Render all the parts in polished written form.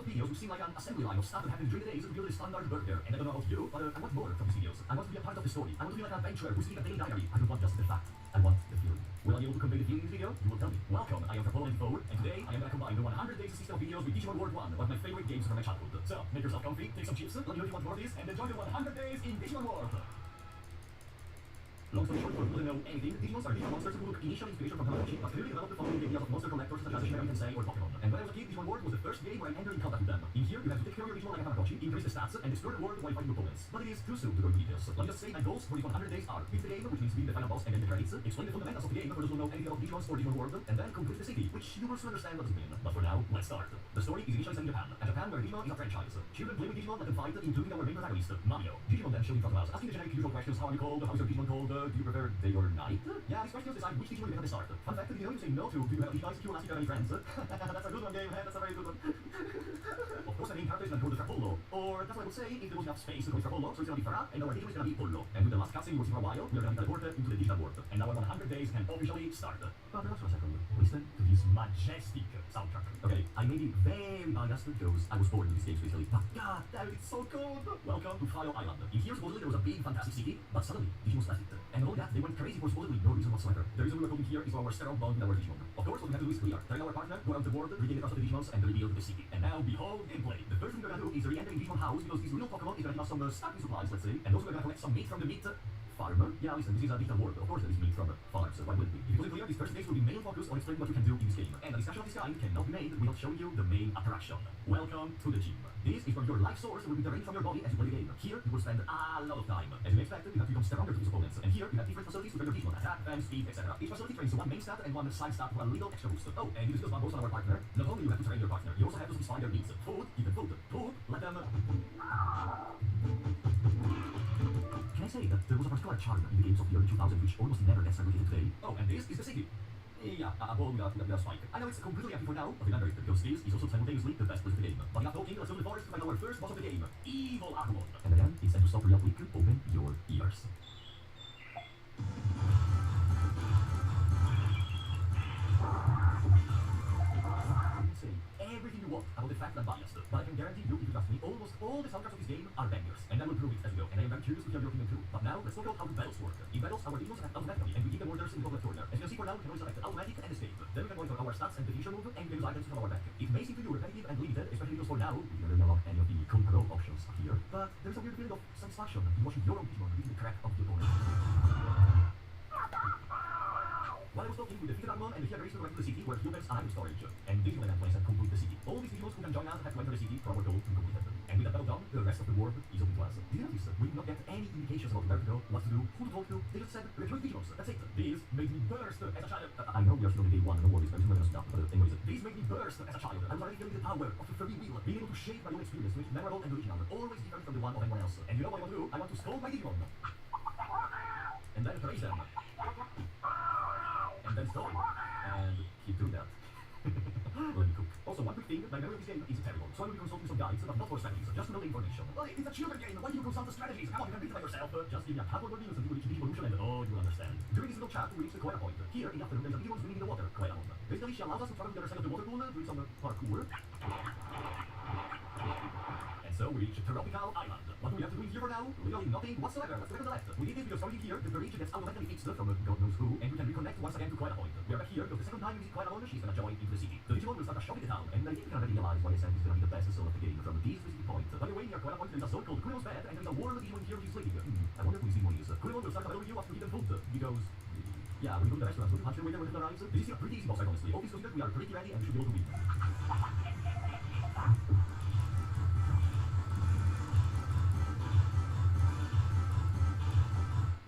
of videos which seem like an assembly line of stuff that happens during the days to build a standard burger. And I don't know about you, but I want more from these videos. I want to be a part of the story. I want to be like an adventurer who's living a daily diary. I don't want just the fact. I want the feeling. Will I be able to convey the feeling in this video? You will tell me. Welcome, I am Rapolo94, and today I am going to combine the 100 days system of videos with Digimon World 1, one of my favorite games from my childhood. So, make yourself comfy, take some chips, let me know if you want more of this, and enjoy the 100 days in Digimon World. Long story short, for people who don't know anything, Digimons are digital monsters who took initial inspiration from Tamagotchi, but clearly developed the following ideas of monster collectors such as Shimmery Tensei or Pokemon. And when I was a kid, Digimon World was the first game where I entered in contact with them. In here, you have to take care of your Digimon like a Tamagotchi, increase the stats, and explore the world while fighting opponents. But it is too soon to go into details. Let me just say my goals for these 100 days are beat the game, which means beat the final boss and then the credits, explain the fundamentals of the game for those who know anything about Digimons or Digimon World, and then complete the city, which you will soon understand what does mean. But for now, let's start. The story is initially set in Japan, and Japan where Digimon is a franchise. Children play with Digimon that can fight, including our main protagonist, Mario. Digimon then show in front of us, asking the generic usual questions: how are you called? How is your Digimon called? Do you prefer day or night? Yeah, these questions decide which Digimon you get at the start. Fun fact, if you know you say no to, do you have Digimon, you will ask if you have any friends. That's a good one, game, that's a very good one. Of course, the main character is going to call the Trapollo, or that's what I would say if there was enough space to call it Trapollo, so it's going to be Farah, and our Digimon is going to be Pollo. And with the last cutscene we will see for a while, we are going to be teleported into the digital world. And our 100 days can officially start. But relax for a second, listen to this majestic soundtrack. Okay, I may be very biased because I was born in this game basically, but god damn it, it's so cool! Welcome to Fire Island. In here supposedly there was a big fantastic city, but suddenly Digimon left it. And all that, they went crazy for supposedly no reason whatsoever. The reason we are talking here is for our sterile bond with our Digimon. Of course, what we have to do is clear, train our partner, go around the world, regain the trust of the Digimons, and rebuild the city. And now, behold gameplay. The first thing we're gonna do is re-enter in Digimon house because this real Pokemon is gonna give us some starting supplies, let's say, and also we're gonna collect some meat from the meat farmer. Yeah, listen, this is a digital world. Of course there is meat from farms, why wouldn't we? If it wasn't clear, these first days will be mainly focused on explaining what you can do in this game. And a discussion of this kind cannot be made without showing you the main attraction. Welcome to the gym. This is where your life source will be drained from your body as you play the game. Here, you will spend a lot of time. As you expected, you have to become stronger to these opponents. And here, you have different facilities to train your Digimon, attack, defense, speed, etc. Each facility trains one main stat and one side stat for a little extra boost. Oh, and you discuss both on our partner. Not only you have to train your partner, you also have to satisfy their needs. Food, give them food. Poop, let them... Can I say that there was a particular charm in the games of the early 2000s which almost never gets replicated today? Oh, and this is the city. Yeah, a ball with a spike. I know it's completely empty for now, but remember it, because this is also simultaneously the best place of the game. But enough talking, let's go to the forest to find our first boss of the game, Evil Agumon. And again, instead to stop real quick, open your ears. Say everything you want about the fact that I'm biased, but I can guarantee you, if you trust me, almost all the soundtracks of this game are bangers, and I will prove it as we go, and I am very curious to hear your opinion too. But now, let's talk about how the battles work. In battles, our Digimons attack automatically, and we give them orders in the left corner. As you can see for now, we can only select automatic and escape. Then we can monitor our stats and the future move, and we can use items from our back. It may seem to you repetitive and limited, especially because for now, we can really unlock any of the control options here, but there is a weird feeling of satisfaction in watching your own Digimon reading the crack of the opponent. While I was talking with the Figure Agumon and the Figure Race to the city where humans are in storage, and Digimon and plans to complete the city. All these Digimons who can join us have to enter the city for our goal to be completed. And with that battle done, the rest of the world is open to us. Did you notice? We did not get any indications about where to go, what to do, who to talk to. They just said, return Digimons. That's it. This made me burst as a child. I know we are still on day 1, no worries, but I'm going to stop. But anyways, this made me burst as a child. I was already feeling the power of the free will, being able to shape my own experience to make it memorable and original, always different from the one of anyone else. And you know what I want to do? I want to scold my Digimon. And then praise them. And then stone. And keep doing that. Let me cook. Also, one quick thing, my memory of this game is terrible, so I will be consulting some guides, but not for strategies, just to know the information. Well, it's a children game, why do you consult the strategies? Come on, you can read it by yourself. Just give me a couple more minutes until we reach the evolution and oh, you will understand. During this little chat, we reach the Koala point. Here, in the afternoon, there's a Digimon swimming in the water, Koala. Basically, she allows us to travel to the other side of the water pool, doing some parkour. And so we reach Tropical Island. What do we have to do here for now? Literally nothing whatsoever. Let's look at the left. We did this because starting here, the bridge gets automatically fixed from God knows who, and we can reconnect once again to Koala Point. We are back here because the second time we visit Koala Point, she's gonna join into the city. The Digimon will start a shop in the town, and I think we can already realize why I said this is gonna be the best zone of the game from this specific point. By the way, near Koala Point there is a zone called Kunemon's Bed, and there is a world Digimon here which is sleeping. I wonder who this Digimon is. Kunemon will start a battle with you after we eat food, because... yeah, when we go to the restaurant, we'll punch your waiter when it arrives. This is a pretty easy boss fight, honestly. All things considered, we are pretty ready and we should be able to win.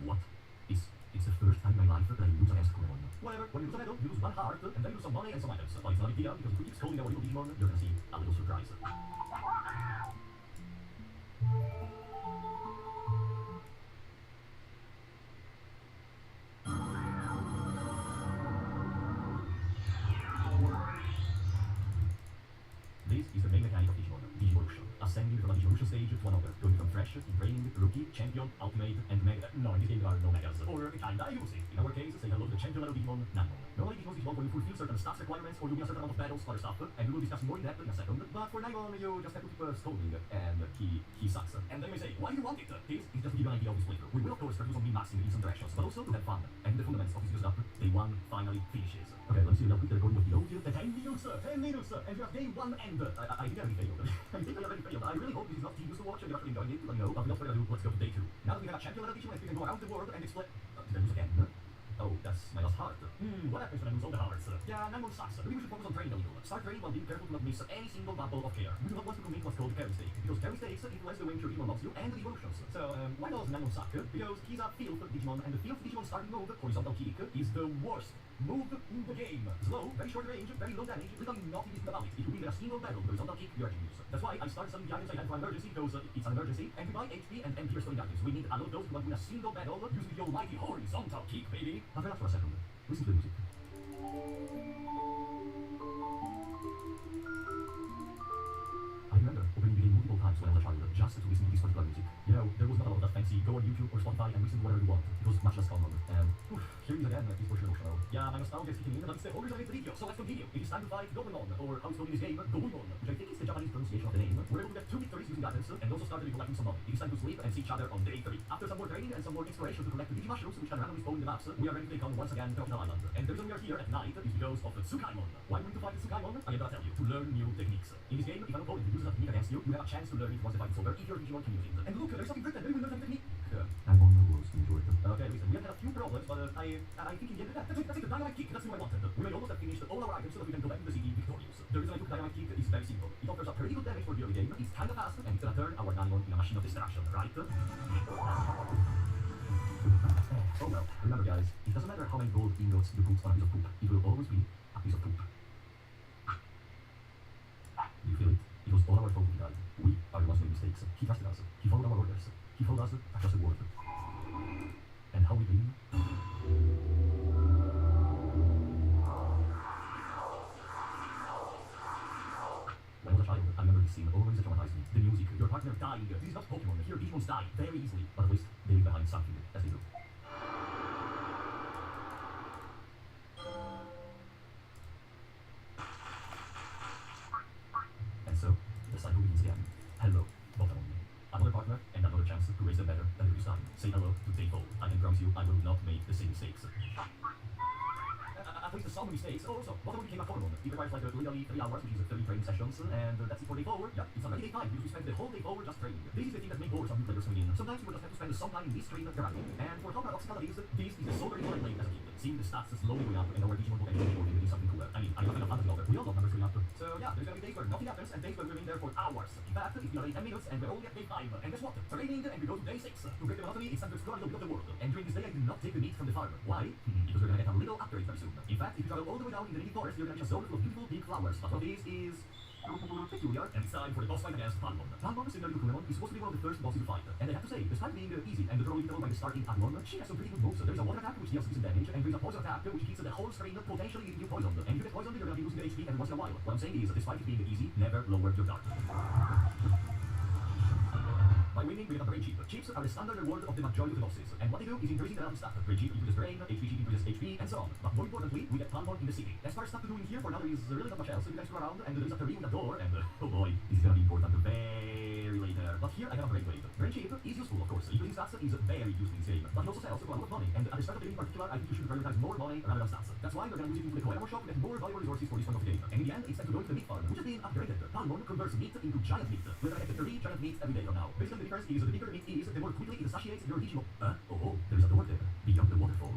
What? It's the first time in my life that I lose against Kunemon. Whatever, when you lose a medal, you lose one heart, and then you lose some money and some items. But it's not a big deal, because if we keep scolding our little Digimon, you're gonna see a little surprise. This is the main mechanic of Digivolution. Ascending from a Digivolution stage stage to another, going from fresh, training, rookie, champion, ultimate, and mega. No, in this game there are no megas. Or kinda, you will see. In our case, say hello to the champion level Digimon, Nanon. Normally Digimon when you fulfill certain stats requirements or you win a certain amount of battles, other stuff, and we will discuss more in depth in a second. But for Nanon, you just have to keep scolding, and he sucks. And then you may say, why do you want it? This is just to give you an idea of this playthrough. We will of course try to do some min-maxing in some directions, but also to have fun. And the fundamentals of this video stuff, day 1 finally finishes. Okay, let's see real quick the recording of the audio. 10 minutes, 10 minutes, and we have day 1 end. I think I already failed. I think I already failed. I really hope this is not tedious to watch and you're actually enjoying it. Let me know. But without further ado, let's go to day 2. Now that we have a champion level Digimon, we can go around the world and explain. Did I lose again? Oh, that's my last heart. What happens when I lose all the hearts? Yeah, Nanon sucks. Maybe we should focus on training a little. Start training while being careful to not miss any single bubble of care. We do not want to commit what's called carry stake, because carry stakes influence the way your Digimon loves you and the evolutions. So, why does Nanon suck? Because he's a filth Digimon, and the filth Digimon starting move, horizontal kick, is the worst move in the game. Slow, very short range, very low damage, literally nothing is about it. It will be a single battle, horizontal kick, you are genius. That's why I started some items I had for emergency, because it's an emergency, and we buy HP and MP restoring items. We need a lot of those if we want to win a single battle using the almighty horizontal kick, baby. But relax for a second. Listen to the music. I remember opening the game multiple times when I was a child just to listen to this particular music. You know, there was not a lot of that fancy go on YouTube or Spotify and listen to whatever you want. It was much less common. And hearing it again is for sure emotional. Yeah, my nostalgia is kicking in, but it's the whole reason I made the video. So let's continue. It is time to fight Goemon, or how it's called in this game, Goemon, which I think is the Japanese pronunciation of the name. We're able to get 2 victories using items, and also started collecting some money. It is time to sleep and see each other on day 3. After some more training and some more exploration to collect the Digimushrooms, which can randomly spawn in the maps, we are ready to take on once again Tropical Island. And the reason we are here at night is because of the Tsukaimon. Why we need to fight the Tsukaimon? I am gonna tell you. To learn new techniques. In this game, if an opponent uses a technique against you, you have a chance to learn it once the fight is over if your Digimon can use it. And look, there's something written. Maybe we learn some technique. I'm on the rules, enjoy it. Okay, listen, we have had a few problems, but I think in the end, that's it, the dynamite kick, that's what I wanted. We may almost have finished all our items so that we can go back to the city victorious. The reason I took dynamite kick is very simple. It offers a pretty good damage for the early game, it's kinda fast, and it's gonna turn our Nanon in a machine of destruction, right? Oh well, remember guys, it doesn't matter how many gold ingots you put on a piece of poop, it will always be a piece of poop. Do you feel it? It was all our fault, guys. We are the ones who made mistakes. He trusted us. He followed our orders. He followed us across the world. And how we been? When I was a child, I remember this scene always traumatized me. The music, your partner dying. This is not Pokemon. Here, Digimons die very easily. But at least they leave behind something, as they do. And so, the cycle begins again. Hello, Bottom. Another partner and another chance to raise them better than the previous time. Say hello to Dayfall. I can promise you I will not make the same mistakes. At least some mistakes. Also, Bottom became a Pokemon. It requires like literally 3 hours, which is 30 training sessions, and that's it for day 4. Yeah, it's already day 5 because we spent the whole day 4 just training. This is the thing that makes bored some new players coming in. Sometimes you will just have to spend some time in this train grinding. And for how paradoxical it is, this is the sole reason I played as a kid. Seeing the stats slowly going up and our Digimon potential showing is something cooler. I mean, I'm not a fantasy lover. We all love numbers going up. So yeah, there's gonna be days where nothing happens and days where we're in there for hours. In fact, it's been already 10 minutes and we're only at day 5. And guess what? Training and we go to day 6. To break the monotony, it's time to explore a little bit of the world. And during this day, I did not take the meat from the farm. Why? Because we're gonna get a little upgrade very soon. In fact, if you travel all the way down in the Native Forest, you're gonna reach a zone full of beautiful pink flowers. But one of these is peculiar, and it's time for the boss fight against Palmon. Palmon, similar to Kunemon, is supposed to be one of the first bosses to fight. And I have to say, despite being easy and thoroughly beatable by the starting Palmon, she has some pretty good moves. There is a water attack which deals decent damage, and there is a poison attack which hits the whole screen, potentially giving you poison. And if you get poisoned, you're gonna be losing your HP every once in a while. What I'm saying is, despite it being easy, never lower your guard. By winning, we get a brain chip. Chips are the standard reward of the majority of the bosses, and what they do is increasing the relative stat. Brain chip increases brain, HP increases HP, and so on. But more importantly, we get Palmon in the city. As far as stuff to do in here, for now there is really not much else, so you guys go around, and there is a terrain with a door, and oh boy, this is gonna be important very later. But here I have a brain wave. Brain chip is useful, of course. Increasing stats is very useful in this game, but it also sells for a lot of money, and at the start of the game in particular, I think you should prioritize more money rather than stats. That's why we're gonna use it into the Koemo shop to get more valuable resources for this point of the game. And in the end, it's time to go into the meat farm, which has been upgraded. Palmon converts meat into giant meat. We're gonna get 3 giant meats every day from now. Basically, the difference is the bigger meat is, the more quickly it satiates your Digimon. Oh, there is a door there, beyond the waterfall.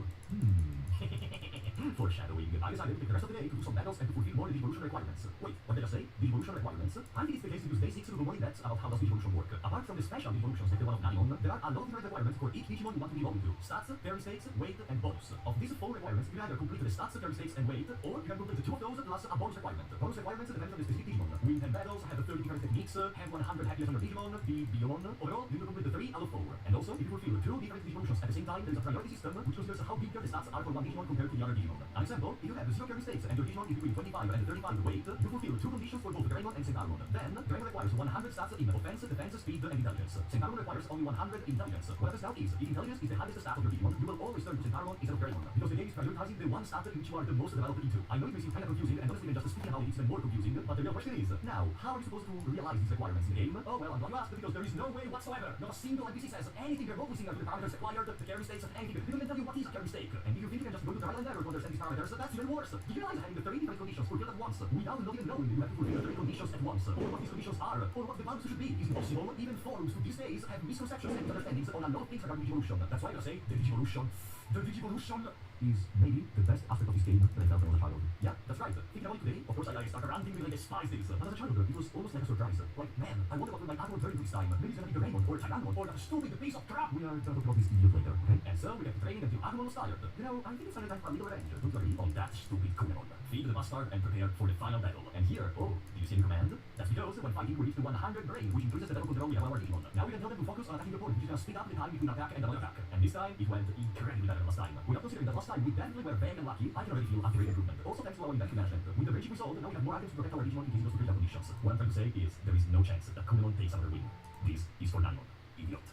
Foreshadowing. I decided to take the rest of the day to do some battles and to fulfill more Digivolution requirements. Wait, what did I say? Digivolution requirements? I think it's the case to use day 6 to do more in-depth about how does Digivolution work. Apart from the special Digivolutions like the one of Nanon, there are a lot of different requirements for each Digimon you want to evolve into. Stats, carry stakes, weight, and bonus. Of these 4 requirements, you can either complete the stats, carry stakes, and weight, or you can complete the 2 of those plus a bonus requirement. Bonus requirements depend on the specific Digimon. Win 10 battles, have 30 different techniques, have 100 happiest on your Digimon, be Biyomon. Overall, you will complete the 3 out of 4. And also, if you fulfill two different Digimon missions at the same time, there is a priority system which considers how big your stats are for one Digimon compared to the other Digimon. An example, if you have 0 carry states and your Digimon is between 25 and 35 weight, you fulfill two conditions for both Greymon and Sentarumon. Then, Greymon requires 100 stats in offense, defense, speed, and intelligence. Sentarumon requires only 100 intelligence. What the stat is, if intelligence is the highest stat of your Digimon, you will always turn to Sentarumon instead of Greymon, because the game is prioritizing the one stat which you are the most developed into. I know it may seem kind of confusing, and honestly, when just speaking about it, it's even more confusing, but the real question is, now, how are you supposed to realize these requirements in the game? Oh, well, I'm glad you asked, because there is no way whatsoever. Not a single NPC says anything remotely similar to the parameters required, the carry states, anything. They don't even tell you what is a carry stake. And if you think you can just go to the trial and error to understand these parameters, that's even worse. Do you realize having the 30 different conditions fulfilled at once, without not even knowing you have to fulfill the 30 conditions at once, or what these conditions are, or what the values should be, is impossible. Even forums to these days have misconceptions and misunderstandings on a lot of things regarding Digivolution. That's why I say the Digivolution. The Digivolution is maybe the best aspect of this game that I felt when I was a child. Yeah, that's right. Thinking about it today, of course I started ranting because I despise this. But as a child, it was almost like a surprise. Like, man, I wonder what will my Agumon turn into this time. Maybe it's gonna be Doraemon or Tyrannomon or that stupid piece of crap. We are gonna talk about this idiot later, okay? And so we kept training until Agumon was tired. You know, I think it's time for a little revenge. Don't worry on that stupid Kumamon. Feed the bastard and prepare for the final battle. And here, oh, did you see any command? That's because when fighting we reach to 100 brain, which increases the level control we have on our Digimon. Now we can tell them to focus on attacking your opponent, which is gonna speed up the time between attack and another attack. And this time, it went incredibly better than last time. Without considering that last time we definitely were very unlucky, I can already feel a great improvement. Also thanks to our inventory management. With the rage we sold, now we have more items to protect our Digimon in case of critical conditions. What I'm trying to say is, there is no chance that Kumamon takes another win. This is for Naimon. Idiot.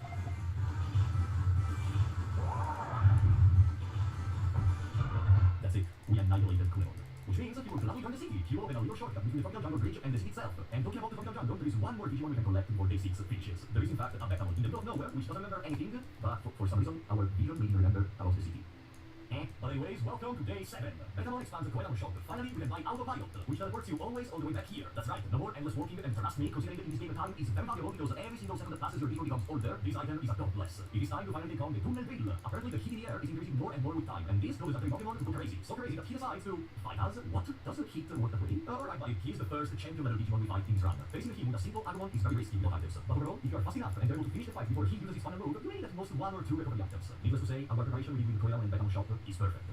That's it. We annihilated Kumamon. Which means that you will gladly join the city. You will open a little shortcut between the Tropical Jungle Bridge and the city itself. And talking about the Tropical Jungle, there is one more Digimon we can collect before day 6 finishes. There is in fact a Betamon in the middle of nowhere, which doesn't remember anything, but for some reason, our vision made me remember about the city. But anyways, welcome to day 7. Betamon expands the Koala shop. Finally, we can buy Autopilot, which teleports you always all the way back here. That's right, no more endless walking, and trust me, considering that in this game time is very valuable because every single second that passes your Digimon becomes older, this item is a god bless. It is time to finally take on the Tunnel Drill. Apparently the heat in the air is increasing more and more with time, and this causes the Pokemon to go crazy. So crazy that he decides to fight us. What? Does the heat work that way? Alright, buddy, he is the first champion level Digimon we fight in this run. Facing him with a simple Agumon is very risky without items. But overall, if you are fast enough and able to finish the fight before he uses his final move, you may get most 1 or 2 recovery items. Needless to say, our preparation with the Koala and Betamon shop is perfect.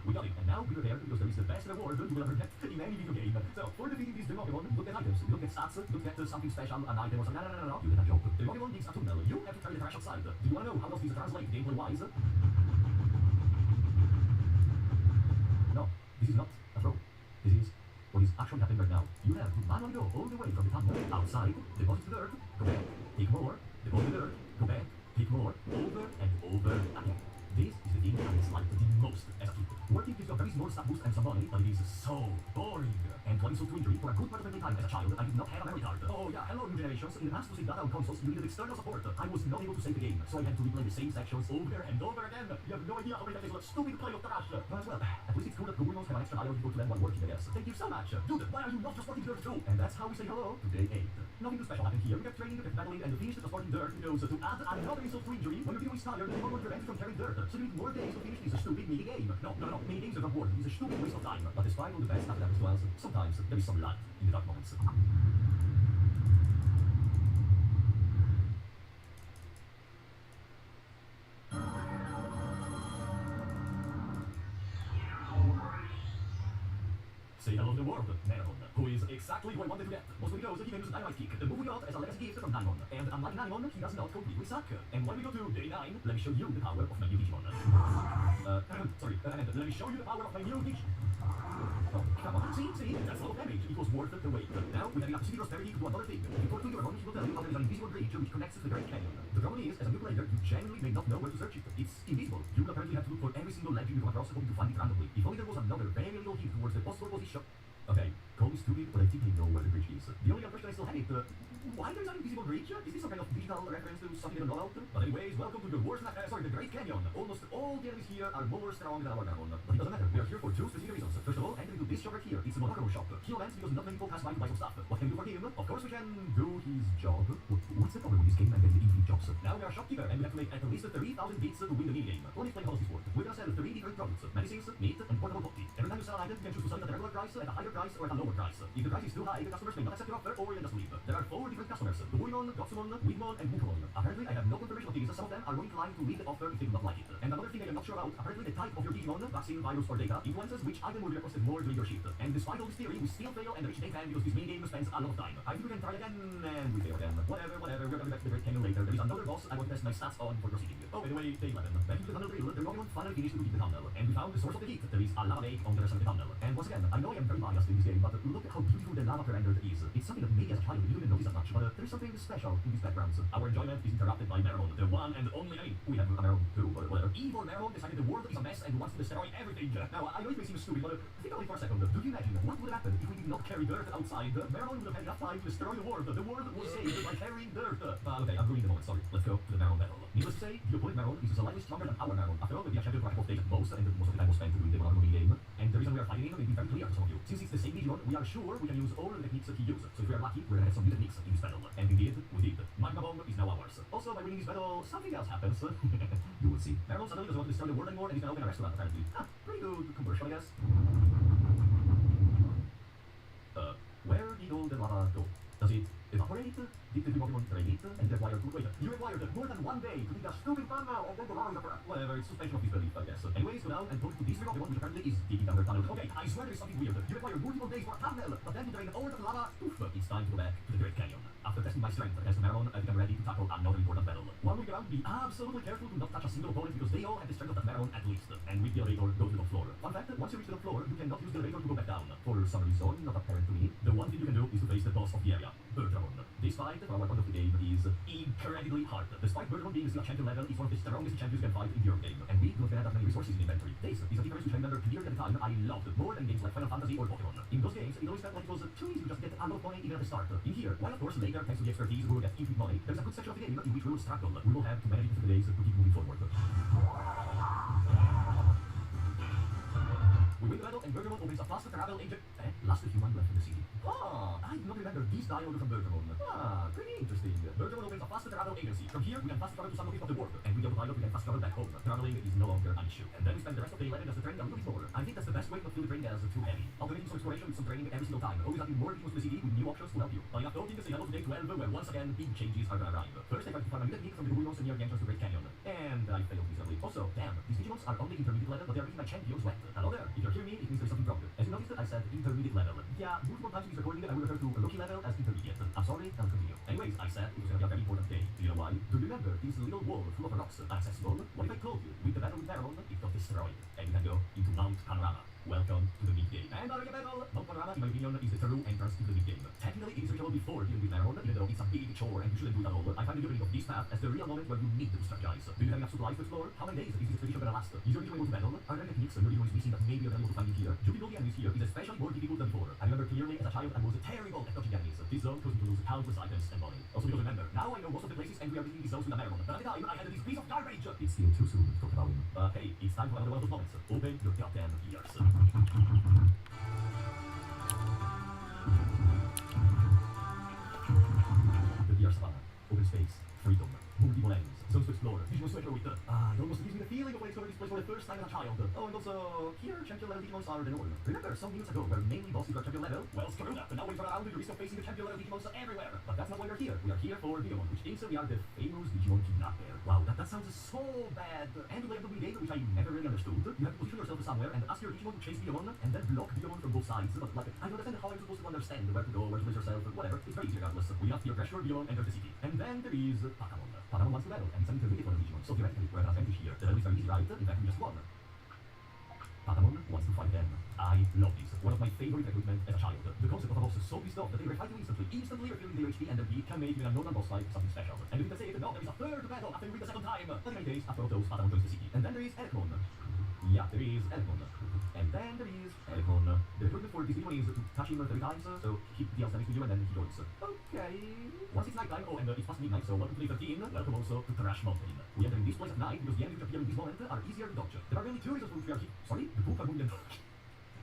We got it, and now be prepared because there is the best reward you will ever get in any video game. So, for defeating this Pokemon, you don't get items, you don't get stats, you don't get something special, an item or something. No, you get a joke. The Pokemon digs a tunnel, you have to carry the trash outside. Do you want to know how does this translate gameplay-wise? No, this is not a throw. This is what is actually happening right now. You have to manually go all the way from the tunnel outside, deposit the dirt, go back, take more, deposit the dirt, go back, take more, over and over again. This is the thing I disliked the most as a kid. Working gives you a very small stat boost and some money, but it is so boring. And to insult to injury, for a good part of my time as a child, I did not have a memory card. Oh yeah, hello new generations. In the past to save data on consoles, you needed external support. I was not able to save the game, so I had to replay the same sections over and over again. You have no idea how many times I saw that stupid pile of trash. But well, at least it's cool that the Googles have an extra dial to go to them while working, I guess. Thank you so much. Dude, why are you not transporting dirt too? And that's how we say hello to day 8. Nothing too special happened here. We kept training, we kept battling, and finished transporting dirt because to add another insult to injury, when your hero is tired, the Pokemon prevents you from carrying dirt. So you need more days to finish this stupid mini game. No, mini games are not worth. It's a stupid waste of time. But despite all the bad stuff that happens to us, sometimes there is some light in the dark moments. Say hello to the world, Naimon, who is exactly who I wanted to get. Mostly because he can use Dynamite Kick, the move we got as a legacy gift from Naimon. And unlike Naimon, he does not completely suck. And when we go to day 9, let me show you the power of my new Digimon. Let me show you the power of my new Digimon. Oh, come on, see, that's a lot of damage. It was worth the wait. Now, we're having a city prosperity to do another thing. If you go to your home, he will tell you how there is an invisible bridge which connects to the Great Canyon. The problem is, as a new player, you genuinely may not know where to search it. It's invisible. You will apparently have to look for every single legend you come across hoping to find it randomly. If only there was another very little hint towards the possible position. Okay, call me stupid, but I think I know where the bridge is. The only question I still have is, why there is an invisible bridge? Is this some kind of digital reference to something I don't know about? But anyways, welcome to the the Great Canyon. Almost all the enemies here are more strong than our Dragon. But it doesn't matter, we are here for 2 specific reasons. First of all, entering to this shop right here, it's a Monokoro shop. He romance because not many people pass by to buy some stuff. What can we do for him? Of course we can do his job. What's the problem with this game and getting infinite jobs? Now we are a shopkeeper and we have to make at least 30,000 bits to win the minigame. Let me explain how this works. We're gonna sell 3 different products: medicines, meat, and portable potty. Every time you sell an item, you can choose to sell it at a regular price, at a higher price, or at a lower price. If the price is too high, the customers may not accept your offer, or you can just leave. There are 4 different customers: Gurimon, Gotsumon, Widmon, and Mutomon. Apparently, I have no confirmation of these. Some of them are more inclined to leave the offer if they do not like it. And another thing I am not sure about, apparently the type of your Digimon, vaccine, virus, or data influences which item will be requested more during your shift. And despite all this theory, we still fail and reach day 10 because this minigame spends spends a lot of time. I think we can try again, and we fail again. Whatever, we're gonna be back to the Great Canyon later. There is another boss I want to test my stats on for proceeding. Oh, by the way, day 11. Back into the tunnel drill, the Romulan finally finished to heat the tunnel, and we found the source of the heat. There is a lava lake on the rest of the tunnel. And once again, I know I am very biased in this game, but look at how beautiful the lava rendered is. It's something that maybe as a child you didn't notice that much, but there is something special in these backgrounds. Our enjoyment is interrupted by Meron, the one and only. I mean, we have a Meron too, but whatever. Evil Meron decided the world is a mess and wants to destroy everything. Now, I know it may seem stupid, but think about it for a second. Do you imagine what would have happened if we did not carry dirt outside? Meron would have had enough time to destroy the world. The world was saved by carrying dirt. Okay, I'm ruining the moment, sorry. Let's go to the Meron battle. Needless to say, the opponent Meron is slightly stronger than our Meron. After all, we have champion for a couple of days at most, and most of the time was spent doing the one game. And the reason we are fighting him may be very clear to some of you. Since it's the same Digimon, we are sure we can use all the techniques that he used. So if we are lucky, we're gonna have some new techniques in this battle. And indeed, we did. Magma Bomb is now ours. Also, by winning this battle, something else happens. You will see. Meron suddenly doesn't want to destroy the world anymore, and he's gonna open a restaurant, apparently. Pretty good commercial, I guess. Where did all the lava go? Does it evaporate? Did the Pokemon drain it? And required to wait. You required more than one day to dig a stupid tunnel and then the lava evaporated. Whatever, it's suspension of disbelief, I guess. Anyways, go down and talk to this Pokemon, which apparently is digging down their tunnel. Okay, I swear there is something weird. You require multiple days for a tunnel, but then to drain all the lava. Oof, it's time to go back to the Great Canyon. After testing my strength against Meron, I think I'm ready to tackle another important battle. While we go around, be absolutely careful to not touch a single opponent because they all have the strength of that Meron at least. And with the elevator, go to the floor. Fun fact, once you reach the floor, you cannot use the elevator to go back down. For some reason, not apparent to me, the one thing you can do is to face the boss of the area, Bertramon. This fight, from our point of the game, is incredibly hard. Despite Bertramon being still a champion level, it's one of the strongest champions you can fight in your game. And we don't have that many resources in inventory. This is a difference which I remember clearly at the time I loved more than games like Final Fantasy or Pokemon. In those games, it always felt like it was too easy to just get a lot of money even at the start. In here, while of course later, thanks to the expertise, we will get infinite money, there's a good section of the game in which we will struggle. We will have to manage it for the days to keep moving forward. We win the battle and Bergamot opens a faster travel engine. Last human left in the city. I do not remember this dialogue from Bergamot. Pretty interesting. Bergamot opens a faster travel agency. From here, we can fast travel to some location of the world, and with the autopilot, we can fast travel back home. Traveling is no longer an issue. And then we spend the rest of the day letting us the train a little bit more. I think that's the best way not to feel the train as too heavy. Alternating some exploration with some training every single time. Always adding more Digimon to the city with new options to help you. Enough talking to say hello to day 12, where once again, big changes are gonna arrive. First, I tried to find a new technique from the Ruins near the entrance to Great Canyon. And I failed miserably. Also, damn, these Digimons are only intermediate level, but they are making my champions wet. Hello there. If you're hearing me, it means there's something wrong. As you noticed, I said intermediate level. Yeah, multiple times in this recording, I will refer to rookie level as intermediate. I'm sorry, I'll continue. Anyways, I said it was gonna be a very important day. Do you know why? Do you remember this little wall full of rocks accessible? What if I told you, with the battle with Meron, it got destroyed, and you can go into Mount Panorama. Welcome to the mid-game. And our battle! Mount Panorama, in my opinion, is the true entrance into the mid-game. Technically, it is reachable before dealing with Meron, even though it's a big chore and you shouldn't do it at all. I find the opening of this path as the real moment where you need to strategize. Do you have enough supplies to explore? How many days is this expedition gonna last? Is your Digimon able to battle? Are there any techniques your Digimon is missing that maybe you're able to find in here? Jumping all the enemies here is especially more difficult than before. I remember clearly as a child I was terrible at dodging enemies. This zone caused me to lose countless items and money. Also because remember, now I know most of the places and we are visiting these zones with a Meron. But at the time, I had this piece of garbage! It's still too soon to talk about him. But hey, it's time for another one of those moments. Open your goddamn ears. Open space, freedom, multiple ends, zones to explore, visual sweater with it almost gives me the feeling of when I discovered this place for the first time as a child. Oh, and also, here, champion level Digimons are the norm. Remember, some minutes ago, where mainly bosses were champion level? Well, screw that, but now when you turn around, you risk of facing the champion level Digimons everywhere. But that's not why we're here. We are here for Digimon, which thinks we are the famous Digimon kidnapper. Wow, that sounds so bad. And to play the game, which I never really understood, you have to position yourself somewhere and ask your Digimon to chase Digimon, and then block Digimon from both sides. But like, I don't understand how I'm supposed to understand where to go, where to place yourself, whatever. It's very easy regardless. We have to pressure Digimon enter the city. And then there is Patamon. Patamon wants to battle, and it's an intermediate one of Digimon, so theoretically we're an advantage here. The battle is very easy, right? In fact, we just won. Patamon wants to fight again. I love this. One of my favorite recruitment as a child. The concept of a boss is so pissed off that they refight you instantly refilling their HP, and the beat can make even a normal boss fight something special. And you can say it, no, there is a third battle after you win the second time. But in any case, after all those, Patamon joins the city. And then there is Electron. Yeah, there is Electron. And then there is Electron. The recruitment for this Digimon is to touch him 30 times, so keep the outstanding to you and then he joins. Okay. Once it's night time, oh, and it's past midnight, so welcome to day 13. Welcome also to Trash Mountain. We enter in this place at night because the enemies which appear in this moment are easier to dodge. There are only two reasons for which we are here. Sorry? The poop are moving them.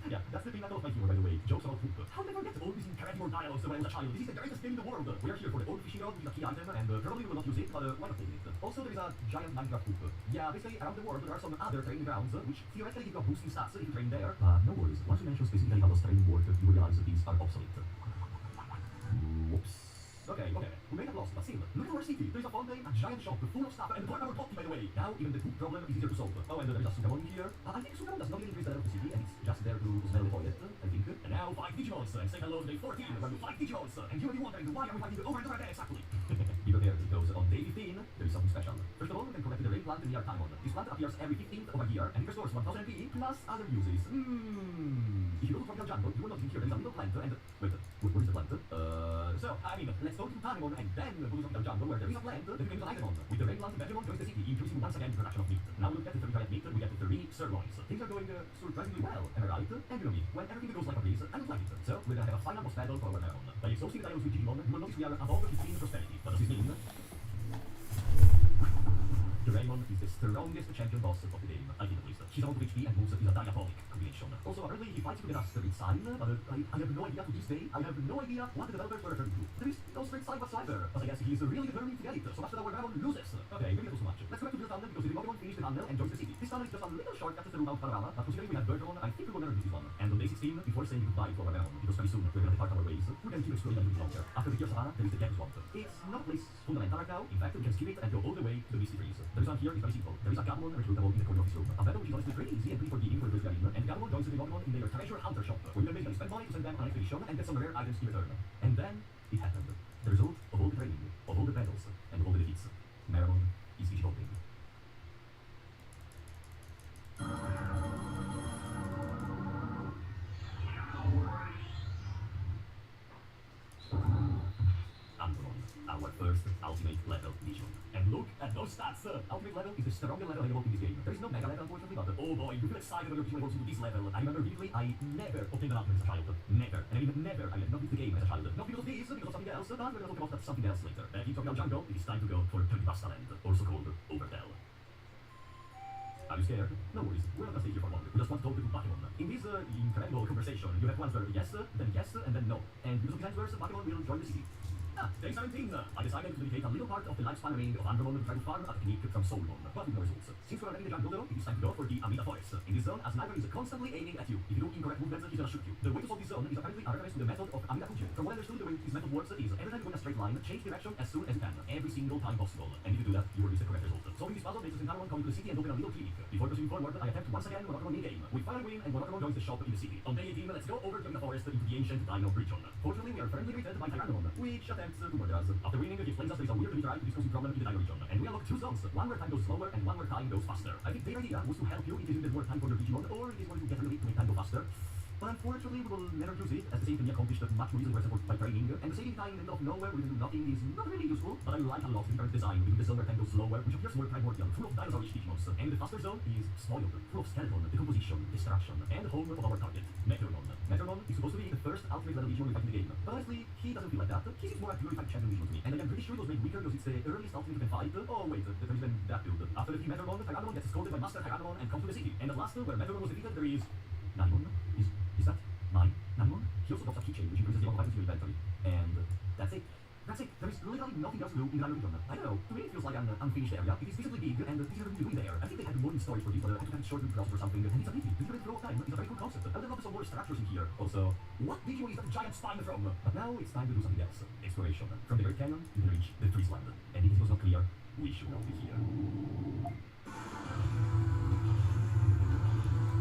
Yeah, that's the pinnacle of my humor, by the way. Jokes about poop. How did I forget all these incredible dialogues when I was a child? This is the greatest game in the world. We are here for the old fishing rod, which is a key item, and probably we will not use it, but why not take it? Also, there is a giant Minecraft poop. Yeah, basically, around the world, there are some other training grounds, which theoretically give you a boost in stats if you train there. No worries. Once you mention specifically how those training work, you will realize that these are obsolete. Whoops. Okay. we may have lost, but still, look at our city. There is a fountain, a giant shop full of stuff, and the toilet our potty, by the way. Now, even the poop problem is easier to solve. Oh, and there is a Sugamon here. I think Sugamon does not even increase the level of the city, and it's just there to smell the toilet, I think. And now, 5 Digimons, and say hello to day 14, where we 5 Digimons, and you may be wondering, why are we fighting over and over again exactly? Be prepared, because on day 15, there is something special. First of all, we can collect the rain plant near Timon. This plant appears every 15th of a year, and it restores 1000 MP plus other uses. If you go to Tropical Jungle, you will notice here there is a little plant, and... Wait, what is the plant? Let's go to Timon, and then go to Tropical Jungle, where there is a plant that becomes an Itemon. With the rain plant, Vegemon joins the city, increasing once again the production of meat. Now we get the 30 giant meat, we get the 3 sirloins. Things are going surprisingly well, am I right? And you know me, when everything goes like a breeze, I don't like it. So, we're gonna have a final boss battle for our Vegemon. By exhausting the dialogues with Digimon, you will notice we are above 15 prosperity. What does this mean? Doraemon is the strongest champion boss of the game, I think at least. His amount of HP and moves is a diabolic combination. Also, apparently he fights with an asteroid sign, but I have no idea to this day. I have no idea what the developers were referring to. There is no straight sign whatsoever, but I guess he is really determined to get it, so much that our Doraemon loses. Okay, maybe not so much. Let's go back to the tunnel because the Digimon finished the tunnel and joins the city. This tunnel is just a little shortcut to Mount Panorama, but considering we have Bergeron, I think we will never use this one. And on day 16, before saying goodbye to our Doraemon, because very soon we're gonna depart our ways, we're gonna keep exploring a little longer. After the Pure Savannah, there is the Gecko Swamp. It's not a place fundamental right now. In fact, we can skip it and go all the way to the Misty Trees. The reason here is very simple. There is a Gammon recruitable in the corner of this room. A battle which is honestly pretty easy and pretty forgiving for those we are in, and Gammon joins the Digimon in their treasure hunter shop, where you can basically spend money to send them on an expedition and get some rare items in return. And then it happened. The result of all the training, of all the battles, and of all the defeats. Meramon is Digivolving. Antonon, our first ultimate level Digimon. And look at those stats! Ultimate level is the strongest level available in this game. There is no mega level unfortunately, but oh boy, you feel excited when your Digimon evolves into this level. I remember vividly, I never obtained an ultimate as a child. Never. And I mean never. I had not beat the game as a child. Not because of this, because of something else, but we're gonna talk about that something else later. In Tropical Jungle, it is time to go for Turkibasta Land, also called Overtell. Are you scared? No worries, we're not gonna stay here for long. We just want to talk to Pokemon. In this incredible conversation, you have to answer yes, and then no. And because of these answers, Pokemon will join the city. Day 17, I decided to dedicate a little part of the lifespan remaining of Andromon to try to farm a technique from Soulmon, but with no results. Since we're already in the jungle though, it is time to go for the Amida Forest. In this zone, a sniper is constantly aiming at you. If you do incorrect movements, he's gonna shoot you. The way to solve this zone is apparently a reference to the method of Amida Fujin. From what I understood, the way this method works is every time you go in a straight line, change direction as soon as you can. Every single time possible. And if you do that, you will reach the correct result. Solving this puzzle makes us in Andromon come to the city and open a little clinic. Before proceeding forward, I attempt once again Monochrome mini-game. We finally win, and Monochrome joins the shop in the city. On day 18, let's go over to the forest into the ancient Dino region. Fortunately, we are firmly greeted by Tyrannomon, which attempts to murder us. After winning, he explains us there is a weird meteorite discussing problem in the Dino region, and we unlock 2 zones, one where time goes slower and one where time goes faster. I think their idea was to help you in case you need more time for your Digimon, or in case you want to get really to make time go faster. But unfortunately, we will never use it, as the same can be accomplished much more easily, for example, by training, and the saving time in the middle of nowhere where you can do nothing is not really useful, but I like a lot the current design, with the zone where time goes slower, which appears more primordial, full of dinosaur-ish Digimons, and the faster zone is spoiled, full of skeleton, decomposition, destruction, and home of our target, Meteormon. Meteormon is supposed to be the first ultimate level Digimon we fight in the game, but honestly, he doesn't feel like that. He seems more like a glorified champion Digimon to me, and I am pretty sure it was made weaker because it's the earliest ultimate you can fight. Oh wait, there is even that build. After defeating Meteormon, Tyrannomon gets scolded by Master Tyrannomon and comes to the city, and at last, where Meteormon was defeated, there is... Nanimon? Is that my Nanimon? He also drops a keychain, which increases the amount of items in your inventory, and that's it. That's it. There is literally nothing else to do in the region. I don't know, to me it feels like an unfinished area. It is visibly big, and things are going to be doing there. I think they had more in storage for this, but I had to cut it short and cross or something, and it's a pity. The different flow of time is a very cool concept. I would love some more structures in here. Also, what Digimon is that giant spine from? But now it's time to do something else. Exploration. From the Great Canyon, you can reach the Trees Land. And if it was not clear, we should not be here.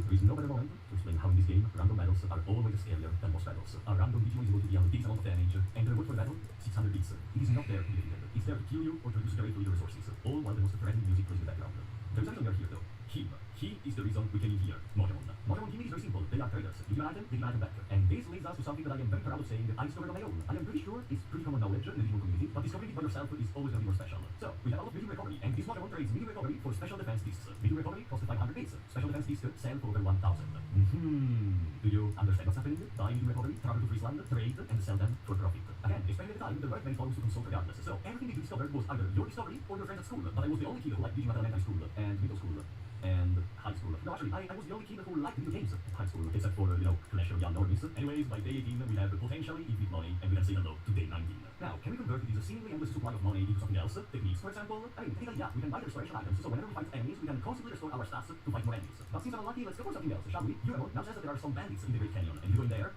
There is no better moment to explain how in this game, random battles are always scarier than boss battles. A random Digimon is able to deal a big amount of damage, and the reward for the battle, 600 bits. It is not there to be defeated. It's there to kill you or to reduce your resources, all while the most threatening music plays in the background. There is a reason we are here though. Him. He is the reason we came in here. Mojamon. Mojamon gimmick is very simple. They are traders. You give an item, they give an item back. And this leads us to something that I am very proud of saying I discovered on my own. I am pretty sure it's pretty common knowledge in the Digimon community, but discovering it by yourself is always going to be more special. So, we have a lot of medium recovery, and this Mojamon trades medium recovery for special defense discs. Medium recovery costs 500 bits. Special defense discs sell for over 1,000. Do you understand what's happening? Buy medium recovery, travel to Friesland, trade, and sell them for profit. Again, explaining at the time, the right many follows to consult regardless. So, everything that you discovered was either your discovery or your friends at school. But I was the only kid who liked Digimon at elementary school, and middle school, and high school. No, actually, I was the only kid who liked video games at high school, except for, Clash of Young Normies. Anyways, by day 18, we have potentially infinite money, and we can say hello to day 19. Now, can we convert this seemingly endless supply of money into something else? Techniques, for example? I mean, technically, yeah, we can buy the restoration items, so whenever we fight enemies, we can constantly restore our stats to fight more enemies. But since I'm unlucky, let's go for something else, shall we? Yuramon now says that there are some bandits in the Great Canyon, and you go in there...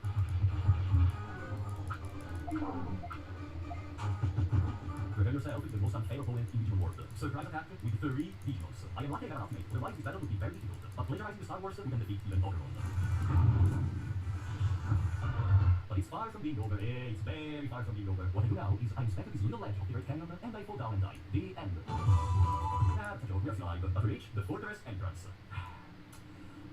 yourself the most unfair opponent in Digimon world. Surprise attack with 3 Digimons. I am lucky I got an ultimate, otherwise this battle would be very difficult. But plagiarizing the Star Wars, we can defeat even Pokemon. But it's far from being over, it's very far from being over. What I do now is I inspect this little ledge of the Great Canyon and I fall down and die. The end. That's a joke, we are still alive, but to reach the fortress entrance.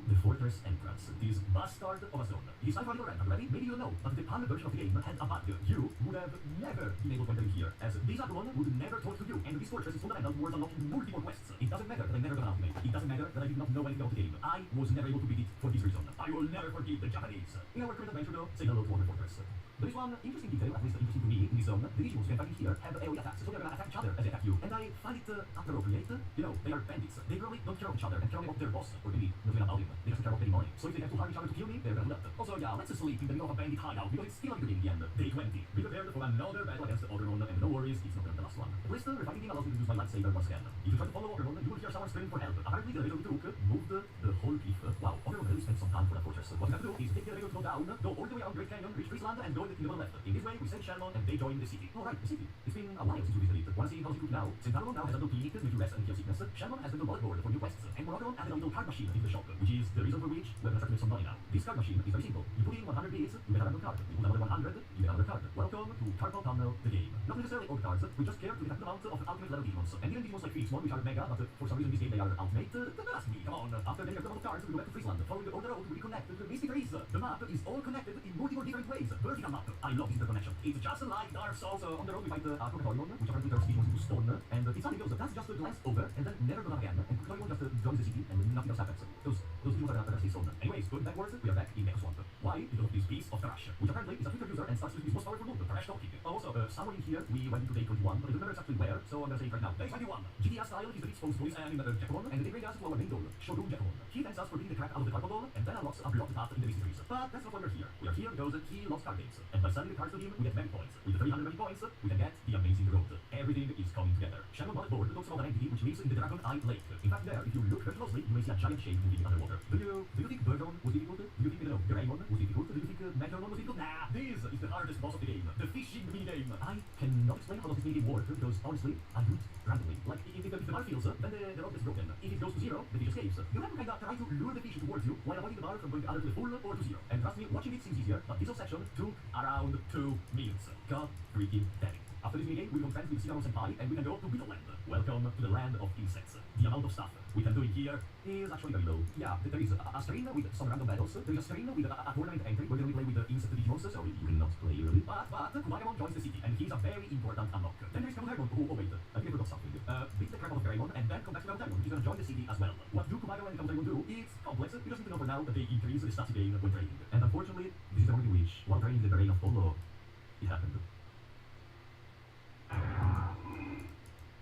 The fortress entrance. This bastard of a zone. This I finally ran, ready? Maybe you know, but the PAL version of the game had a bug. You would have never been able to enter here, as this Agumon would never talk to you, and this fortress is fundamental towards unlocking multiple quests. It doesn't matter that I never got an ultimate. It doesn't matter that I did not know anything about the game. I was never able to beat it for this reason. I will never forgive the Japanese. In our current adventure though, say hello to Wonder Fortress. There is one interesting detail, at least interesting to me, in this zone. The Digimons you can find here have AoE attacks, so they're gonna attack each other as they attack you. And I find it appropriate. You know, they are bandits. They probably don't care about each other and care only about their boss, or maybe not even about him. They just care about getting money. So if they have to harm each other to kill me, they're gonna do that. Also, yeah, let's sleep in the middle of a bandit hideout, because it's still a good game in the end. Day 20. Be prepared for another battle against the Ordermon, and no worries, it's not gonna be the last one. At least, refining game allows me to use my lightsaber once again. If you try to follow Ordermon, you will hear someone screaming for help. Apparently, the elevator we took moved the whole cliff. Wow, Ordermon really spent some time for that fortress. What you have to do is take the elevator to go down, go all the way around Great Canyon, reach Friesland, and go in the middle left. In this way, we send Shalmon, and they join the city. Alright, the city. It's been a while since we visited it. Wanna see how it's cooked now? Since Paramon now has a little clinic with rest and heal sickness, Shalmon has the bullet board for new quests. And Morocco added a little card machine into the shop, which is the reason for which we're gonna start to make some money now. This card machine is very simple. You put in 100 bits, you get a random card. You put another 100, you get another card. Welcome to Carpal Tunnel, the game. Not necessarily old cards, we just care to get the amount of ultimate level Digimons. And even Digimons like Phoenixmon, which are mega, but for some reason this game they are ultimate. Don't ask me, come on. After getting a couple of cards, we go back to Friesland, following the order road to reconnect to the Mystic Race. The map is all connected in multiple different ways. Vertical map. I love this interconnection. It's just like Dark Souls. On the road we fight Crocodilion, which apparently turns Digimons into stone. And it's something goes, that's just a glance over, and then never go down again. And Crocodilion just joins the city, and nothing else happens. Those Digimons are gonna stay stone. Anyways, going backwards, we are back in Mecha Swamp. Why? Because of this piece of trash, which apparently is a Twitter user and starts with his most powerful move, trash talking. Also, somewhere in here, we went into day 21, but I don't remember exactly where, so I'm gonna say it right now. Day 21. GTR style is the beach post voice and Jackamon, and they bring us to our main goal, Shogun Jackamon. He thanks us for beating the crap out of the card ball, and then unlocks a blocked path in the mysteries. But that's not why we're here. We are here because he loves card games. And by selling the cards to him, we get many points. With the 300 many points, we can get the amazing road. Everything is coming together. Shadow Bullet Board talks about an entity which lives in the Dragon Eye Lake. In fact, there, if you look very closely, you may see a giant shape moving underwater. Do you think Bergon was difficult? Do you think, Greymon was difficult? Do you think Megalon was difficult? Nah, this is the hardest boss of the game. The fishing minigame. I cannot explain how does this minigame work, because honestly, I do it randomly. Like, if the bar fills, then the rod gets broken. If it goes to 0, the fish escapes. You have to kinda try to lure the fish towards you while avoiding the bar from going either to the full or to 0. And trust me, watching it seems easier, but this whole section took around 2 minutes. God freaking damn it. After this minigame, we will friends with Cinnamon Senpai, and we can go to Beetleland. Welcome to the land of insects. The amount of stuff we can do in here is actually very low. Yeah, there is a screen with some random battles. There is a screen with a tournament entry where we play with the insect Digimons, so you cannot play early. But Kumagamon joins the city, and he's a very important unlock. Then there is Kabuterimon, who, oh wait, I think I forgot something. Beat the crap out of Greymon, and then come back to Kabuterimon, which is gonna join the city as well. What do Kumagamon and Kabuterimon do? It's complex. You just need to know for now that they increase the stats gain when training. And unfortunately, this is the moment in which, while training the brain of Polo, it happened.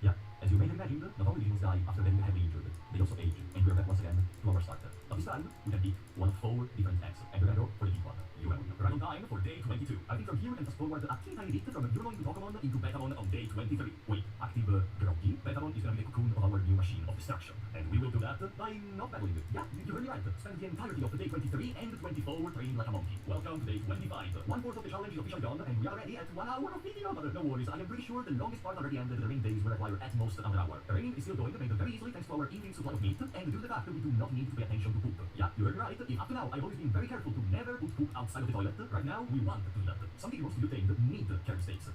Yeah, as you may have imagined, not only Digimons die after getting heavily injured, they also age, and we are back once again to our starter. But this time, we can pick one of 4 different decks, and we're gonna go for the big one. You will. Right on time for day 22. I think from here we can fast forward a teeny tiny bit from Euromon into Pokémon into Betamon on day 23. Wait, active Groggy. Betamon is gonna be the cocoon of our new machine of destruction, and we will do that by not battling. Yeah, you heard me right. Spend the entirety of the day 23 and 24 training like a monkey. Welcome to day 25. 1/4 of the challenge is officially done, and we are already at 1 hour of video. But no worries, I am pretty sure the longest part already ended. The rain days will require at most another hour. The rain is still going to make them very easily thanks to our infinite supply of meat, and due to the fact that we do not need to pay attention to poop. Yeah, you heard me right. If up to now I've always been very careful to never put poop outside of the toilet, right now we want to do that. Some Digimons to be obtained need carry states.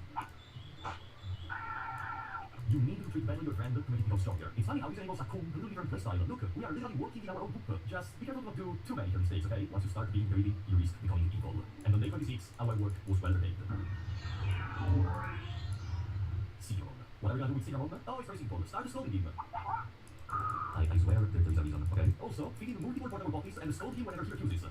You need to treat badly your friend to make it become stronger. It's funny how these animals are completely different playstyle. Look, we are literally working in our own poop. Just be careful not to do too many mistakes, okay? Once you start being greedy, you risk becoming evil. And on day 26, our work was well repaid. Cinnamon. What are we gonna do with Cinnamon? Oh, it's very simple. Start scolding him. I swear there is a reason, okay? Also, feed him multiple portable bodies and scold him whenever he refuses.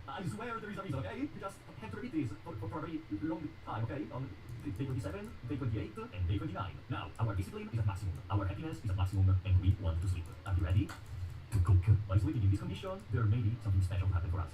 I swear there is a reason, okay? You just have to repeat this for a very long time, okay? On day 27, day 28, and day 29. Now, our discipline is at maximum, our happiness is at maximum, and we want to sleep. Are you ready to cook? By sleeping in this condition, there may be something special to happen for us.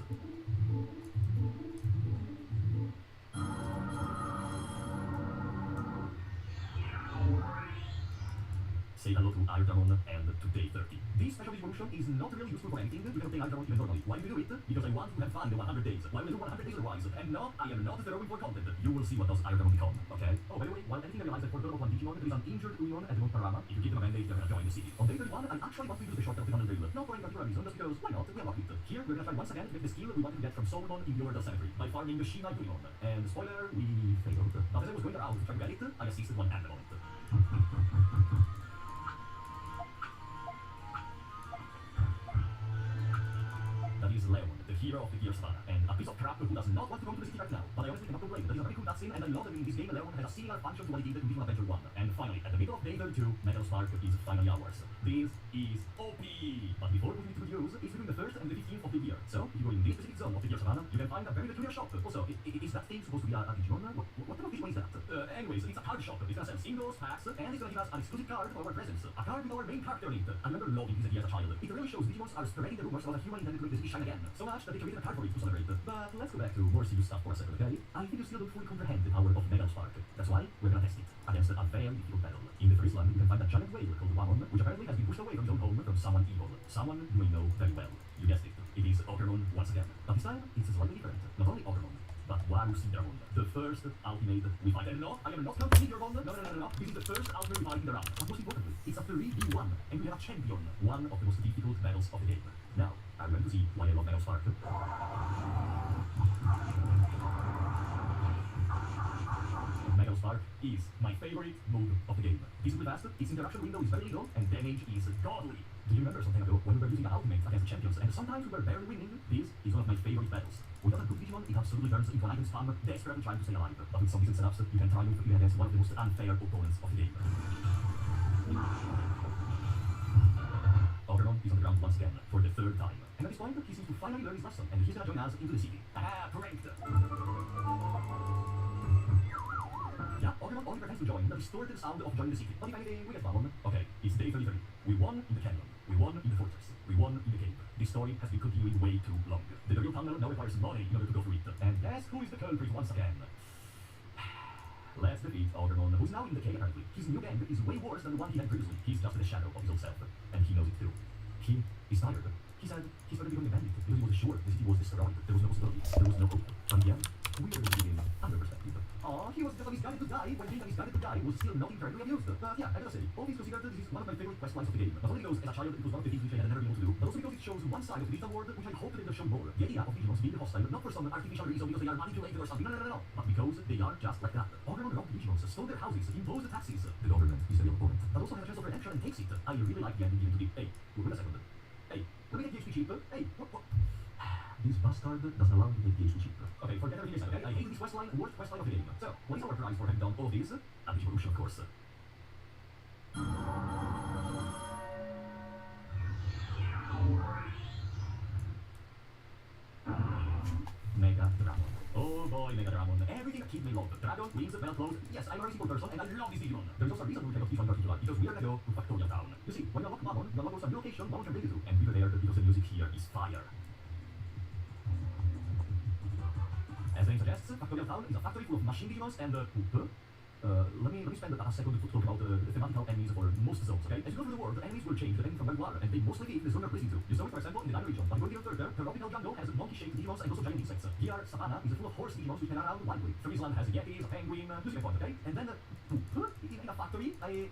Say hello to Irodamon and to day 30. This special evolution is not really useful for anything. You can obtain Irodamon even normally. Why do we do it? Because I want to have fun in the 100 days. Why will I do 100 days otherwise? And no, I am not throwing for content. You will see what does Irodamon become, okay? Oh, by the way, while editing I realized that for the level 1 Digimon, there is an injured Union at the Panorama. If you give them a mandate, they're gonna join the city. On day 31, I actually want to use the shortcut to drill. Not for any particular reason, just because, why not? We unlocked it. Here, we're gonna try once again to get the skill we wanted to get from Solomon in the Order of Cemetery by farming the Shina Union. And spoiler, we failed. Now, as I was going around to try to get it, I assisted one animal on it. That is Leon, the hero of the Gear Savannah, and a piece of crap who does not want to go to the city right now. But I honestly cannot complain. That is a very cool cutscene, and I love that in this game Leon has a similar function to what he did in Digital Adventure 1. And finally, at the middle of day 32, Metal Spark is finally ours. This is OP! But before putting it to good use, it's between the 1st and the 15th of the year. So, if you go in this specific zone of the Gear Savannah, you can find a very peculiar shop. Also, is that thing supposed to be a Digimon? What type of Digimon is that? Anyways, it's a card shop. It's gonna sell singles, packs, and it's gonna give us an exclusive card for our presents. A card with our main character in it. I remember loving his idea as a child. It really shows Digimons are spreading the rumors about a human intended to make the city shine again. So much that they created a card for it to celebrate. But let's go back to more serious stuff for a second, okay? I think you still don't fully comprehend the power of Metal Spark. That's why we're gonna test it against a very difficult battle. In the first one, you can find a giant whale called Wamon, which apparently has been pushed away from his own home from someone evil. Someone you may know very well. You guessed it. It is Ogermon once again. But this time, it's slightly different. Not only Ogermon, but Warusindramon. The first ultimate we fight. And no, I am not counting your one. No. This is the first ultimate we fight in the round. But most importantly, it's a 3v1, and we have a champion. One of the most difficult battles of the game. Now, are you ready to see why I love Metal Spark? Metal Spark is my favorite move of the game. It's really fast, its interaction window is very little, and damage is godly. Do you remember something ago when we were using an ultimate against the champions, and sometimes we were barely winning? This is one of my favorite battles. Without a good Digimon, it absolutely turns into an item spam, desperately trying to stay alive. But with some decent setups, you can triumph even against one of the most unfair opponents of the game. Ogermon is on the ground once again, for the 3rd time. And at this point, he seems to finally learn his lesson, and he's gonna join us into the city. Pranked! Yeah, Ogermon only pretends to join the distorted sound of joining the city. But if anything, we get Wamon. Okay, it's day 33. We won in the canyon. We won in the fortress. We won in the cave. This story has been continuing way too long. The real tunnel now requires money in order to go through it. And guess who is the culprit once again? Let's defeat Ogermon, who's now in the cave apparently. His new gang is way worse than the one he had previously. He's just the shadow of his old self. And he knows it too. He is tired. He said he started becoming a bandit because he was sure the city was destroyed. There was no possibility. There was no hope. But in the end, we were looking in another perspective. He was just a misguided good guy when being a misguided good guy was still not incredibly amused. But yeah, I gotta say, all things considered, this is one of my favorite quest lines of the game. Not only because as a child it was one of the things which I had never been able to do, but also because it shows one side of the digital world which I hope they will show more. The idea of Digimons being hostile, not for some artificial reason because they are manipulated or something, no, but because they are just like that. Ogermon robbed Digimons, stole their houses, imposed the taxes. The government is the real opponent, but also has a chance of redemption and takes it. I really like the ending given to the, hey, wait a second. Hey, let me get PHP cheap. Hey, what? This bastard doesn't allow me to get PHP cheap. Okay, forget everything I said, okay? I hate this questline, worst questline of the game. So, what is our prize for having done all of these? A Digivolution, of course. Mega Dramon. Oh boy, Mega Dramon. Everything a kid may love. Dragon, wings, well clothes. Yes, I'm a very simple person and I love this Digimon. There is also a reason we chose this one in particular, because we are gonna go to Factorial Town. You see, when you unlock Wamon, you unlock also a new location Wamon can bring you to, and be prepared because the music here is fire. As the name suggests, Factorial Town is a factory full of machine Digimons and poop. Let me spend a second to talk about the thematical enemies for most zones, okay? As you go through the world, the enemies will change depending from where you are, and they mostly fit the zone you're placed into. You zone, for example, in the Dino region, but going further, the tropical jungle has monkey-shaped Digimons and also giant insects. Here, Savannah is full of horse Digimons which can run around wildly. Friesland has a Yetis, a penguin, you see my point, okay? And then poop in a factory, I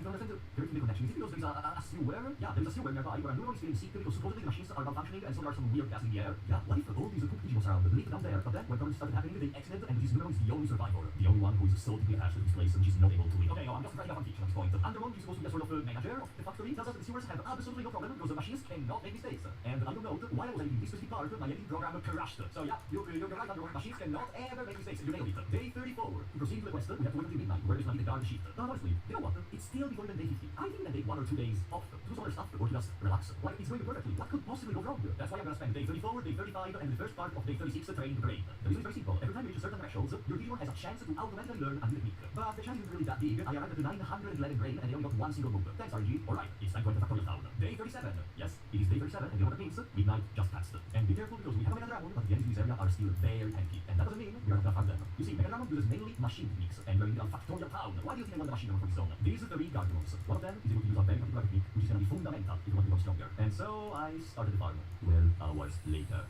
don't understand the connection. Is it because there is a sewer? Yeah, there is a sewer nearby where a neuron is feeling sick because supposedly the machines are malfunctioning and so there are some weird gas in the air. Yeah, what if all these poop Digimons around live down there, but then when problems started happening, they exited and this neuron is the only survivor. The only one who is so deeply attached to this place and she's not able to leave. Okay, no, I'm just trying to have a fiction at this point. Undermon is supposed to be a sort of manager of the factory. Tells us that the sewers have absolutely no problem because the machines cannot make mistakes. And I will note, while I was editing this specific part, my editing program crashed. So yeah, you're right, Undermon. Machines cannot ever make mistakes. You nailed it. Day 34. To proceed to the quest, we have to wait until midnight, where there's going to be the guard shift. But honestly, you know what? It's still before even day 50. I think we can take 1 or 2 days off to do some other stuff or just relax. Like, it's going perfectly. What could possibly go wrong? That's why I'm going to spend day 34, day 35, and the first part of day 36 training the brain. The reason is very simple. Every time you reach certain thresholds, your Digimon has a chance to automatically learn a new technique. But the chance isn't really that big. I arrived at the 911 brain and I only got 1 single move. Thanks, RG. Alright, it's time to enter Factorial Town. Day 37. Yes, it is day 37, and you know what that means? Midnight just passed. And be careful because we have a Mega Dragon, but the enemies in this area are still very tanky. And that doesn't mean we are not gonna fight them. You see, Mega Dragon uses mainly machine techniques, and we're in the Factorial Town. Why do you think and one of the machine for his own. These three guardians. One of them is able to use a very particular technique, which is going to be fundamental if you want to become stronger. And so I started the farm 12 hours later.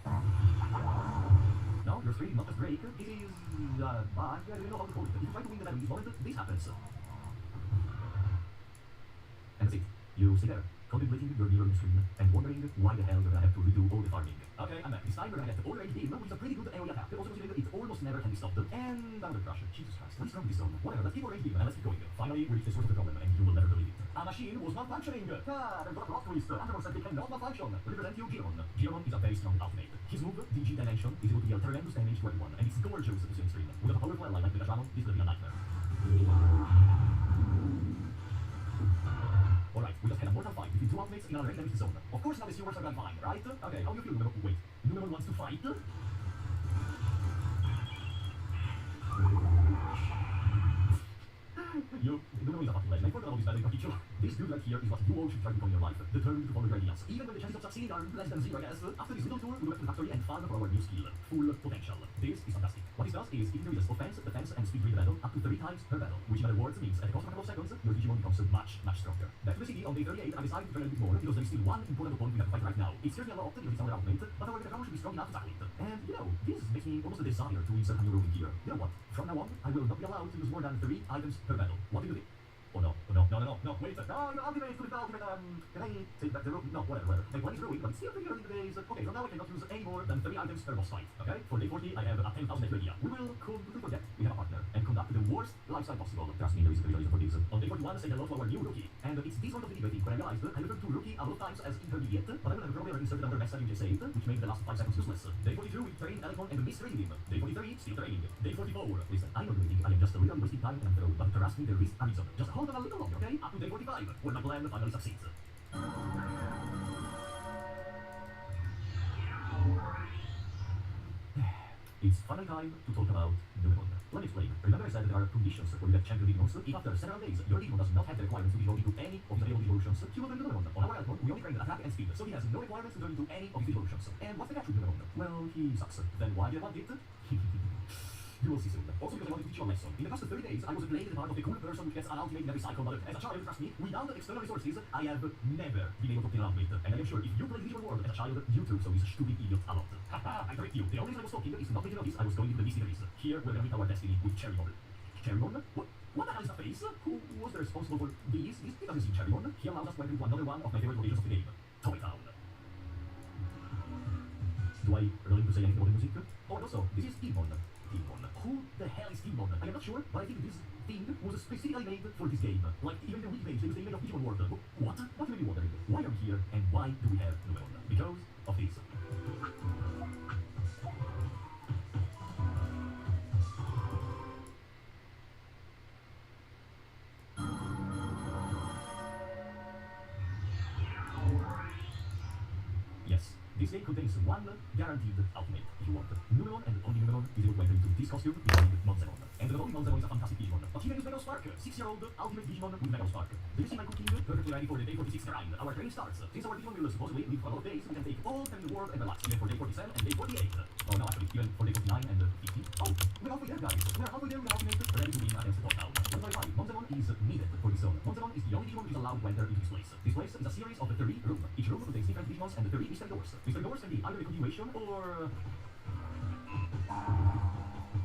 Now, your screen not just break, it is, I don't know how to call it. If you try to win the battle in this moment, this happens. And that's it. You stay there, contemplating your mirror screen, and wondering why the hell you're gonna have to redo all the farming. Okay, I'm back. This time we're gonna get all range game, which is a pretty good area attack. Also considering it almost never can be stopped. And I'm gonna crush it. Jesus Christ, what is wrong with this zone? Whatever, let's keep our range game and let's keep going. Finally, we reached the source of the problem, and you will never believe it. A machine was malfunctioning! Ah, there's got a plot twist. After said they cannot malfunction. Represent you, Giron. Giron is a very strong ultimate. His move, DG Dimension, is able to deal tremendous damage to everyone, and it's gorgeous to see on screen. Without a powerful ally like Megatron, this will be a nightmare. Alright, we just had a mortal fight between two ultimates in a very limited zone. Of course now the viewers are gonna fine, right? Okay, how do you feel, Numero? Wait, Numero wants to fight? Numero is a fucking legend. I forgot all this battle in particular. This dude right here is what you all should try to become in your life. Determined to follow your ideas. Even when the chances of succeeding are less than zero, I guess. After this little tour, we go back to the factory and farm for our new skill. Full potential. This is fantastic. What this does is it increases offense, defense, and speed during the battle up to 3 times per battle. Which in other words means at the cost of a couple of seconds, your Digimon becomes much stronger. Back to the city on day 38, I decided to try a bit more because there is still one important opponent we have to fight right now. It scares me a lot because it's our ultimate, but our Megatron should be strong enough to tackle it. And you know, this makes me almost a desire to insert a new rule in here. You know what? From now on, I will not be allowed to use more than 3 items per battle. What do you do? Oh no, wait, no, your ultimate, can I take back the rule? No, whatever. Like, one is ruined, but it's still pretty early in the days. Okay, from now I cannot use any more than 3 items per boss fight, okay? For day 40, I have a 10,000 idea. We will completely forget we have a partner, and conduct the worst lifestyle possible. Trust me, there is a reason for this. On day 41, say hello to our new rookie. And it's this one of the video, I think, when I realized I referred to rookie a lot of times as intermediate, but I will have probably inserted another message in J8, which made the last 5 seconds useless. Day 42, we train Electron and mistrained him. Day 43, still training. Day 44, listen, I know you think I am just really wasting time and throw, but trust me, there is a reason. Just hold on a little longer, okay? Up to day 45, when my plan finally succeeds. It's finally time to talk about Digimon. Let me explain. Remember I said there are conditions for the champion Digimons. If after several days your Digimon does not have the requirements to evolve into any of his available evolutions, he will turn to Digimon. On our Elton, we only train attack and speed, so he has no requirements to turn into any of his evolutions. And what's the catch with Digimon? Well, he sucks. Then why do I want it? You will see soon. Also because I wanted to teach you a lesson. In the past 30 days, I was playing the part of the cool person who gets an ultimate in every cycle, but as a child, trust me, without external resources, I have never been able to obtain an ultimate. And I am sure if you play Digimon World as a child, you too, so this stupid idiot a lot. Haha, I correct you. The only reason I was talking is not making notice I was going into the mysteries. Here we're gonna meet our destiny with Cherrymon. Cherrymon? What the hell is the face? Who was the responsible for these? It doesn't seem Cherrymon. He allows us to enter into another one of my favorite locations of the game. Toy Town. Do I really need to say anything about the music? Oh, and also, this is Digimon. Who the hell is Digimon? I am not sure, but I think this thing was specifically made for this game. Like, even in the wiki page, they use the image of Digimon World. What? What you may be wondering? Why are we here, and why do we have Numemon? Because of this. Yes, this game contains one guaranteed ultimate, if you want. Numemon and only Numemon is able to enter into this costume using Monzemon. And the only Monzemon is a fantastic Digimon. But he can use Mega Spark, 6-year-old ultimate Digimon with Mega Spark. Do you see my cooking? Perfectly ready for the day 46 grind. Our training starts. Since our Digimon will supposedly live for a lot of days, we can take all time in the world and relax, even for day 47 and day 48. Oh no, actually, even for day 49 and 50. Oh, we're halfway there, guys. We're halfway there with our ultimate, ready to win against the Toy Town. Let's verify. Monzemon is needed for this zone. Monzemon is the only Digimon which is allowed to enter into this place. This place is a series of 3 rooms. Each room contains different Digimons and 3 mystery doors. Mystery doors can be either a continuation or...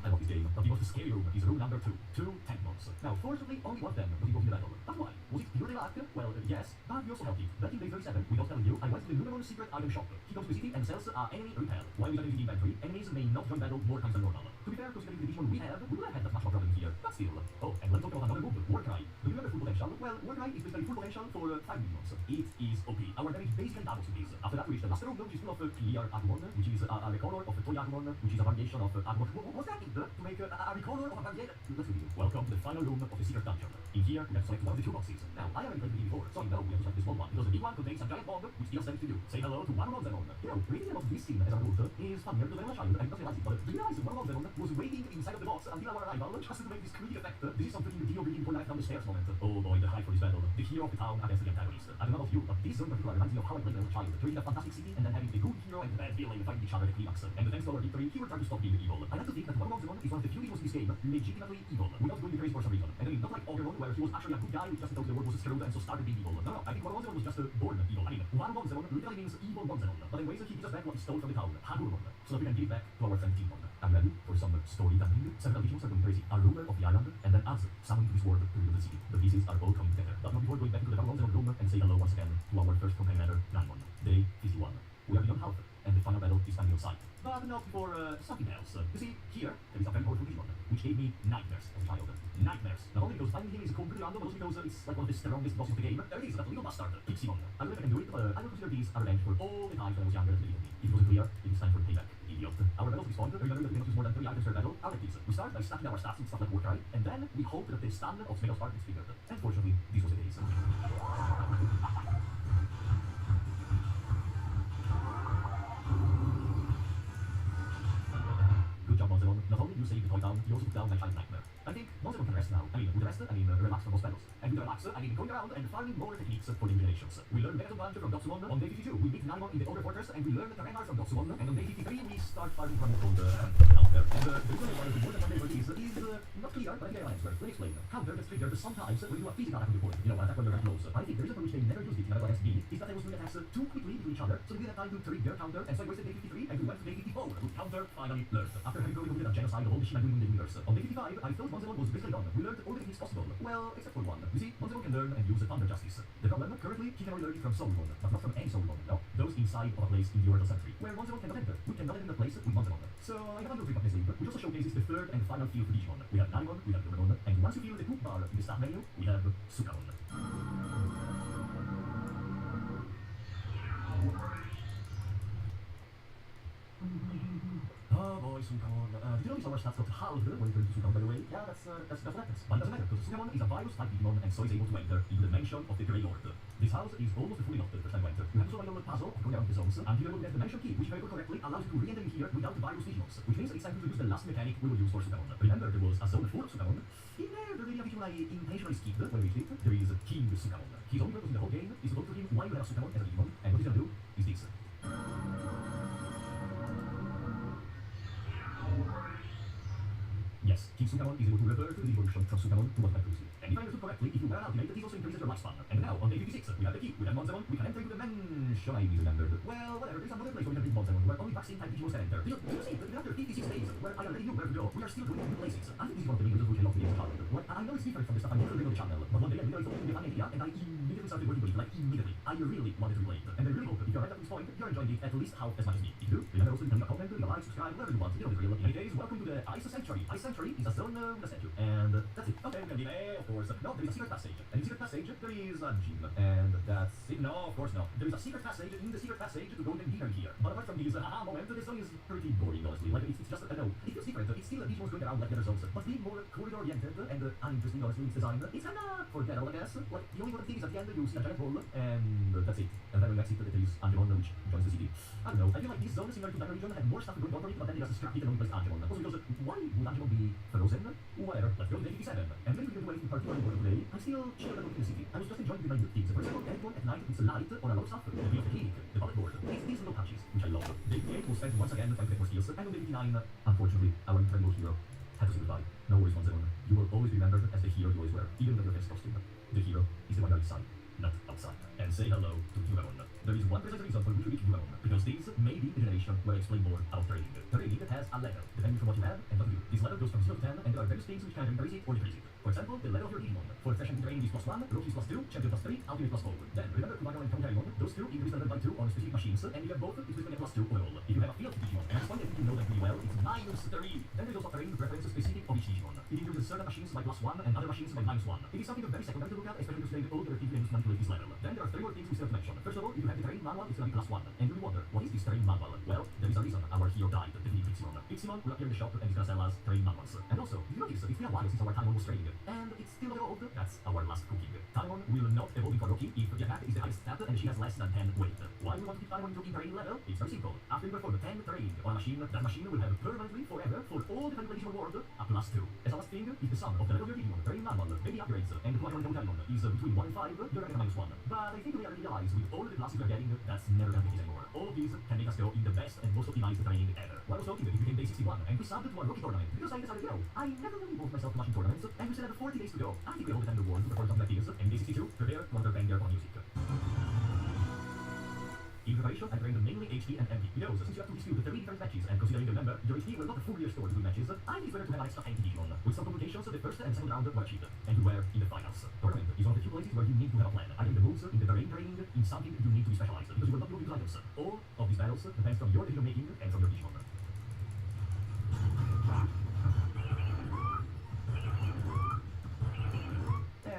I love this game, but the most scary room is room number 2. 2 tank mobs. Now, fortunately, only one of them was involved in the battle. But why? Was it purely luck? Well, yes, but we also helped it. Back in day 37, without telling you, I went to the Numemon secret item shop. He goes to the city and sells enemy repel. While we got into the inventory, enemies may not join battle more times than normal. To be fair, considering the Digimon we have, we would have had that much more problem here. But still. Oh, and let's talk about another move, Warcry. Do you remember full potential? Well, Warcry is basically full potential for 5 Digimons. It is OP. Our damage basically doubles with this. After that, we reach the last room, which is full of clear Agumon, which is a recolor of Toy Agumon, which is a variation of Agumon. What's that? To make a recolor of a variation? Let's review. Welcome to the final room of the secret dungeon. In here, we have to select one of the 2 boxes. Now, I haven't played the game before, so I know we have to select the small one, because the big one contains a giant bomb, which deals damage to you. Say hello to one Monzemon. You know, reading about this scene as an adult is funnier than when I was a child, and I didn't realize it, but do you realize one Monzemon was waiting inside of the box until our arrival, just to make this creepy effect? This is some freaking video bringing for life down the stairs moment. Oh boy, the hype for this battle. The hero of the town against the antagonist. I don't know about you, but this zone in particular reminds me of how I played when I was a child, creating a fantastic city and then having the good hero and the bad villain fighting each other at the climax. And thanks to our victory, he will try to stop being evil. I like to think that one Monzemon is one of the few heroes in this game legitimately evil. Without going the crazy for some reason. And I mean, not like Ogeron, where he was actually a good guy who just thought the world was screwed and so started being evil. No, I think One was just born evil. I mean, One literally means evil Bonzemon. But in ways he gives us back what he stole from the town, Hagurumon, so that we can give it back to our friend Timon. I'm ready for some storytelling. Several visions are going crazy. A ruler of the island, and then us, summoned to this world to rebuild the city. The pieces are all coming together. But not before going back to the Bonzemon room and say hello once again to our first companion, Raimon. Day 51. We are beyond half, and the final battle is finally in sight. But not before something else. You see, here, there is a very powerful Digimon, which gave me nightmares as a child. Nightmares. Not only because finding him is completely random, but also because it's like one of the strongest bosses of the game. There it is, that little bastard, Piximon. I don't know if I can do it, but I will consider these a revenge for all the times when I was younger that they beat me. If it wasn't clear, it is time for payback. Idiot. Our battles respond. Remember that we cannot use more than 3 items per battle. Our tactics. We start by stacking our stats with stuff like Warcry, and then we hope that the standard of Mega Spark is triggered. And fortunately, this was the case. Good job, Monzemon. Not only you saved the toy town, you also took down my child nightmare. I think Monzemon can rest now. I mean, with rest, I mean relax from those battles. And with relax, I mean going around and farming more techniques for new generations. We learn Megaton Bunch from Dotsumon on day 52. We beat Naimon in the Ogre Fortress, and we learn Terrenar from Dotsumon. And on day 53, we start farming from the Counter. And the reason why we more than one day for these is not clear, but I think I answer. Let me explain. Counter gets triggered sometimes when you do a physical attack on the opponent. You know, an attack when they're very close. I think the reason for which they never used it, no matter what has been, is that they was doing attacks too quickly to each other, so they didn't have time to trigger Counter, and so I wasted day 53, and we went to day 54, with Counter finally learned. After having going over a genocide of all the shit I'm doing in the universe. On day 55, I felt Monzemon was basically done. We learned all the techniques possible. Well, except for one. You see, Monzemon can learn and use Thunder Justice. The problem, currently, he can only learn it from Soulmon, but not from any Soulmon, no. Those inside of a place in the Oriental Century, where Monzemon cannot enter. We cannot enter the place with Monzemon. So I have a little trick up my sleeve, which also showcases the third and final field for Digimon. We have Naimon, we have Doraemon, and once you feel the poop bar in the start menu, we have Sukamon. Oh boy, Sukamon. Did you notice our stats got halved when we turned to Sukamon, by the way? Yeah, that's what happens. But it doesn't matter, because Sukamon is a virus-type Digimon, and so is able to enter into the mansion of the Grey Lord. This house is almost fully locked the first time you enter. You have to solve a little puzzle of going around the zones, and you will get the mansion key, which, if I recall correctly, allows you to re-enter in here without the virus Digimons, which means it's time to use the last mechanic we will use for Sukamon. Remember, there was a zone full of Sukamon. In there, the really which I intentionally skipped when we reached it. There is King Sukamon. His only purpose in the whole game is to look for him why you have a Sukamon as a Digimon, and what he's gonna do is this. Yes, King Sukamon is able to revert the evolution from Sukamon to what I previously. And if I understood correctly, if you wear an ultimate, it also increases your lifespan. And now, on day 56, we have the key. We have Monzemon, we can enter into the mansion I remembered. Well, whatever, there's another place where we can bring Monzemon, where only vaccine-type Digimons can enter. Do you see, that after 56 days, where I already knew where to go, we are still going to new places. I think this is one of the main reasons which I love the game of childhood. Well, I know it's different from the stuff I'm usually doing on the channel, but one day I literally thought of the funny idea, and I immediately started working with it, like immediately. I really wanted to relate. And I really hope that if you're right at this point, you're enjoying it at least half as much as me. If you do, remember also to leave a comment, leave a like, subscribe, whatever you want. You know the drill. In any case, welcome to the Ice Sanctuary. Ice Sanctuary is a zone with a statue. And that's it. Okay, we're gonna be there, of course. No, there is a secret passage. And in the secret passage, there is a gym. And that's it. No, of course not. There is a secret passage in the secret passage to go and dinner here. But apart from this moment, the zone is pretty boring, honestly. Like, it's just, I don't know, it feels different. It's still a Digimon going around like the other zones, but being more corridor-oriented and uninteresting, honestly, its design. It's kinda forgettable, I guess. Like, the only important thing is at the end, you see a giant hole, and that's it. And then when you exit, there is Angemon, which joins the city. I don't know, I feel like this zone, similar to Dino Region, had more stuff going on for it, but then it just distracted and only plays Angemon. Also because, why would Angemon be frozen? Whatever, let's go to day 57. And maybe we can do anything particularly important today. I'm still chilling in the city. I was just enjoying with my new things. For example, Angemon at night puts a light on a lot of stuff. The view of the clinic, the bullet board, these little patches, which I love. Day 58 was spent once again trying to get more skills. And on day 59, unfortunately, our incredible hero had to say goodbye. No worries, Monzemon. You will always be remembered as the hero you always were, even with your best costume. The hero is the one outside, not outside. And say hello to Gyuramon. There is one precise reason for which we pick Gyuramon, because this may be the generation where I explain more about training. Training has a level, depending from what you have and what you do. This level goes from 0 to 10, and there are various things which can increase it or decrease it. For example, the level of your Digimon. For session training is +1, Rookie is +2, Champion +3, Ultimate +4. Then, remember to Magno and Counterimon, those two increase the level by 2 on specific machines, and if you have both, it's going to get +2 overall. If you have a field Digimon, and it's one that you know that really well, it's -3. Then there's also training preferences specific of each Digimon. It increases certain machines by +1 and other machines by -1. It is something very secondary to look at, especially to study all the relative things to manipulate this level. Then there are 3 more things we still have to mention. First of all, if you have the terrain manual, it's going to be +1. And you will wonder, what is this terrain manual? Well, there is a reason our hero died, the Piximon. Piximon will appear in the shop and he's going to sell us terrain manuals. And also, did you notice, it's been a while since our time almost training, and it's still a little old, that's our last cooking. Diamond will not evolve into a Rocky if the attack is the highest stat and she has less than 10 weight. Why we want to keep Diamond in terrain level? It's very simple. After you perform 10 terrain on a machine, that machine will have permanently, forever, for all the manipulation world, a +2. As a last thing, if the sum of the level of your Digimon, terrain normal, baby upgrades, and the quality of Diamond is between 1 and 5, you're gonna get a -1. But I think we already realize with all the classes we're getting, that's never gonna be the case anymore. All of these can make us go in the best and most optimized training ever. While I was talking, it became day 61, and we subbed to a rookie tournament, because I decided, I never really involved myself much in tournaments, and we still have 40 days to go. I think we have all the time in the world to perform something like this, and day 62, prepare to another banger on music. In preparation, I trained mainly HP and MP, because since you have to dispute 3 different matches, and considering, remember, your HP will not fully restore between matches, I think it's better to have an extra MP Digimon. With some complications, the first and second round were achieved, and you were in the finals. Tournament is one of the few places where you need to have a plan. I think the moves in the terrain training in something you need to be specialized, because you will not be able to use items. All of these battles depends from your decision making and from your Digimon.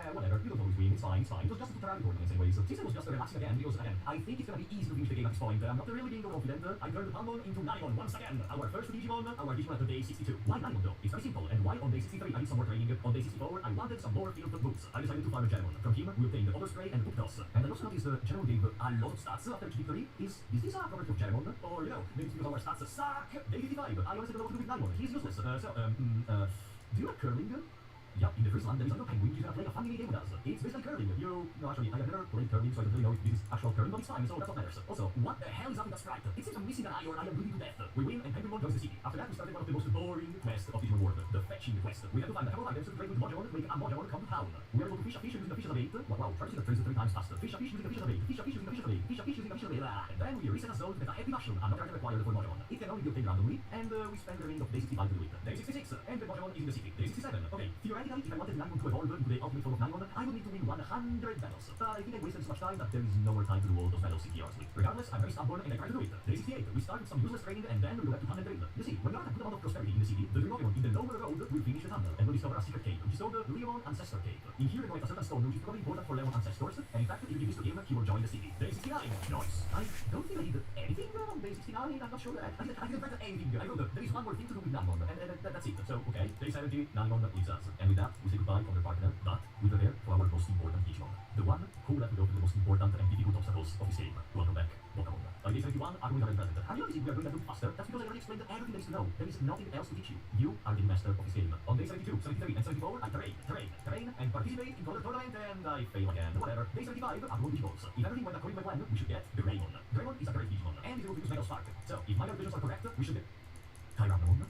Whatever, you don't always win, it's fine. It was just a tutorial tournaments anyways. Since I was just relaxing again, because again, I think it's gonna be easy to finish the game at this point. I'm not really being confident. I turned Palmon into Naimon once again. Our first Digimon, our Digimon at day 62. Why Naimon though? It's very simple, and why on day 63 I did some more training. On day 64, I wanted some more field moves. I decided to farm a Genemon. From him, we obtained Overspray and Hook Toss. And I also noticed Genemon gave a lot of stats after each victory. Is this a property of Genemon? Or, maybe it's because our stats suck? Day 55, I honestly don't know what to do with Naimon. He's useless. Do you like curling? Yeah, in the first one, there is a little penguin who's gonna play a funny game with us. It's basically curling. No, actually, I have never played curling, so I don't really know if this is actual curling, but it's fine, so that's what matters. Also, what the hell is up with that sprite? It seems I'm missing an eye or I am bleeding to death. We win, and Penguin joins the city. After that, we started one of the most boring quests of Digimon World, the fetching quest. We have to find a couple of items to trade with Modulon to make a Modulon come to town. We are able to fish a fish using the fish of the bait. Wow, try to see the phrase 3 times faster. Fish a fish using the fish of the bait. Fish a fish using the fish of the bait. Fish a fish using the fish of the bait. And then we reset a zone to get a heavy mushroom, and not currently required for Modulon. It can only be obtained randomly, and we spend the remaining of day 65 to do it. Day 66, and the Modulon is in the city. Day 67, okay, theoretically, if I wanted Naimon to evolve into the ultimate form of Naimon, I would need to win 100 battles. But I think I wasted so much time that there is no more time to do all those battles seriously. Regardless, I'm very stubborn and I try to do it. Day 68, we start with some useless training and then we go back to tunnel drill. You see, when you have a good amount of prosperity in the city, the Leomon in the lower road will finish the tunnel and will discover a secret cave, which is called the Leomon Ancestor Cave. In here, we collect a certain stone, which is probably important for Leomon ancestors, and in fact, if you give this to him, he will join the city. Day 69, nice. I don't think I did anything on day 69, I'm not sure. I didn't write anything. I wrote there is one more thing to do with Naimon, and that's it. So, okay, day 70, Naimon leaves us. And with that, we say goodbye from the partner, but we prepare for our most important Digimon. The one who will have to go through the most important and difficult obstacles of this game. Welcome back, Pokemon. By day 71, Agumon is already present. Have you noticed we are going a bit faster? That's because I already explained everything there is to know. There is nothing else to teach you. You are the master of this game. On day 72, 73, and 74, I train, and participate in the tournament, and I fail again. Whatever. Day 75, Agumon Digimons. If everything went according to my plan, we should get the Greymon. Greymon is a great Digimon, and is able to use Mega Spark. So, if my calculations are correct, we should get Tyrannomon.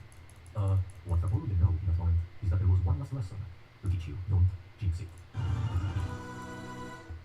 What I probably know in that moment is that there was one last lesson to teach you. Don't jinx it.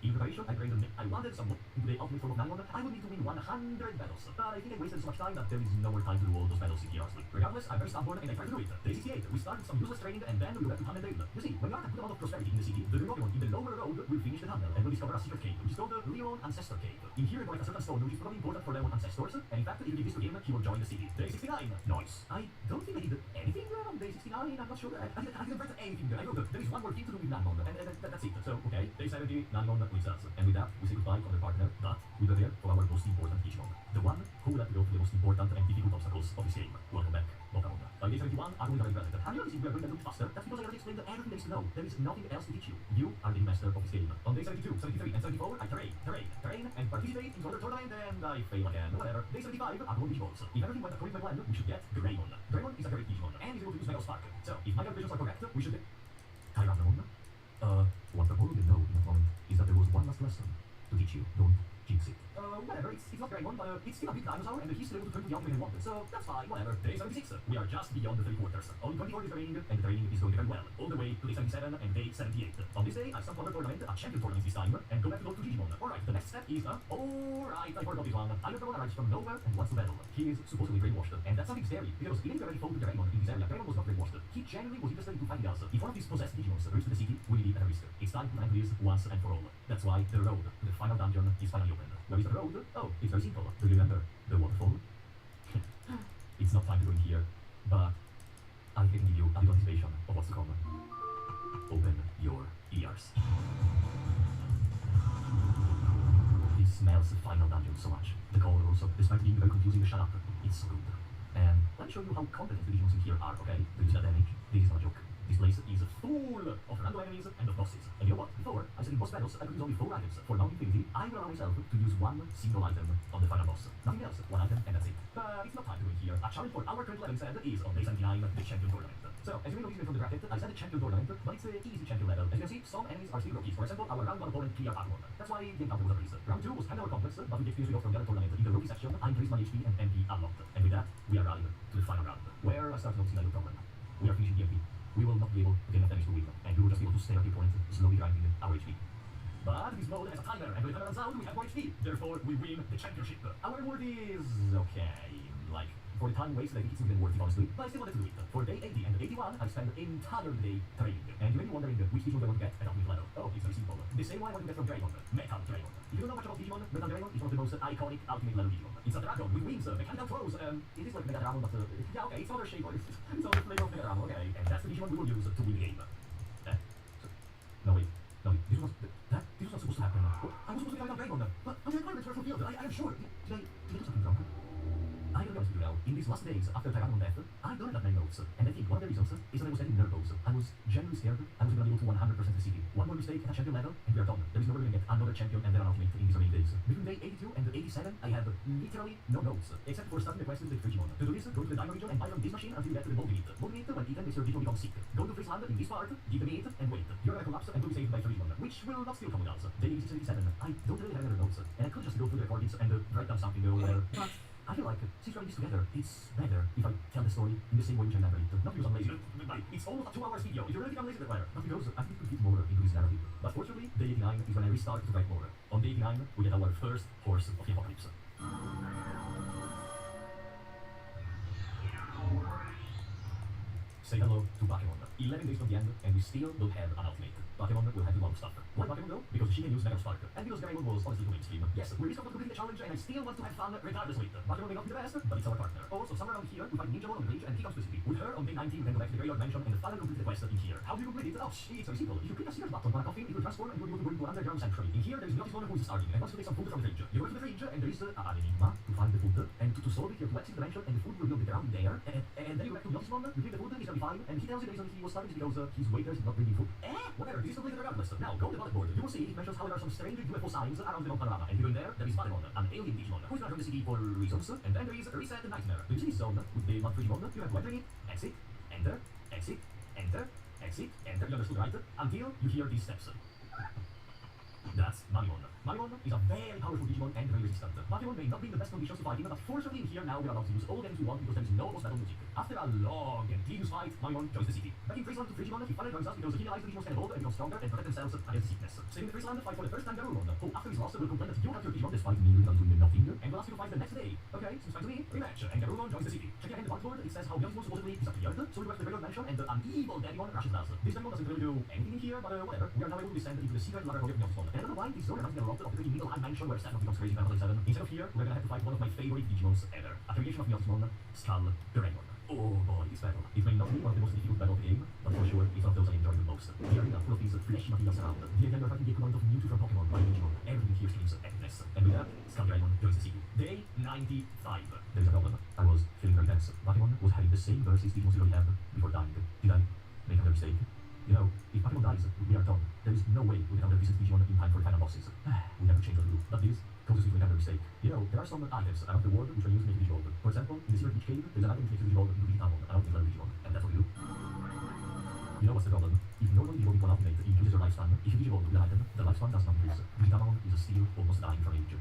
In preparation, I wanted some more into the ultimate form of Naimon. I would need to win 100 battles, but I think I wasted so much time that there is no more time to do all those battles seriously. Regardless, I'm very stubborn and I try to do it. Day 68, we start with some useless training and then we go back to tunnel drill. You see, when you have a good amount of prosperity in the city, the Leomon in the lower road will finish the tunnel and will discover a secret cave, which is called the Leomon Ancestor Cave. In here, we collect a certain stone, which is probably important for Leomon ancestors, and in fact, if you give this to him, he will join the city. Day 69, nice. I don't think I did anything on day 69, I'm not sure. I didn't write anything. I wrote there is one more thing to do with Naimon, and that's it. So, okay, day 70, Naimon leaves us. And with that, we say goodbye from the partner, but we prepare for our most important Digimon. The one who will have to go through the most important and difficult obstacles of this game. Welcome back, Pokemon. By day 71, Agumon is already present. Have you noticed we are going a little faster? That's because I already explained everything there is to know. There is nothing else to teach you. You are the master of this game. On day 72, 73, and 74, I train, and participate in the tournament, and I fail again. Whatever. Day 75, Agumon Digimons. If everything went according to my plan, we should get Greymon. Greymon is a great Digimon, and is able to use Mega Spark. So, if my calculations are correct, we should get Tyrannomon. What I probably know in that moment is that there was one last lesson to teach you. Don't jinx it. Whatever, it's not Greymon, but it's still a big dinosaur, and he's still able to turn to the ultimate he wanted, so that's fine, whatever. Day 76, we are just beyond the 3 quarters. Only 24 days remaining, and the training is going very well, all the way to day 77 and day 78. On this day, I start another tournament, a champion tournament this time, and go back to go to Digimon. Alright, the next step is, alright, I heard of this one. Tyrannomon arrives from nowhere and wants to battle. He is supposedly brainwashed, and that's something scary, because even if you already fought with Greymon in this area, Greymon was not brainwashed. He genuinely was interested in fighting us. If one of these possessed Digimons reaches the city, we will be at a risk. It's time to end this once and for all. That's why the road to the final dungeon is finally open. Where is the road? Oh, it's very simple. Do you remember the waterfall? It's not time to go in here, but I can give you a little anticipation of what's to come. Open your ears. This smells the final dungeon so much. The color also, despite being very confusing, shut up. It's so good. And let me show you how competent the Digimons in here are, okay? Do you see that damage? This is not a joke. This place is full of random enemies and of bosses. And you know what? Before, I said in boss battles I could use only 4 items. For Mount Infinity, I will allow myself to use 1 single item on the final boss. Nothing else, 1 item and that's it. But it's not time to win here. A challenge for our current level instead is on day 79, the Champion Tournament. So, as you may notice from the bracket, I said the Champion Tournament, but it's the easy Champion level. As you can see, some enemies are still rookies. For example, our round 1 opponent cleared part 1. That's why the encounter was a breeze. Round 2 was kinda more complex, but with the experience we got from the other tournament, in the rookie section, I increased my HP and MP a lot. And with that, we are rallying to the final round, where I start noticing a little problem. We are finishing the MP. We will not be able to gain enough damage to win, and we will just be able to stare at the opponent, slowly grinding our HP. But this mode has a timer, and when the timer runs out, we have more HP. Therefore, we win the championship. Our reward is okay. Like, for the time wasted, I think it's not even worth it, honestly. But I still wanted to do it. For day 80 and 81, I spent the entire day training. And you may be wondering which Digimon I want to get at ultimate level. Oh, it's very simple. The same one I want to get from Dragon, Metal Dragon. If you don't know much about Digimon, Metal Dragon is one of the most iconic ultimate level Digimon. It's a dragon with wings, mechanical throws, it is like Megatron, but yeah, okay, it's another shape, it's another flavor of Megatron, okay. And that's the Digimon we will use to win the game. No, wait. No, this was not supposed to happen. I was supposed to be Metal Dragon, but the requirements were fulfilled. I am sure. Did I do something wrong? I will be honest with you now, in these last days after Tyrannon death, I don't have many notes, and I think one of the reasons is that I was getting nervous. I was genuinely scared I was going to be able to 100% the city. One more mistake at a champion level, and we are done. There is no way we can get another champion and then an ultimate in these remaining days. Between day 82 and 87, I had literally no notes, except for starting the quest with the Digimon. To do this, go to the Dino region and buy from this machine until you get to the Moldy Meat. Moldy Meat, when eaten, makes your Digimon become sick. Go to Friesland in this part, give the meat, and wait. You're gonna collapse and will be saved by Digimon, which will not still come with us. Day 87, I don't really have any other notes, and I could just go through the recordings and write down something or whatever. But I feel like, since we're in this together, it's better if I tell the story in the same way which I remember it. Not because I'm lazy. It's almost a 2-hour video. If you really think I'm lazy, then whatever. Not because I think we could fit more into this narrative. But fortunately, day 89 is when I restart to write more. On day 89, we get our first horse of the apocalypse. Say hello to Bakemon. 11 days from the end, and we still don't have an ultimate. Bakemon will have to do a lot of stuff. Why Bakemon though? Because she can use Metal Spark. And because Bakemon was honestly too mainstream. Yes, we restarted completing the challenge, and I still want to have fun regardless of it. Bakemon may not be the best, but it's our partner. Also, somewhere around here, we find Ninjamon on the page, and he comes specifically. With her, on day 19, we then go back to the Graveyard Mansion, and finally complete the quest in here. How do you complete it? Oh, it's very simple. If you click a secret button on a coffin, it will transform, and you will be able to go into an underground sanctuary. In here, there is Notice One who is starting, and wants to take some food from the fridge. You go to the fridge, and there is an enigma to find the food, and to solve it, you have to exit the mansion, and the food will be on the ground there. And then you go back to Notice One, you give the food, he's gonna be fine, and he tells you the reason he was starting is because his waiters did not bring him food. Whatever, this is completed regardless. Now, go to the bullet board. You will see it mentions how there are some strange UFO signs around the Mount Panorama, and if you go in there, there is Panemon, an alien Digimon, who is not from the city for reasons, and then there is Reset Nightmare. Do you see this zone with the Mount Digimon? You have to enter it, exit, enter, exit, enter, exit, enter, you understood, right? Until you hear these steps. That's Mamimon. Mamimon is a very powerful Digimon and very resistant. Mamimon may not be in the best conditions to fight him, but fortunately in here now we are allowed to use all the damage we want because there is no boss battle music. After a long and tedious fight, Mamimon joins the city. Back in Friesland to Frigimon, he finally joins us because he realized the Digimons can evolve and become stronger and protect themselves against sickness. Staying in Friesland, fight for the first time Garurumon, who after his loss will complain that you have your Digimon despite nearly not doing nothing, and will ask you to fight the next day. Okay, seems fine to me. Rematch, and Garurumon joins the city. Checking again the board, it says how Digimon supposedly disappeared, so we go to the Graveyard Mansion and an evil Demon rushes us. This Demon doesn't really do anything in here, but whatever. We are now able to descend into the secret laboratory of Digimon. And I don't know why this zone reminds me a lot of the middle high mansion where Saturn becomes crazy in Battle 7. Instead of here, we're gonna have to fight one of my favorite Digimons ever. A creation of Digimon, Skull Doraemon. Oh boy, this battle. It may not be one of the most difficult battles of the game, but for sure, it's one of those I enjoy the most. The arena full of these fleshy materials around. The idea you're fighting the equivalent of Mewtwo from Pokemon by Digimon. Everything here screams epicness. And with that, Skull Doraemon joins the city. Day 95. There is a problem. I was feeling very tense. Pokemon was having the same versus Digimon already have before dying. Did I make a mistake? You know, if Pokemon dies, we are done. There is no way we can revisit Digimon in time for the final bosses. We have to change what we do. But this causes me to make a mistake. You know, there are some items around the world which are used to make Digimon. For example, in the Secret Beach Cave, there's an item which makes Digimon into Digitamon, an ultimate level Digimon. And that's what we do. You know what's the problem? If normally Digimon into an ultimate increases your lifespan, if you Digimon with an item, the lifespan does not increase. Digitamon is still almost dying from age.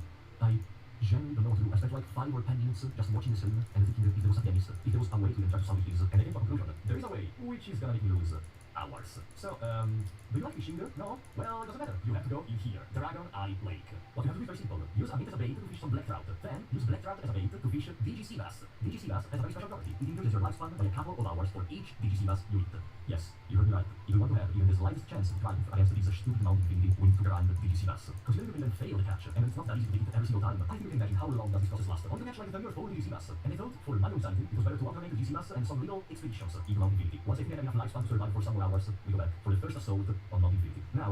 I genuinely don't know what to do. I spent like 5 or 10 minutes just watching the stream and thinking if there was a chemist, if there was a way to try to solve things, and I came to a conclusion. There is a way, which is gonna make me lose hours. So, do you like fishing? No? Well, it doesn't matter. You have to go in here, Dragon Eye Lake. What you have to do is very simple. Use a bait as a bait to fish some black trout. Then, use black trout as a bait to fish DGC bass. DGC bass has a very special property. It increases your lifespan by a couple of hours for each DGC bass you eat. Yes, you heard me right. If you want to have even the slightest chance to triumph against this stupid Mount Infinity, we need to grind DGC bass. Considering you can then fail the catch, and it's not that easy to get it every single time, I think you can imagine how long does this process last. On to catch like 30 or 40 DGC bass. And I thought, for my own sanity, it was better to alternate the DGC bass and some little expeditions in Mount Infinity. Once I think I have enough lifespan to survive for some more hours, we go back for the first assault on Mount Infinity. Now,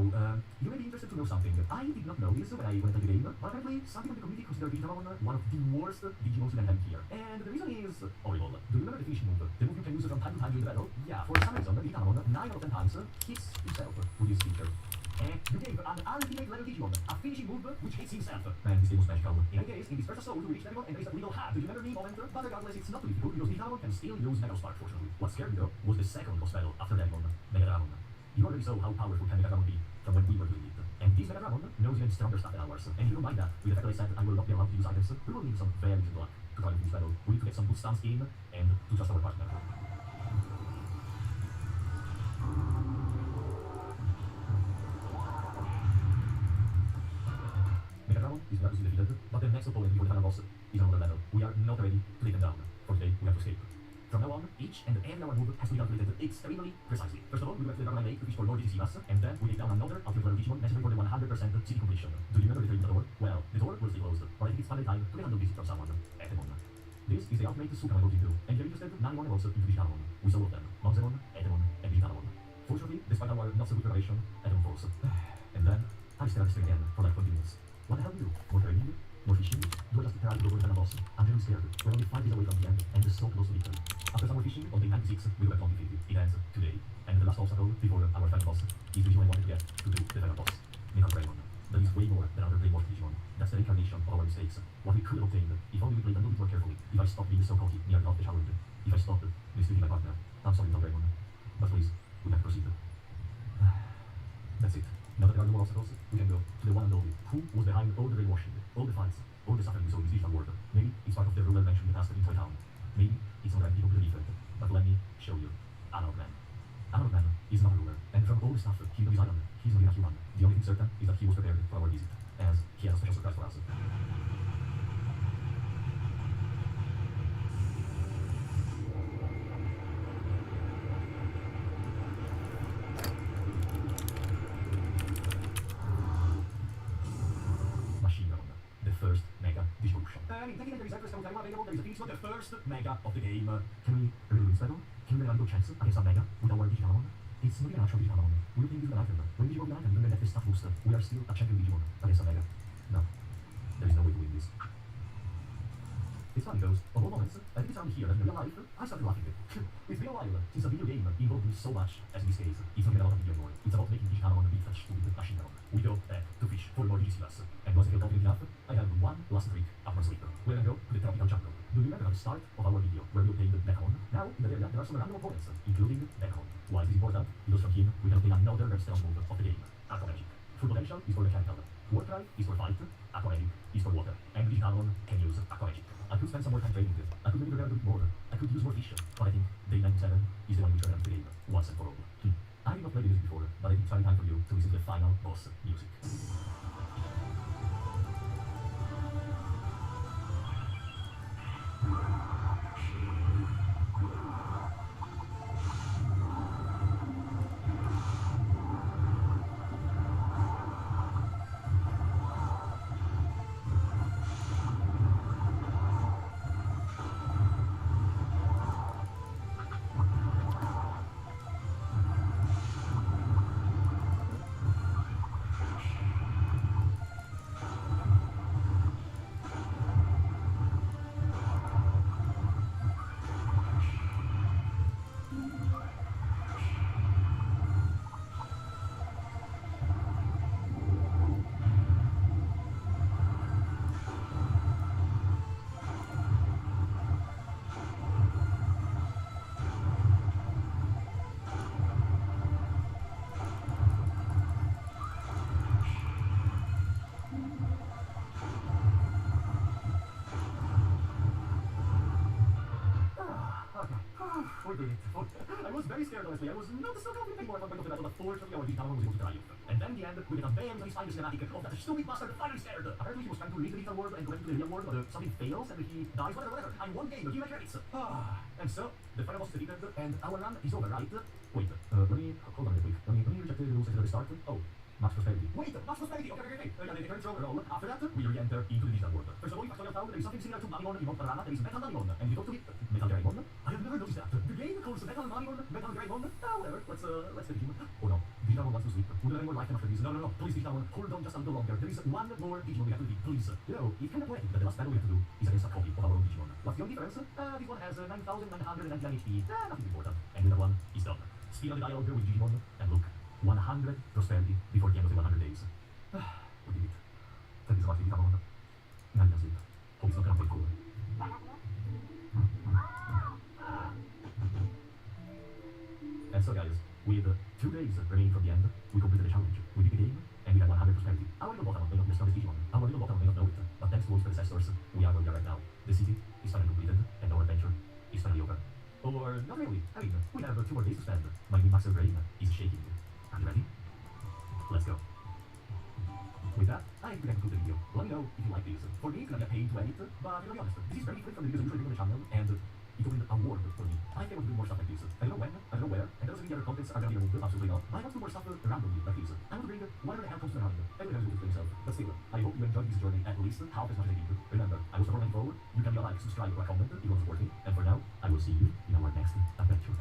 you may be interested to know something. I did not know this when I played the game, but apparently some people in the community consider Digimon one of the worst Digimons you can have here. And the reason is horrible. Do you remember the finishing move? The move you can use from time to time during the battle? Yeah, for some reason, Digimon 9 out of 10 times hits himself with his finger. You gave an ultimate level Digimon a finishing move which hits himself. Man, this game was magical. In any case, in this first assault, we reached Dragon and there is that little ha, do you remember me moment? But regardless, it's not too difficult because Digimon can still use Metal Spark, fortunately. What scared me though was the second boss battle after Dragon, Mega Dragon. You already saw how powerful can Mega Dragon be from when we were doing it. And this Mega Dragon knows even stronger stuff than ours. And you don't mind that, with the fact that I said I will not be allowed to use items, we will need some very good luck to try to finish battle. We need to get some good stance in and to trust our partner. Is miraculously defeated, but the next opponent before the final boss is another level. We are not ready to take them down. For today, we have to escape. From now on, each and every hour move has to be calculated extremely precisely. First of all, we go back to the Dragon Lake to fish for Lord Digisimas, and then we take down another ultimate level Digimon necessary for the 100% city completion. Do you remember the trade door? Well, the door will stay closed, but I think it's finally time to handle visit from someone. Etemon. This is the ultimate Sukamon Go. And if you're interested, 9 more levels into Digitamon. We saw all of them. Monzemon, Etemon, and Digitamon. Fortunately, despite our not so good preparation, Etemon falls. And then, I stare at the screen again for like 20 minutes. What the hell do you do? More training? More fishing? Do I just try to go over the final boss? I'm very scared. We're only 5 days away from the end, and so close to victory. After some more fishing, on day 96, we go back to Mount Infinity. It ends today. And the last obstacle before our final boss is the Digimon I wanted to get to do the final boss. Mega Dragon. That is way more than other Brainwash Digimon. That's the reincarnation of our mistakes. What we could have obtained, if only we played a little bit more carefully. If I stopped being so cocky near the off the challenge. If I stopped mistreating my partner. I'm sorry, Mega Dragon. But please, we have to proceed. That's it. Now that there are no more obstacles, we can go to the one and only. Who was behind all the brainwashing, all the fights, all the suffering we saw in this digital world? Maybe it's part of the rule I mentioned in the past in Toy Town. Maybe it's not people completely different. But let me show you. Analog Man. Analog Man is not a ruler. And from all the stuff he knows island, he's not even a human. The only thing certain is that he was prepared for our visit. As he has a special surprise for us. There is a Phoenix, the first Mega of the game. Can we really win this battle? Can we have a good chance against our Mega with our Digitamon? It's not even an actual Digitamon. We think this is an item. When Digimon be an item, even when that is stuff booster, we are still a champion Digimon against a Mega. No. There is no way to win this. It's funny because, of all moments, I think it's around here that in real life, I started laughing. It's been a while since a video game involved me so much as in this case. It's not even about a video anymore. It's about making Digitamon be such stupid machine gun. We go back to fish for more Digisimas. And once I feel confident enough, I have one last trick up my sleeve. We're gonna go to the tropical jungle. Do you remember at the start of our video where we obtained Beckhon? Now, in that area, there are some random opponents, including Beckhon. Why is this important? Because from him, we can obtain another very strong move of the game. Aqua Magic. Full potential is for mechanical. Warcry is for fight. Aqua Magic is for water. And Digitamon can use Aqua Magic. I could spend some more time training with it. I could maybe prepare a bit more. I could use more fish. But I think day 97 is the one which learns the game once and for all. I did not play the music before, but I think it's finally time for you to listen to the final boss music. We did it. I was very scared, honestly. I was not so confident anymore at one point of the battle, but fortunately our Digitamon was able to triumph. And then in the end, we get a very satisfying cinematic of that stupid bastard finally scared. Apparently he was trying to leave the digital world and go into the real world, but something fails and he dies, whatever. I'm one game, you credits. And so, the final boss is defeated, and our run is over, right? Wait, let me, hold on real quick. Let me reject the rules at the start. Oh, Much prosperity. Wait, much prosperity. Okay. Yeah, they turn over all. After that, we re-enter into the digital world. First of all, you factorial town, there is something similar to Mamimon, in Monterrama, there is Metal Mamimon, and you talk to it. Metal Dragon? I have never noticed that. The game calls Metal Mamimon, Metal Dragon. Whatever. Let's take him. Oh no, Digital One wants to sleep. We'll have more life after this. No. Please, Digital One, hold on just a little longer. There is one more Digimon we have to defeat. Please. You know, it's kind of poetic that the last battle we have to do is against a copy of our own Digimon. What's the only difference? This one has 9,999 HP. Nothing important. And that one is done. Speed on the dialogue with Digimon, and look, 100 prosperity before the end of the 100 days. We did it. Thank you so much, Digimon. Now you can sleep. Hope it's not gonna take forever. And so guys, with 2 days remaining from the end, we completed the challenge. We beat the game, and we had 100 prosperity. Our little bottom may not be the strongest Digimon. Our little bottom may not know it, but thanks to its predecessors, we are where we are right now. The city is finally completed, and our adventure is finally over. Or not really. I mean, we have 2 more days to spend. My new master brain is shaking. Are you ready? Let's go. With that, I think we can conclude the video. Let me know if you like this. For me, it's gonna be a pain to edit, but to be honest, this is very different from the videos I usually do on the channel, and it will be an award for me. I think I want to do more stuff like this. I don't know when, I don't know where, and those other contents are gonna be removed, absolutely not. But I want to do more stuff randomly like this. I want to bring whatever the hell comes to my mind. Everyone has to do it for himself. But still, I hope you enjoyed this journey at least half as much as I did. Remember, I will support my info. You can be a like, subscribe, or a comment if you want to support me. And for now, I will see you in our next adventure.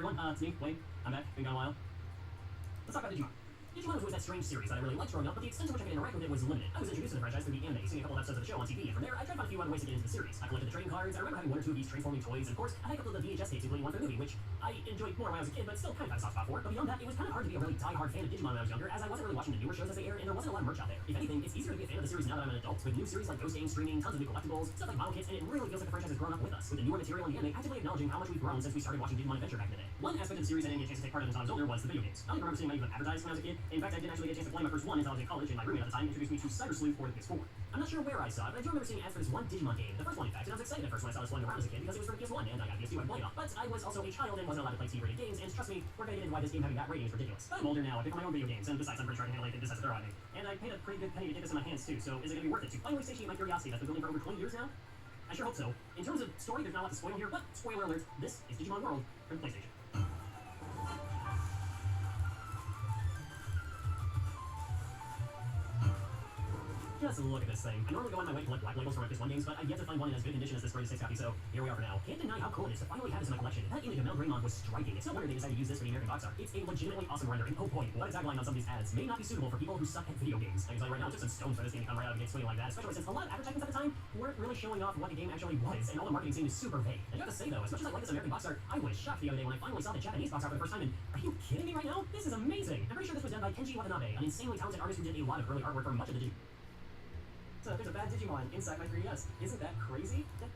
everyone, it's me, Wayne. I'm back. Been gone a while. Let's talk about Digimon. Digimon was always that strange series that I really liked growing up, but the extent to which I could interact with it was limited. I was introduced to the franchise through the anime, seeing a couple of episodes of the show on TV, and from there, I tried to find a few other ways to get into the series. I collected the trading cards, I remember having one or two of these transforming toys, and of course, I had a couple of the VHS tapes, including one for the movie, which I enjoyed more when I was a kid, but still kind of had a soft spot for. But beyond that, it was kind of hard to be a really die-hard fan of Digimon when I was younger, as I wasn't really watching the newer shows as they aired, and there wasn't a lot of merch out there. If anything, it's easier to be a fan of the series now that I'm an adult, with new series like Ghost Game streaming, tons of new collectibles, stuff like model kits, and it really feels like the franchise has grown up with us, with the newer material in the anime actively acknowledging how much we've grown since we started watching Digimon Adventure back in the day. One aspect of the series I didn't get a chance to take part in until I was older was the video games. I don't even remember seeing many of them advertised when I was a kid. In fact, I didn't actually get a chance to play my first one until I was in college, and my roommate at the time introduced me to Cyber Sleuth for the PS4. I'm not sure where I saw it, but I do remember seeing ads for this one Digimon game, the first one in fact, and I was excited at first when I saw this one around as a kid because it was for the PS1, and I got a PS2 I played on. But I was also a child and wasn't allowed to play T-rated games, and trust me, we're gonna get into why this game having that rating is ridiculous. But I'm older now, I pick up my own video games, and besides, I'm pretty sure I can handle anything this has to throw at me. And I paid a pretty good penny to get this in my hands too, so is it gonna be worth it to finally satiate my curiosity that's been building for over 20 years now? I sure hope so. In terms of story, there's not a lot to spoil here, but spoiler alert, this is Digimon World for the PlayStation. Just look at this thing. I normally go on my way to collect black labels for my PS1 games, but I've yet to find one in as good condition as this greatest 6 copy, so here we are for now. Can't deny how cool it is to finally have this in my collection. That image of Mel Greymon was striking. It's no wonder they decided to use this for the American box art. It's a legitimately awesome render, and oh boy, what a tagline on some of these ads may not be suitable for people who suck at video games. I can tell you right now, it took some stones for this game to come right out of the gate swinging like that, especially since a lot of advertisements at the time weren't really showing off what the game actually was, and all the marketing seemed super vague. And you have to say though, as much as I like this American box art, I was shocked the other day when I finally saw the Japanese box art for the first time, and are you kidding me right now? This is amazing! I'm pretty sure this was done by Kenji Watanabe, an insanely talented artist who did a lot of early artwork for much of the So there's a bad Digimon inside my 3DS. Isn't that crazy? That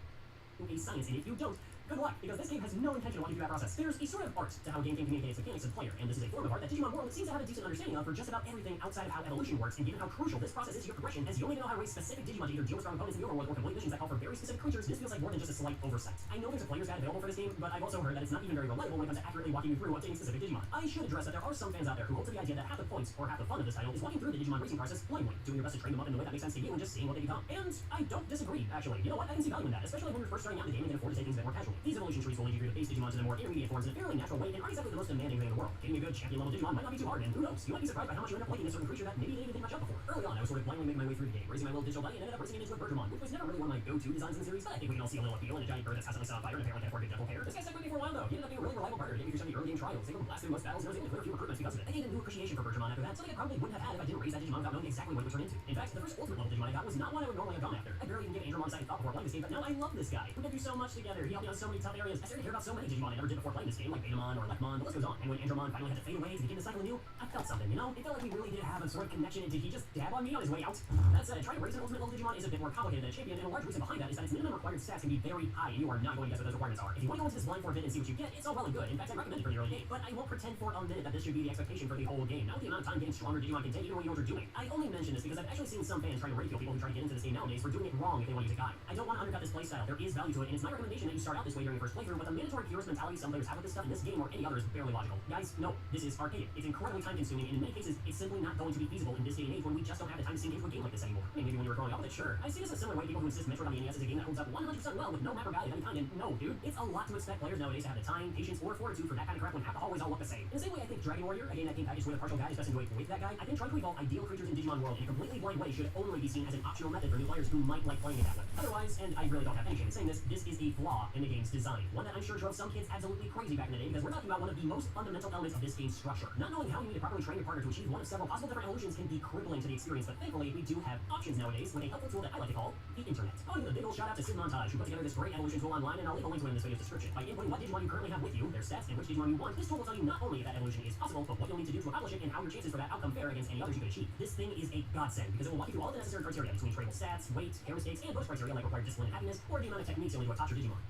would be science, and if you don't, good luck, because this game has no intention of walking through that process. There's a sort of art to how a game can communicate its mechanics to the player, and this is a form of art that Digimon World seems to have a decent understanding of for just about everything outside of how evolution works, and given how crucial this process is to your progression, as you only know how to raise specific Digimon to either deal with strong opponents in the overworld or complete missions that call for very specific creatures, this feels like more than just a slight oversight. I know there's a player's guide available for this game, but I've also heard that it's not even very reliable when it comes to accurately walking you through obtaining specific Digimon. I should address that there are some fans out there who hold to the idea that half the points or half the fun of this title is walking through the Digimon racing process blindly, doing your best to train them up in the way that makes sense to you and just seeing what they become. And I don't disagree, actually. You know what? I can see value in that, especially when you're first starting out in the game and can afford to take things a bit more casually. These evolution trees will lead you through the base Digimon to the more intermediate forms in a fairly natural way and aren't exactly the most demanding thing in the world. Getting a good champion level Digimon might not be too hard, and who knows? You might be surprised by how much you end up liking a certain creature that maybe you didn't even think much of before. Early on, I was sort of blindly making my way through the game, raising my little digital buddy and ended up racing it into a Bergermon, which was never really one of my go-to designs in the series, but I think we can all see a little appeal in a giant bird that's constantly set on fire and apparently can't afford a gentle pair. This guy stuck with me for a while though. He ended up being a really reliable partner, gave me through some of the early game trials, able to blast through most battles, and I was able to clear a few recruitments because of it. I gained a new appreciation for Bergermon after that, something I probably wouldn't have had if I didn't raise that Digimon without knowing exactly what it would turn into. In fact, the first ultimate level Digimon I got was not one I would normally have gone after. I barely even gave Andromon a second thought before playing this game, but now I love this guy. We've been through so much together. He helped me on so many tough areas. I started to care about so many Digimon I never did before playing this game, like Betamon or Lekmon, the list goes on. And when Andromon finally had to fade away to begin the cycle anew, I felt something, you know? It felt like we really did have a sort of connection, and did he just dab on me on his way out? That said, trying to raise an ultimate level Digimon is a bit more complicated than a champion, and a large reason behind that is that its minimum required stats can be very high, and you are not going to guess what those requirements are. If you want to go into this blind for a bit and see what you get, it's all well and good. In fact, I recommend it for the early game, but I won't pretend for a minute that this should be the expectation for the whole game. Not with the amount of time getting stronger Digimon can take, even when you know what you're doing. I only mention this because I've actually seen some fans trying to ridicule people who try to get into this game nowadays for doing it wrong if they want to use a guide. I don't want to undercut this playstyle. There is value to it, and it's my recommendation that you start out this way during your first playthrough, but the mandatory purist mentality some players have with this stuff in this game or any other is barely logical. Guys, no, this is archaic. It's incredibly time-consuming, and in many cases, it's simply not going to be feasible in this day and age when we just don't have the time to sink into a game like this anymore. I mean, maybe when you were growing up with it, sure. I see this a similar way people who insist Metroid on the NES is a game that holds up 100% well with no map or guide of any kind, and no, dude, it's a lot to expect players nowadays to have the time, patience, or fortitude for that kind of crap when half the hallways all look the same. In the same way I think Dragon Warrior, a game that came packaged with a partial guide is best enjoyed with that guide, I think trying to evolve ideal creatures in Digimon World in a completely blind way should only be seen as an optional method for new players who might like playing it that way. Otherwise, and I really don't have any shame in saying this is a flaw in the game's design, one that I'm sure drove some kids absolutely crazy back in the day, because we're talking about one of the most fundamental elements of this game's structure. Not knowing how you need to properly train your partner to achieve one of several possible different evolutions can be crippling to the experience, but thankfully we do have options nowadays with a helpful tool that I like to call the internet. I want to give a big old shout out to Sid Montage, who put together this great evolution tool online, and I'll leave a link to it in this video's description. By inputting what Digimon you currently have with you, their stats, and which Digimon you want, this tool will tell you not only if that evolution is possible, but what you'll need to do to accomplish it and how your chances for that outcome fare against any others you could achieve. This thing is a godsend, because it will walk you through all the necessary criteria between tradable stats, weight, care mistakes, and bonus criteria like required discipline and happiness, or the amount of techniques you'll need to attach your Digimon.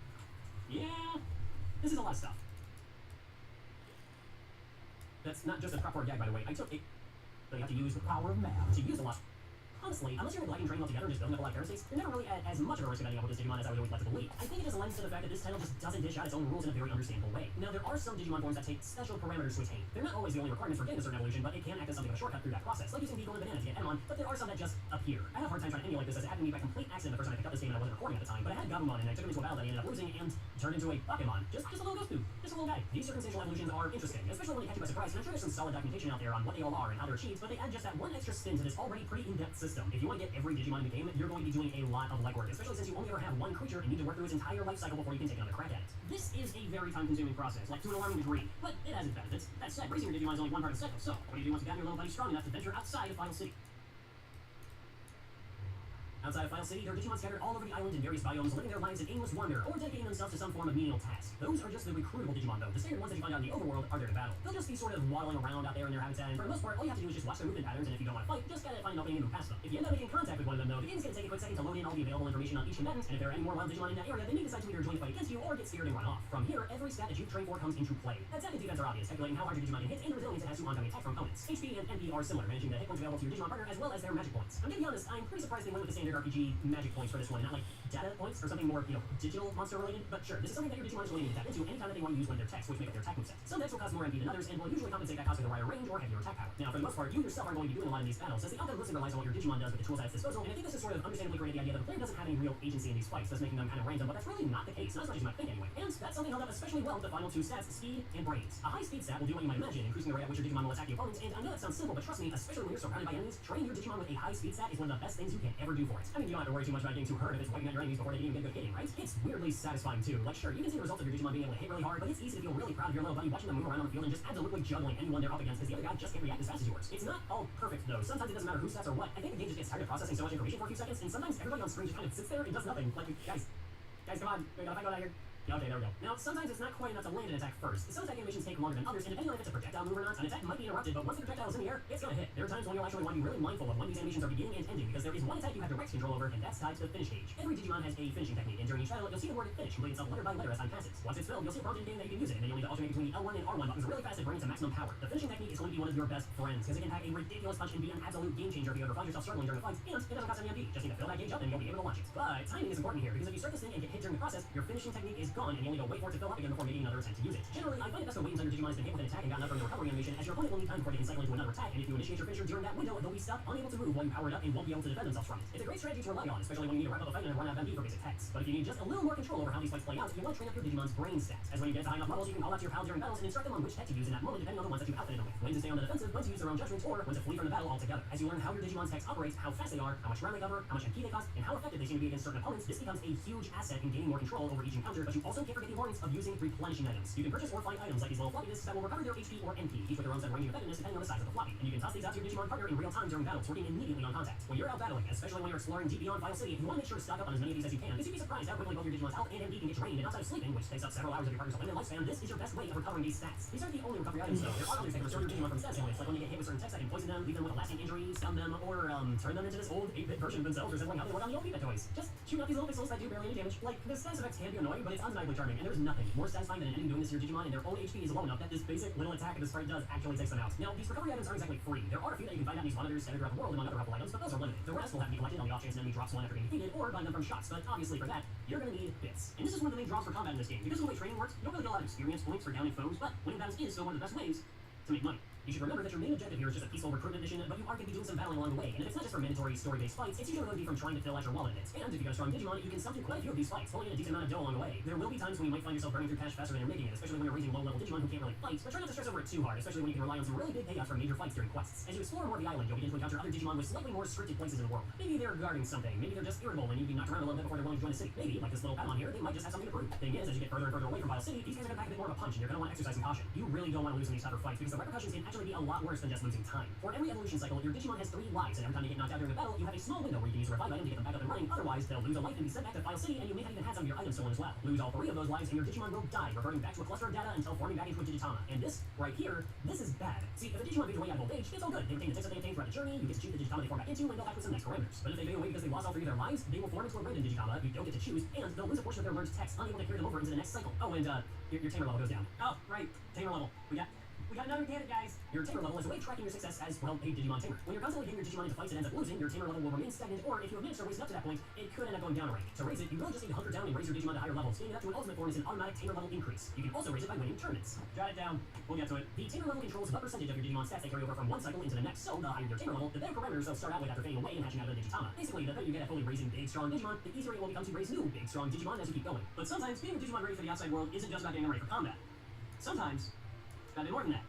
Yeah, this is a lot of stuff. That's not just a proper gag, by the way. I took it, but you have to use the power of math to use a lot. Honestly, unless you're gliding train altogether and just building up a lot of parasites, you're never really at as much of a risk of ending up with this Digimon as I would always like to believe. I think it just lends to the fact that this title just doesn't dish out its own rules in a very understandable way. Now, there are some Digimon forms that take special parameters to attain. They're not always the only requirements for getting a certain evolution, but it can act as something of a shortcut through that process, like using Beagle and Banana to get Emon, but there are some that just appear. I had a hard time trying to emulate this as it happened to me by complete accident the first time I picked up this game and I wasn't recording at the time, but I had Gabumon, and I took him into a battle that he ended up losing and turned into a Pokemon. Just a little Ghost just a little guy. These circumstantial evolutions are interesting, especially when they catch you by surprise, and I'm sure there's some solid documentation out there on what they all are and how they're achieved, but they add just that one extra spin to this already pretty in-depth system. If you want to get every Digimon in the game, you're going to be doing a lot of legwork, especially since you only ever have one creature and need to work through its entire life cycle before you can take another crack at it. This is a very time-consuming process, like to an alarming degree, but it has its benefits. That said, raising your Digimon is only one part of the cycle, so what do you do once you've gotten your little buddy strong enough to venture outside of Final City? Outside of Final City, there are Digimon scattered all over the island in various biomes, living their lives in aimless wonder, or dedicating themselves to some form of menial task. Those are just the recruitable Digimon, though. The standard ones that you find out in the overworld are there to battle. They'll just be sort of waddling around out there in their habitat, and for the most part, all you have to do is just watch their movement patterns, and if you don't want to fight, just gotta find an opening and move past them. If you end up making contact with one of them, though, the game is gonna take a quick second to load in all the available information on each combatant, and if there are any more wild Digimon in that area, they may decide to either join the fight against you or get scared and run off. From here, every stat that you've trained for comes into play. Attack and defense are obvious, calculating how hard your Digimon can hit and the resilience it has to oncoming attack from opponents. HP and MP are similar, managing the hit points available to your Digimon partner as well as their magic points. I'm gonna be honest, I'm pretty surprised they went with the standard RPG magic points for this one, and not like data points or something more, digital monster related. But sure, this is something that your Digimon is willing to tap into anytime that they want to use one of their techs, which make up their attack moveset. Some decks will cost more MP than others, and will usually compensate that cost with a wider range or heavier attack power. Now, for the most part, you yourself are going to be doing a lot in these battles, as the outcome mostly relies on what your Digimon does with the tools at its disposal, and I think this is sort of understandably created the idea that the player doesn't have any real agency in these fights, thus making them kind of random, but that's really not the case, not as much as you might think anyway. And that's something held up especially well with the final two stats, speed and brains. A high speed stat will do what you might imagine, increasing the rate at which your Digimon will attack the opponents, and I know that sounds simple, but trust me, especially when you're surrounded by enemies, training your Digimon with a high speed stat is one of the best things you can ever do for it. I mean, you don't have to worry too much about getting too hurt if it's wiping out your enemies before they can even get good hitting, right? It's weirdly satisfying too. Like, sure, you can see the results of your Digimon being able to hit really hard, but it's easy to feel really proud of your little buddy watching them move around on the field and just absolutely juggling anyone they're up against because the other guy just can't react as fast as yours. It's not all perfect though. Sometimes it doesn't matter whose stats or what. I think the game just gets tired of processing so much information for a few seconds, and sometimes everybody on screen just kind of sits there and does nothing. Like, guys, come on, we gotta fight out here. Yeah, okay, there we go. Now, sometimes it's not quite enough to land an attack first. Some attack animations take longer than others, and depending on if it's a projectile move or not, an attack might be interrupted, but once the projectile is in the air, it's gonna hit. There are times when you'll actually want to be really mindful of when these animations are beginning and ending, because there is one attack you have direct control over, and that's tied to the finish gauge. Every Digimon has a finishing technique, and during each battle, you'll see the word finish complete itself letter by letter as time passes. Once it's filled, you'll see a prompt in game that you can use it, and then you'll need to alternate between the L1 and R1 buttons really fast and bring it to maximum power. The finishing technique is going to be one of your best friends, because it can pack a ridiculous punch and be an absolute game changer if you ever find yourself struggling during a fight, and it doesn't cost any MP. Just need to fill that gauge up and you'll be able to launch it. But timing is important here, because if you start this thing and get hit during the process, your finishing technique is gone, and you'll need to wait for it to fill up again before making another attempt to use it. Generally, I find it best to wait until your Digimon has been hit with an attack and gotten up from the recovery animation, as your opponent will need time before they can cycle into another attack, and if you initiate your finisher during that window, they'll be stuck, unable to move while you power it up, and won't be able to defend themselves from it. It's a great strategy to rely on, especially when you need to wrap up a fight and run out of MP for basic techs. But if you need just a little more control over how these fights play out, you want to train up your Digimon's brain stats, as when you get to high enough levels, you can call out to your pals during battles and instruct them on which tech to use in that moment, depending on the ones that you've outfitted them with. When to stay on the defensive, when to use their own judgments, or when to flee from the battle altogether. As you learn how your Digimon's techs operate, how fast they are, how much ground they cover, how much MP they cost, and how effective they seem to be against certain opponents, this becomes a huge asset in gaining more control over each encounter, but you also can't forget the importance of using replenishing items. You can purchase or find items like these little floppy disks that will recover their HP or MP, each with their own set of ranging effectiveness depending on the size of the floppy. And you can toss these out to your Digimon partner in real time during battles, working immediately on contact. When you're out battling, especially when you're exploring deep beyond Final City, you want to make sure to stock up on as many of these as you can, because you'd be surprised how quickly both your Digimon's health and MP can get drained, and outside of sleeping, which takes up several hours of your partner's limited lifespan, this is your best way of recovering these stats. These aren't the only recovery items though. There are others that can restore your Digimon from status points, like when you get hit with certain techs that can poison them, leave them with a lasting injury, stun them, or turn them into this old 8-bit version of themselves, resembling how they work on the old 8-bit toys. Just shoot out these little pixels that do barely any damage. Like, the status effects can be annoying, but it's undeniably charming, and there's nothing more satisfying than an enemy doing this to your Digimon, and their own HP is low enough that this basic little attack the sprite does actually takes them out. Now, these recovery items aren't exactly free. There are a few that you can find out in these monitors scattered throughout the world among other helpful items, but those are limited. The rest will have to be collected on the off chance an enemy drops one after being defeated, or buy them from shops, but obviously for that, you're gonna need bits. And this is one of the main draws for combat in this game. Because of the way training works, you don't really get a lot of experience points for downing foes, but winning battles is still one of the best ways to make money. You should remember that your main objective here is just a peaceful recruitment mission, but you are going to be doing some battling along the way, and if it's not just for mandatory story-based fights, it's usually going to be from trying to fill out your wallet in it. And if you've got a strong Digimon, you can sell through quite a few of these fights, pulling in a decent amount of dough along the way. There will be times when you might find yourself burning through cash faster than you're making it, especially when you're raising low-level Digimon who can't really fight, but try not to stress over it too hard, especially when you can rely on some really big payouts from major fights during quests. As you explore more of the island, you'll begin to encounter other Digimon with slightly more restricted places in the world. Maybe they're guarding something, maybe they're just irritable and need to be knocked around a little bit before they're willing to join the city. Maybe, like this little Patamon here, they might just have something to prove. Thing is, as you get further and further away from Vile City, these guys are going to pack a bit more of a punch, and you're going to want to exercise some caution. You really don't want to lose in these tougher fights, because the repercussions can actually be a lot worse than just losing time. For every evolution cycle, your Digimon has 3 lives, and every time you get knocked out during a battle, you have a small window where you can use a revive item to get them back up and running. Otherwise, they'll lose a life and be sent back to Vile City, and you may have even had some of your items stolen as well. Lose all 3 of those lives, and your Digimon will die, reverting back to a cluster of data until forming back into a Digitama. And this, right here, this is bad. See, if a Digimon fades away out of old age, it's all good. They retain the ticks that they obtain throughout the journey, you get to choose the Digitama they form back into, and they'll act with some nice parameters. But if they fade away because they lost all 3 of their lives, they will form into a random Digitama you don't get to choose, and they'll lose a portion of their learned text, unable to carry them over into the next cycle. Oh, and your tamer level goes down. Oh, right, tamer level. We got We got another candidate, guys. Your tamer level is a way of tracking your success as, well, a Digimon tamer. When you're constantly getting your Digimon into fights and ends up losing, your tamer level will remain stagnant, or if you have managed to raise it up to that point, it could end up going down a rank. To raise it, you really just need to hunker down and raise your Digimon to higher levels. Getting it up to an ultimate form is an automatic tamer level increase. You can also raise it by winning tournaments. Jot it down. We'll get to it. The tamer level controls what percentage of your Digimon stats they carry over from one cycle into the next, so the higher your tamer level, the better parameters they'll start out with after fading away and hatching out of the Digitama. Basically, the better you get at fully raising big, strong Digimon, the easier it will become to raise new, big, strong Digimon as you keep going. But sometimes, being a Digimon ready for the outside world isn't just about getting them ready for combat. Sometimes, it's gotta be more than that.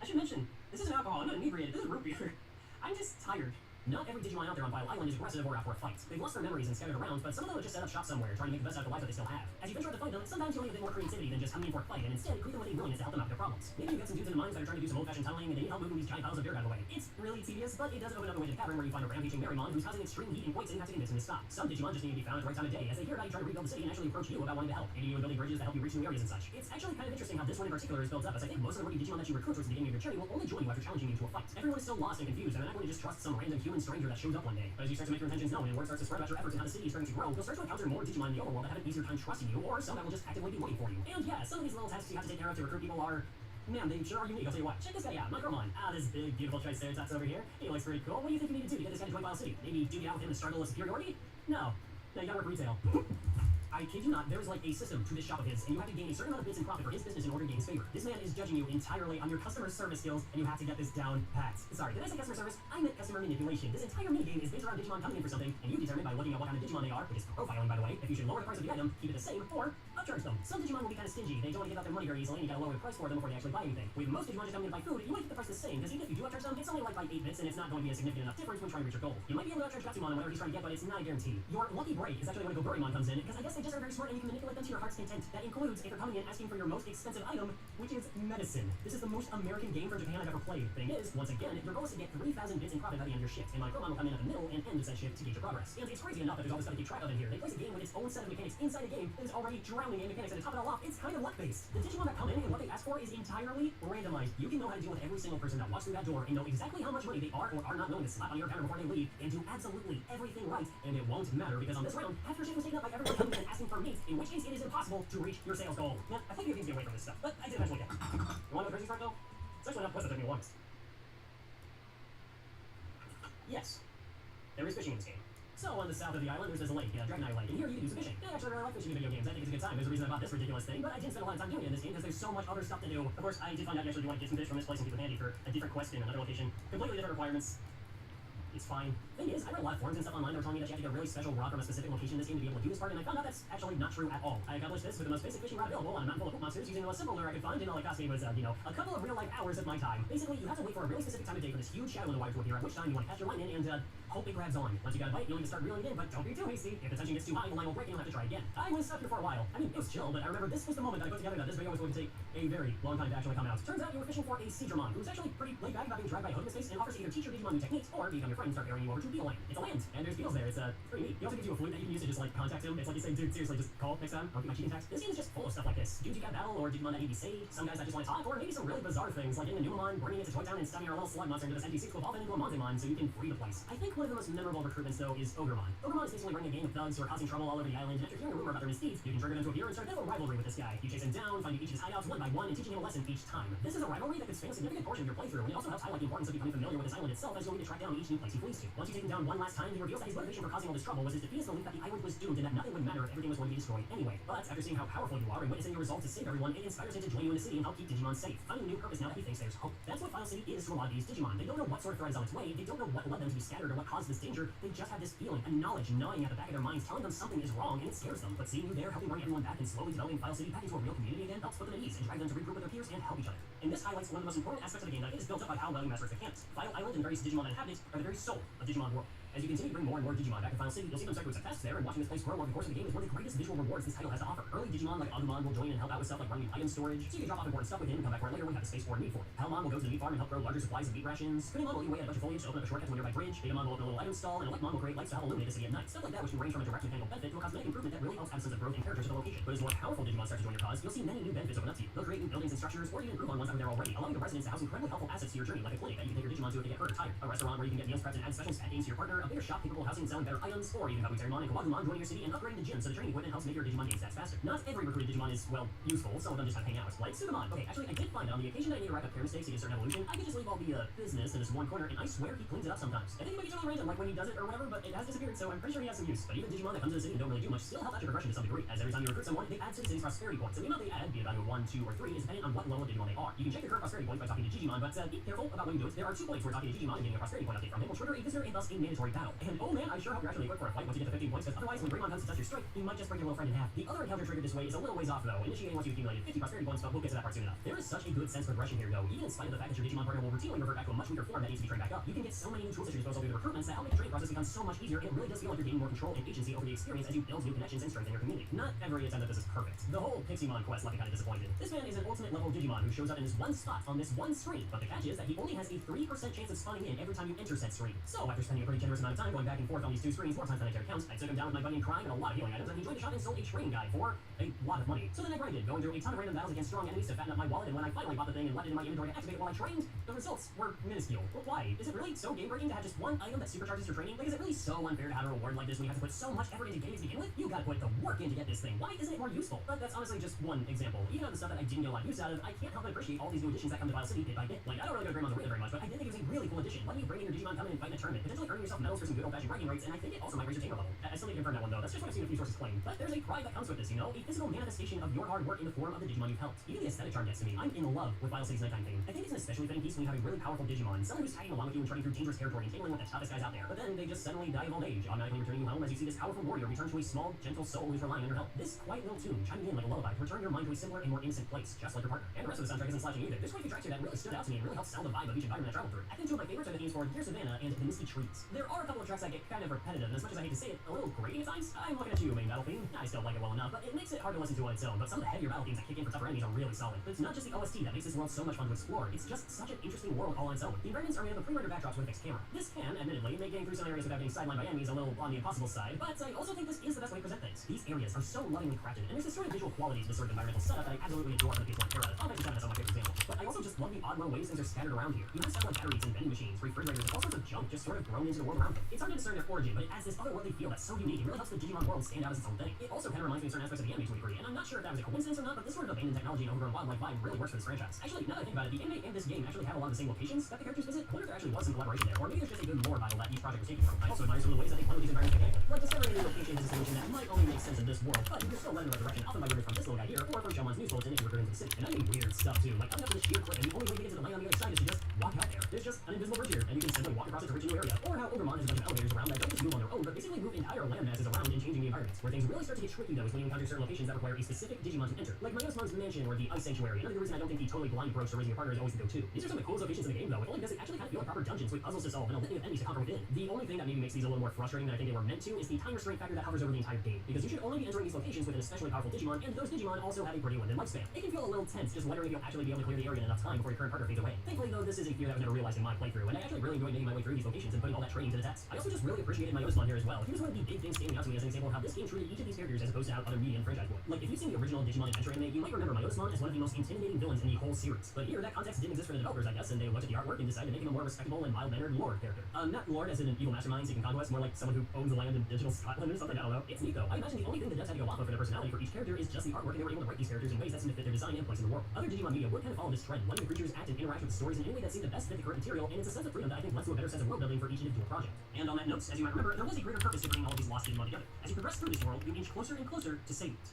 I should mention, this isn't alcohol, I'm not inebriated, this is root beer. I'm just tired. Not every Digimon out there on Vile Island is aggressive or out for a fight. They've lost their memories and scattered around, but some of them have just set up shop somewhere, trying to make the best out of the life that they still have. As you venture out to fight them, sometimes you'll need a bit more creativity than just coming in for a fight, and instead greet them with a willingness to help them out with their problems. Maybe you've got some dudes in the mines that are trying to do some old-fashioned tunneling, and they need help moving these giant piles of dirt out of the way. It's really tedious, but it does open up a way to the cavern where you find a rampaging Marymon who's causing extreme heat and quakes and impacting this and to stop. Some Digimon just need to be found at the right time of day, as they hear about you trying to rebuild the city and actually approach you about wanting to help, aiding you in building bridges that help you reach new areas and such. It's actually kind of interesting how this one in particular is built up, as I think most of the rookie Digimon that you recruit towards the beginning of your journey will only join you after challenging you to a fight. Everyone is still lost and confused, and they're not going to just trust some random human stranger that shows up one day. But as you start to make your intentions known and word starts to spread about your efforts and how the city is starting to grow, you'll start to encounter more Digimon in the overworld that have an easier time trusting you, or some that will just actively be waiting for you. And yeah, some of these little tasks you have to take care of to recruit people are, man, they sure are unique. I'll tell you what. Check this guy out, Micromon. This big, beautiful Triceratops over here. He looks pretty cool. What do you think you need to do to get this guy to join Vile City? Maybe duke it out with him and struggle with superiority? No, you gotta work retail. I kid you not, there's like a system to this shop of his, and you have to gain a certain amount of bits in profit for his business in order to gain his favor. This man is judging you entirely on your customer service skills, and you have to get this down pat. Sorry, did I say customer service? I meant customer manipulation. This entire minigame is based around Digimon coming in for something, and you determine by looking at what kind of Digimon they are, which is profiling by the way, if you should lower the price of the item, keep it the same, or upcharge them. Some Digimon will be kind of stingy, they don't want to give out their money very easily, and you gotta lower the price for them before they actually buy anything. With most Digimon just coming in to buy food, you might keep the price the same, because even if you do upcharge them, it's only like by 8 bits, and it's not going to be a significant enough difference when trying to reach your goal. You might be able to upcharge Gatsumon on whatever he's trying to get, but it's not a guarantee. Your lucky break is actually when Goburymon comes in, because I guess they just are very smart and you can manipulate them to your heart's content. That includes if you're coming in asking for your most expensive item, which is medicine. This is the most American game from Japan I've ever played. Thing is, once again, your goal is to get 3,000 bits in profit by the end of your shift, and Micromon will come in at the middle and end of said shift to gauge your progress. And it's crazy enough that there's all this stuff to keep track of in here. They place a game with its own set of mechanics inside a game that is already drowning in mechanics, and to top it all off, it's kind of luck-based. The Digimon that come in and what they ask for is entirely randomized. You can know how to deal with every single person that walks through that door and know exactly how much money they are or are not willing to slap on your counter before they leave, and do absolutely everything right, and it won't matter, because on this round, half your shift was taken up by everyone coming in and asking for meat, in which case it is impossible to reach your sales goal. Now, I think you can get away from this stuff, but I did eventually get it. You want to know the crazy part, though? It's actually not pleasant to be honest. Yes, there is fishing in this game. So, on the south of the island, there's this lake, Dragon Eye Lake, and here you can do some fishing. I actually really like fishing in video games. I think it's a good time. There's a reason I bought this ridiculous thing, but I didn't spend a lot of time doing it in this game because there's so much other stuff to do. Of course, I did find out you actually do want to get some fish from this place and keep it handy for a different quest in another location. Completely different requirements. It's fine. Thing is, I read a lot of forums and stuff online that were telling me that you have to get a really special rod from a specific location in this game to be able to do this part, and I found out that's actually not true at all. I accomplished this with the most basic fishing rod available on a mountain full of poop monsters using the most simple lure I could find, and all it cost me was, a couple of real-life hours of my time. Basically, you have to wait for a really specific time of day for this huge shadow in the water to appear, at which time you want to cast your line in and, hope it grabs on. Once you got a bite, you'll need to start reeling it in, but don't be too hasty. If the tension gets too high, the line will break and you'll have to try again. I was stuck here for a while. I mean, it was chill, but I remember this was the moment that I put together that this video was going to take a very long time to actually come out. Turns out you were fishing for a Seedramon, who's actually pretty laid back about being dragged by a hook in space and offers to either teach your Digimon new techniques or become your friend and start carrying you over to Beetle Land. It's a land, and there's beetles there. It's pretty neat. He also gives you a flute that you can use to just like contact him. It's like you say, dude, seriously, just call next time. I'll keep my cheating tax. This game is just full of stuff like this. Dudes you gotta battle, or Digimon that need to be saved, some guys that just want to talk, or maybe some really bizarre things like getting a Numamon, bringing it to Toy Town, and stuffing your little slug monster into this empty suit to evolve it into a Monzemon so you can free the place. I think one of the most memorable recruitments though is Ogremon. Ogremon is basically running a gang of thugs who are causing trouble all over the island, and after hearing a rumor about their misdeeds, you can trigger them to appear and start a bit of a rivalry with this guy. You chase him down, finding each of his hideouts one by one, and teaching him a lesson each time. This is a rivalry that could span a significant portion of your playthrough, and it also helps highlight the importance of becoming familiar with this island itself, as you'll need to track down each new place he flees to. Once you take him down one last time, he reveals that his motivation for causing all this trouble was his defeatist belief that the island was doomed and that nothing would matter if everything was going to be destroyed anyway. But after seeing how powerful you are and witnessing your resolve to save everyone, it inspires him to join you in the city and help keep Digimon safe, finding a new purpose now that he thinks there's hope. That's what Vile City is to a lot of these Digimon. They don't know what sort of threat is on its way, they don't know what led them to be scattered or what caused this danger, they just have this feeling, a knowledge gnawing at the back of their minds, telling them something is wrong, and it scares them. But seeing you there, helping bring everyone back and slowly developing Vile City back into a real community again, helps put them at ease and drive them to regroup with their peers and help each other. And this highlights one of the most important aspects of the game, that it is built up by how well you master its mechanics. Vile Island and various Digimon that inhabit it are the very soul of Digimon world. As you continue to bring more and more Digimon back to Vile City, you'll see them start doing some tests there, and watching this place grow over the course of the game is one of the greatest visual rewards this title has to offer. Early Digimon like Agumon will join and help out with stuff like running item storage, so you can drop off important stuff with him and come back for it later when you have the space or need for it. Palmon will go to the meat farm and help grow larger supplies of meat rations. Kunemon will eat away at a bunch of foliage to open up a shortcut to a nearby bridge. Betamon will open a little item stall, and Elecmon will create lights to help illuminate the city at night. Stuff like that, which can range from a direct mechanical benefit to a cosmetic improvement that really helps add a sense of growth and character to the location. But as more powerful Digimon start to join your cause, you'll see many new benefits open up to you. They'll create new buildings and structures, or even improve on ones that were there already, allowing the residents to house incredibly helpful assets to your journey, like a clinic that you can take your Digimon to if they get hurt or tired, a restaurant where you can get meals prepped and add special stat games to your partner, a bigger shop capable of housing and selling better items, or even Kabuterimon and Kawagumon joining your city and upgrading the gym so the training equipment helps make your Digimon game stats faster. Not every recruited Digimon is, well, useful. Some of them just have hang out. Like Sugamon. Okay, actually, I did find that on the occasion that I need to rack up pair mistakes to get a certain evolution, I could just leave all the business in this one corner, and I swear he cleans it up sometimes. I think it might be totally random, like when he does it or whatever, but it has disappeared, so I'm pretty sure he has some use. But even Digimon that comes to the city and don't really do much still help out your progression to some degree, as every time you recruit someone, they add to the city's prosperity points. And the amount they add, be it value of 1, 2, or 3, is dependent on what level of Digimon they are. You can check your current prosperity points by talking to Digimon, but be careful about when you do it. There are 2 points where talking to Digimon and getting a prosperity point update from him will trigger a visitor and thus a mandatory battle. And oh man, I sure hope you're actually equipped for a fight once you get to 15 points, because otherwise when Greymon comes to touch your strike, he might just break your little friend in half. The other encounter triggered this way is a little ways off though, initiating once you've accumulated 50 prosperity points, but we'll get to that part soon enough. There is such a good sense of progression here though, even in spite of the fact that your Digimon partner will routinely revert back to a much weaker form that needs to be trained back up. You can get so many new tools at your disposal through the recruitments that help make the training process become so much easier, and it really does feel like you're gaining more control and agency over the experience as you build new connections and strengthen your community. Not every attempt at this is perfect. The whole Piximon quest left me kind of disappointed. This man is an ultimate level Digimon who shows up in this one spot on this one screen, but the catch is that he only has a 3% chance of spawning in every time you enter said screen. So after spending a pretty generous amount of time going back and forth on these 2 screens 4 times than I care counts, I took him down with my buddy and crying and a lot of healing items, and he joined the shop and sold a training guide for a lot of money. So then I grinded, going through a ton of random battles against strong enemies to fatten up my wallet, and when I finally bought the thing and left it in my inventory to activate it while I trained, the results were minuscule. But why? Is it really so game-breaking to have just one item that supercharges your training? Like, is it really so unfair to have a reward like this when you have to put so much effort into getting it to begin with? You gotta put the work in to get this thing. Why isn't it more useful? But that's honestly just one example. Even on the stuff that I didn't get a lot of use out of, I can't help but appreciate all these new additions that come to Vile City bit by bit. Like, I don't really go to Greymon's Arena very much, but I did think it was a really cool addition. Letting you bring in your Digimon, come in and fight in a tournament, potentially earning yourself medals for some good old-fashioned bragging rights, and I think it also might raise your tamer level. I still need to confirm that one though. That's just what I've seen a few sources claim. But there's a pride that comes with this, you know? A physical manifestation of your hard work in the form of the Digimon you've helped. Even the aesthetic charm gets to me. I'm in love with Vile City's nighttime theme. I think it's an especially fitting piece when you have a really powerful Digimon, someone who's tagging along with you and trudging through dangerous territory and tangling with the toughest guys out there. But then they just suddenly die of old age, automatically returning you home as you see this powerful warrior return to a small, gentle soul who's relying on your help. This quiet little tune chiming in like a lullaby to return your mind to a simpler and more innocent place, just like your partner. And the rest of the soundtrack isn't slouching either. There's quite a few tracks here that really stood out to me and really helped sell the vibe of each environment I traveled through. I think 2 of my favorites are the themes for Dear Savannah and The Misty Trees. There are a couple of tracks that get kind of repetitive, and as much as I hate to say it, a little grating at times. I'm looking at you, main battle theme. I still like it well enough, but it makes it hard to listen to on its own. But some of the heavier battle themes that kick in for tougher enemies are really solid. But it's not just the OST that makes this world so much fun to explore. It's just such an interesting world all on its own. The environments are made up of pre-rendered backdrops with a fixed camera. This can, admittedly, make getting through some areas without being sidelined by enemies a little on the impossible side, but I also think this is the best way to present things. These areas are so lovingly crafted, and there's this sort of visual quality to this sort of environmental setup that I absolutely adore from the PS1 era. I'll mention 7 as one of my favorite examples. But I also just love the odd little ways things are scattered around here. You have stuff like batteries and vending machines, refrigerators, and all sorts of junk just sort of grown into the world around them. It's hard to discern their origin, but it adds this otherworldly feel that's so unique. It really helps the Digimon world stand out as its own thing. It also kind of reminds me of certain aspects of the anime to a degree, and I'm not sure if that was a coincidence or not, but this sort of abandoned technology and overgrown wildlife vibe really works for this franchise. Actually, now that I think about it, the anime and this game actually have a lot of the same locations that the characters visit. I wonder if there actually was some collaboration there, or maybe there's just a good lore Bible that each project was taken from. I also admire some of the ways that they play with these environments mechanically. Like discovering a new location is a solution that might only make sense in this world, but you can still learn in the right direction, often by learning from this little guy here, or from Shomon's news bulletin if you return to the city. And I mean weird stuff too, like coming up to this sheer cliff, and the only way to get to the land on the other side is to just walk out there. There's just an invisible bridge here, and you can simply walk across it to reach a new area. Or how Ogremon has a bunch of elevators around that don't just move on their own, but basically move entire land masses around and changing the environments. Where things really start to get tricky though is when you encounter certain locations that require a specific Digimon to enter, like Myosmon's mansion or the Ice Sanctuary. Another reason I don't think the totally blind approach to raising your partner is always the go-to. These are some of the coolest locations in the game though, if only because they actually kind of feel like proper dungeons with puzzles to solve and a litany of enemies to conquer within. The only thing that maybe makes these a little more frustrating than I think they were meant to is the time restraint factor that hovers over the entire game, because you should only be entering these locations with an especially powerful Digimon, and those Digimon also have a pretty limited lifespan. It can feel a little tense just wondering if you'll actually be able to clear the area in enough time before your current partner fades away. Thankfully though, this is a fear that was never realized in my playthrough, and I actually really enjoyed making my way through these locations and putting all that training to the test. I also just really appreciated Myosmon here as well. He was one of the big things standing out to me as an example of how this game treated each of these characters as opposed to how other media and franchise would. Like, if you've seen the original Digimon Adventure anime, you might remember Myosmon as one of the most intimidating villains in the whole series. But here, that context didn't exist for the developers, I guess, and they looked at the artwork and decided to make him a more respectable and mild-mannered lord character. Not lord as in an evil mastermind seeking conquest, more like someone who owns land in digital Scotland or something, I don't know. It's neat though. I imagine the only thing the devs had to go off of for their personality for each character is just the artwork, and they were able to write these characters in ways that seem to fit their design and place in the world. Other Digimon media would kind of follow this trend, letting the creatures act and interact with the stories in any way that seemed to best fit the current material, and it's a sense of freedom that I think led to a better sense of world building for each individual project. And on that note, as you might remember, there was a greater purpose to bringing all of these lost Digimon together. As you progress through this world, you inch closer and closer to saving it.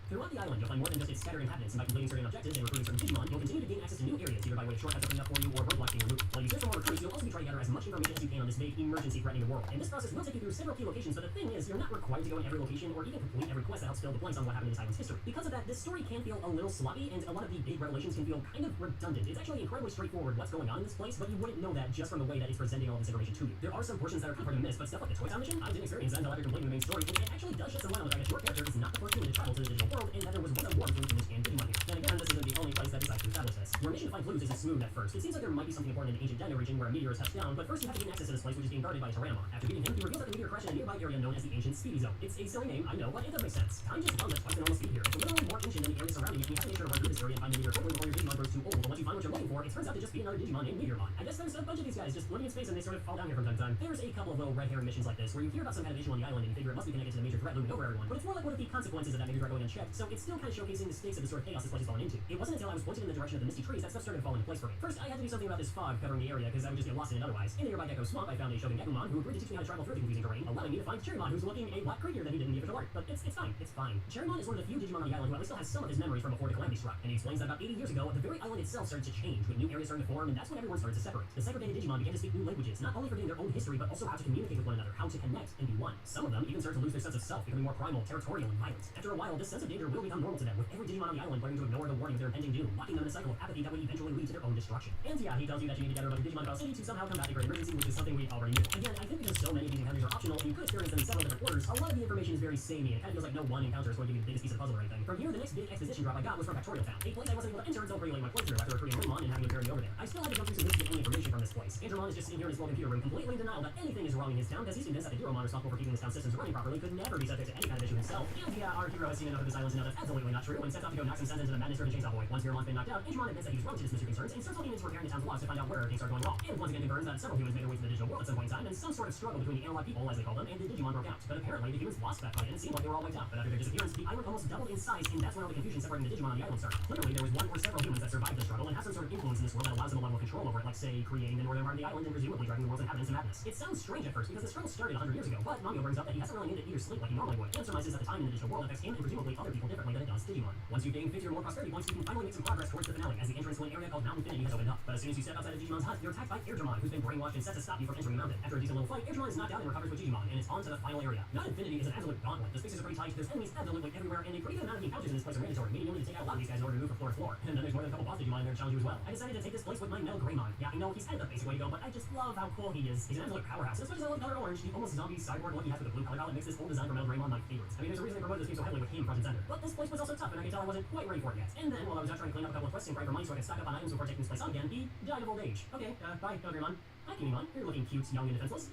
Throughout the island, you'll find more than just its scattered inhabitants, and by completing certain objectives and recruiting certain Digimon, you'll continue to gain access to new areas, either by way of shortcuts opening up for you or roadblocks being removed. While you search for more recruits, you'll also be trying to gather as much information as you can on this vague emergency threatening the world. And this process will take you through several key locations, but the thing is, you're not required to go in every location or even complete every quest that helps fill the blanks on what happened in this island's history. Because of that, this story can feel a little sloppy, and a lot of the big revelations can feel kind of redundant. It's actually incredibly straightforward what's going on in this place, but you wouldn't know that just from the way that it's presenting all this information to you. There are some portions that are kind of hard to miss, but stuff like the Toy Town mission, I didn't experience that until after completing the main story, and it actually does shed some light on the fact that your character is not the first human to travel to the digital world, and that there was one war between humans and Digimon here. And again, this isn't the only place that decides to establish this. Your mission to find flutes isn't smooth at first. It seems like there might be something important in the ancient Deno region where a meteor has touched down, but first you have to gain access to this place, which is being guarded by a Tyrannomon. After beating him, he reveals that the meteor crashed in a nearby area known as the Ancient Speedy Zone. It's a silly name, I know, but it does make sense. Time just runs at twice the normal speed here. It's literally more ancient than the area surrounding it, and you have to make sure to run through this area and find the meteor quickly before your Digimon grows too old. But once you find what you're looking for, it turns out to just be another Digimon named Meteormon. I guess there's a bunch of these guys just living in space and they sort of fall down here from time to time. There's a couple of little red herring missions like this where you hear about some kind of issue on the island and you figure it must be connected to the major threat looming over everyone. But it's more like what are the consequences of that major threat going unchecked, so it's still kind of showcasing the stakes of the sort of chaos this place is falling into. It wasn't until I was pointed in the direction of the misty trees that stuff started to fall into place for me. First, I had to do something about this fog covering the area because I would just get lost in it otherwise. In the nearby Gecko Swamp, I found a Shogun Gekumon who agreed to teach me how to travel through the confusing terrain, allowing me to find Cherrymon, who's looking a lot creepier than he did in the official art. But it's fine. It's fine. Cherrymon is one of the few Digimon on the island who at least still has some of his memories from before the Calamity struck, and he explains that about 80 years ago, the very island itself started to change, with new areas starting to form, and that's when everyone started to separate. The segregated Digimon began to speak new languages, not only forgetting their own history, but also how to communicate with one another, how to connect and be one. Some of them even started to lose their sense of self, becoming more primal, territorial, and violent. After a while, this sense of danger will become normal to them, with every Digimon on the island learning to ignore the warning of their impending doom, locking them in a cycle of apathy that would eventually lead to their own destruction. And yeah, he tells you that you need to gather a bunch of Digimon across city to somehow combat a great emergency, which is something we already knew. Again, I think because so many of these encounters are optional and you could experience them in several different orders, a lot of the information is very samey. It kind of feels like no one encounter is going to be the biggest piece of the puzzle or anything. From here, the next big exposition drop I got was from Factorial Town, a place I wasn't able to enter until pretty late in my playthrough after recruiting Rimon and having him carry me over there. I still had to go through some basic information from this place. Andromon is just sitting here in his little computer room, completely in denial that anything is wrong in his town, because he's convinced that the Heromon responsible for keeping this town's systems running properly could never be subject to any kind of issue himself. And yeah, our hero has seen enough of the silence to know that's absolutely not true, and sets out to go knock some sense into the madness-driven Chainsaw Boy. Once Heromon's been knocked out, Andromon admits that he's wrong to dismiss your concerns and starts looking into repairing the town's logs to find out where things are going wrong. And once again confirms that several humans made their way to the digital world at some point in time, and some sort of struggle between the analog people, as they call them, and the Digimon broke out. But apparently the humans lost that fight, and it seemed like they were all wiped out. But after their disappearance, the island almost doubled in size, and that's when all the confusion separating the Digimon on the island started. Clearly, there was one or several humans that survived the struggle and have some sort of influence in this world that allows them a level of control over it, like say creating the northern part of the island and presumably driving the world's inhabitants to madness. It sounds strange at first because the struggle started 100 years ago, but Mangio brings up that he hasn't really needed to eat or sleep like he normally would, and surmises that the time in the digital world affects him and presumably other people differently than it does Digimon. Once you've gained 50 or more prosperity points, you can finally make some progress towards the finale, as the entrance to an area called Mount Infinity has opened up. But as soon as you step outside of Digimon's hut, you're attacked by Airdramon, who's been brainwashed and set to stop you from entering the mountain. After a decent little fight, Airdramon is knocked out and recovers with Digimon, and it's on to the final area. Mount Infinity is an absolute gauntlet. The spaces are pretty tight, there's enemies absolutely everywhere, and a pretty good amount of encounters in this place are mandatory, meaning you only need to take out a lot of these guys in order to move from floor to floor. And then there's more than a couple boss Digimon in there to challenge you as well. I decided to take this place with my Mel Greymon. Yeah, I know he's kind of the basic way to go, but I just love how cool he is. He's an absolute powerhouse. As much as I love color orange, the almost zombie cyborg look he has with the blue color palette makes this old design for Mel Greymon my favorite. I mean, there's a reason they promoted this game so heavily with him front and center. But this place was also tough, and I could tell I wasn't quite ready for it yet. And then, while I was out trying to clean up a couple of quests and grind for money so I could stock up on items before taking this place on again, he died of old age. Okay, bye, Mel Greymon. Hi, Cutie-mon. You're looking cute, young, and defenseless.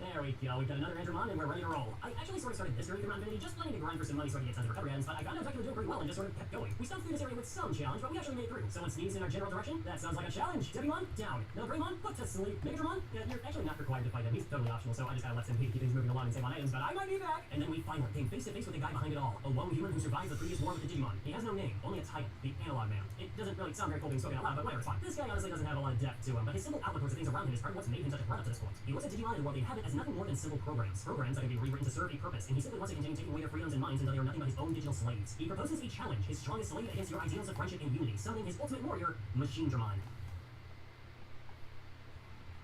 There we go, we've got another Andromon and we're ready to roll. I actually sort of started this journey through Mount Infinity just planning to grind for some money so I could get tons of recovery items, but I found out I could do pretty well and just sort of kept going. We stumped through this area with some challenge, but we actually made it through. Someone sneezed in our general direction? That sounds like a challenge. Debimon, down. Mel Greymon, put to sleep. Megatramon, yeah, you're actually not required to fight him. He's totally optional, so I just gotta let him keep things moving along and save on items, but I might be back. And then we finally came face to face with the guy behind it all. A lone human who survived the previous war with the Digimon. He has no name, only a title, the Analog Man. It doesn't really sound very cool being spoken out loud, but whatever, it's fine. This guy honestly doesn't have a lot of depth to him, but his simple outlook towards the things around him is part of what's made him such a threat up to this point. He looks at Digimon and the world they inhabit as nothing more than simple programs that can be rewritten to serve a purpose, and he simply wants to continue taking away their freedoms and minds until they are nothing but his own digital slaves. He proposes a challenge, his strongest slave against your ideals of friendship and unity, summoning his ultimate warrior, Machine Dramon.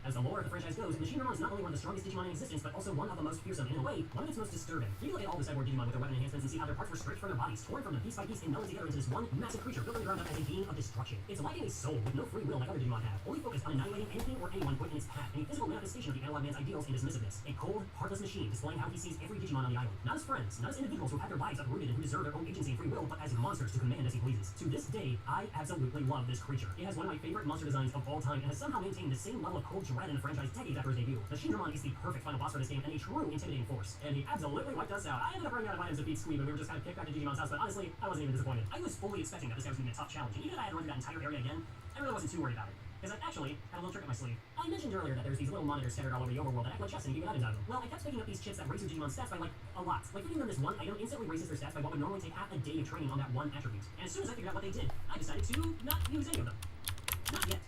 As the lore of the franchise goes, Machine Dramon is not only one of the strongest Digimon in existence, but also one of the most fearsome, and in a way, one of its most disturbing. You look at all the cyborg Digimon with their weapon enhancements and see how their parts were stripped from their bodies, torn from them piece by piece, and melded together into this one massive creature built on the ground up as a being of destruction. It's lacking a soul with no free will like other Digimon have, only focused on annihilating anything or anyone put in its path, and a physical manifestation of the Analog Man's ideals and dismissiveness. A cold, heartless machine displaying how he sees every Digimon on the island. Not as friends, not as individuals who have their lives uprooted and who deserve their own agency and free will, but as monsters to command as he pleases. To this day, I absolutely love this creature. It has one of my favorite monster designs of all time and has somehow maintained the same level of cold dread in the franchise decades after his debut. Machine Dramon is the perfect final boss for this game and a true intimidating force. And he absolutely wiped us out. I ended up running out of items to beat Squeeb and we were just kind of kicked back to Digimon's house, but honestly, I wasn't even disappointed. I was fully expecting that this guy was going to be a tough challenge, and even if I had to run through that entire area again, I really wasn't too worried about it. Because I actually had a little trick up my sleeve. I mentioned earlier that there's these little monitors scattered all over the overworld that act like chests and you can get items out of them. Well, I kept picking up these chips that raise your Digimon's stats by like a lot. Like feeding them this one item instantly raises their stats by what would normally take half a day of training on that one attribute. And as soon as I figured out what they did, I decided to not use any of them. Not yet.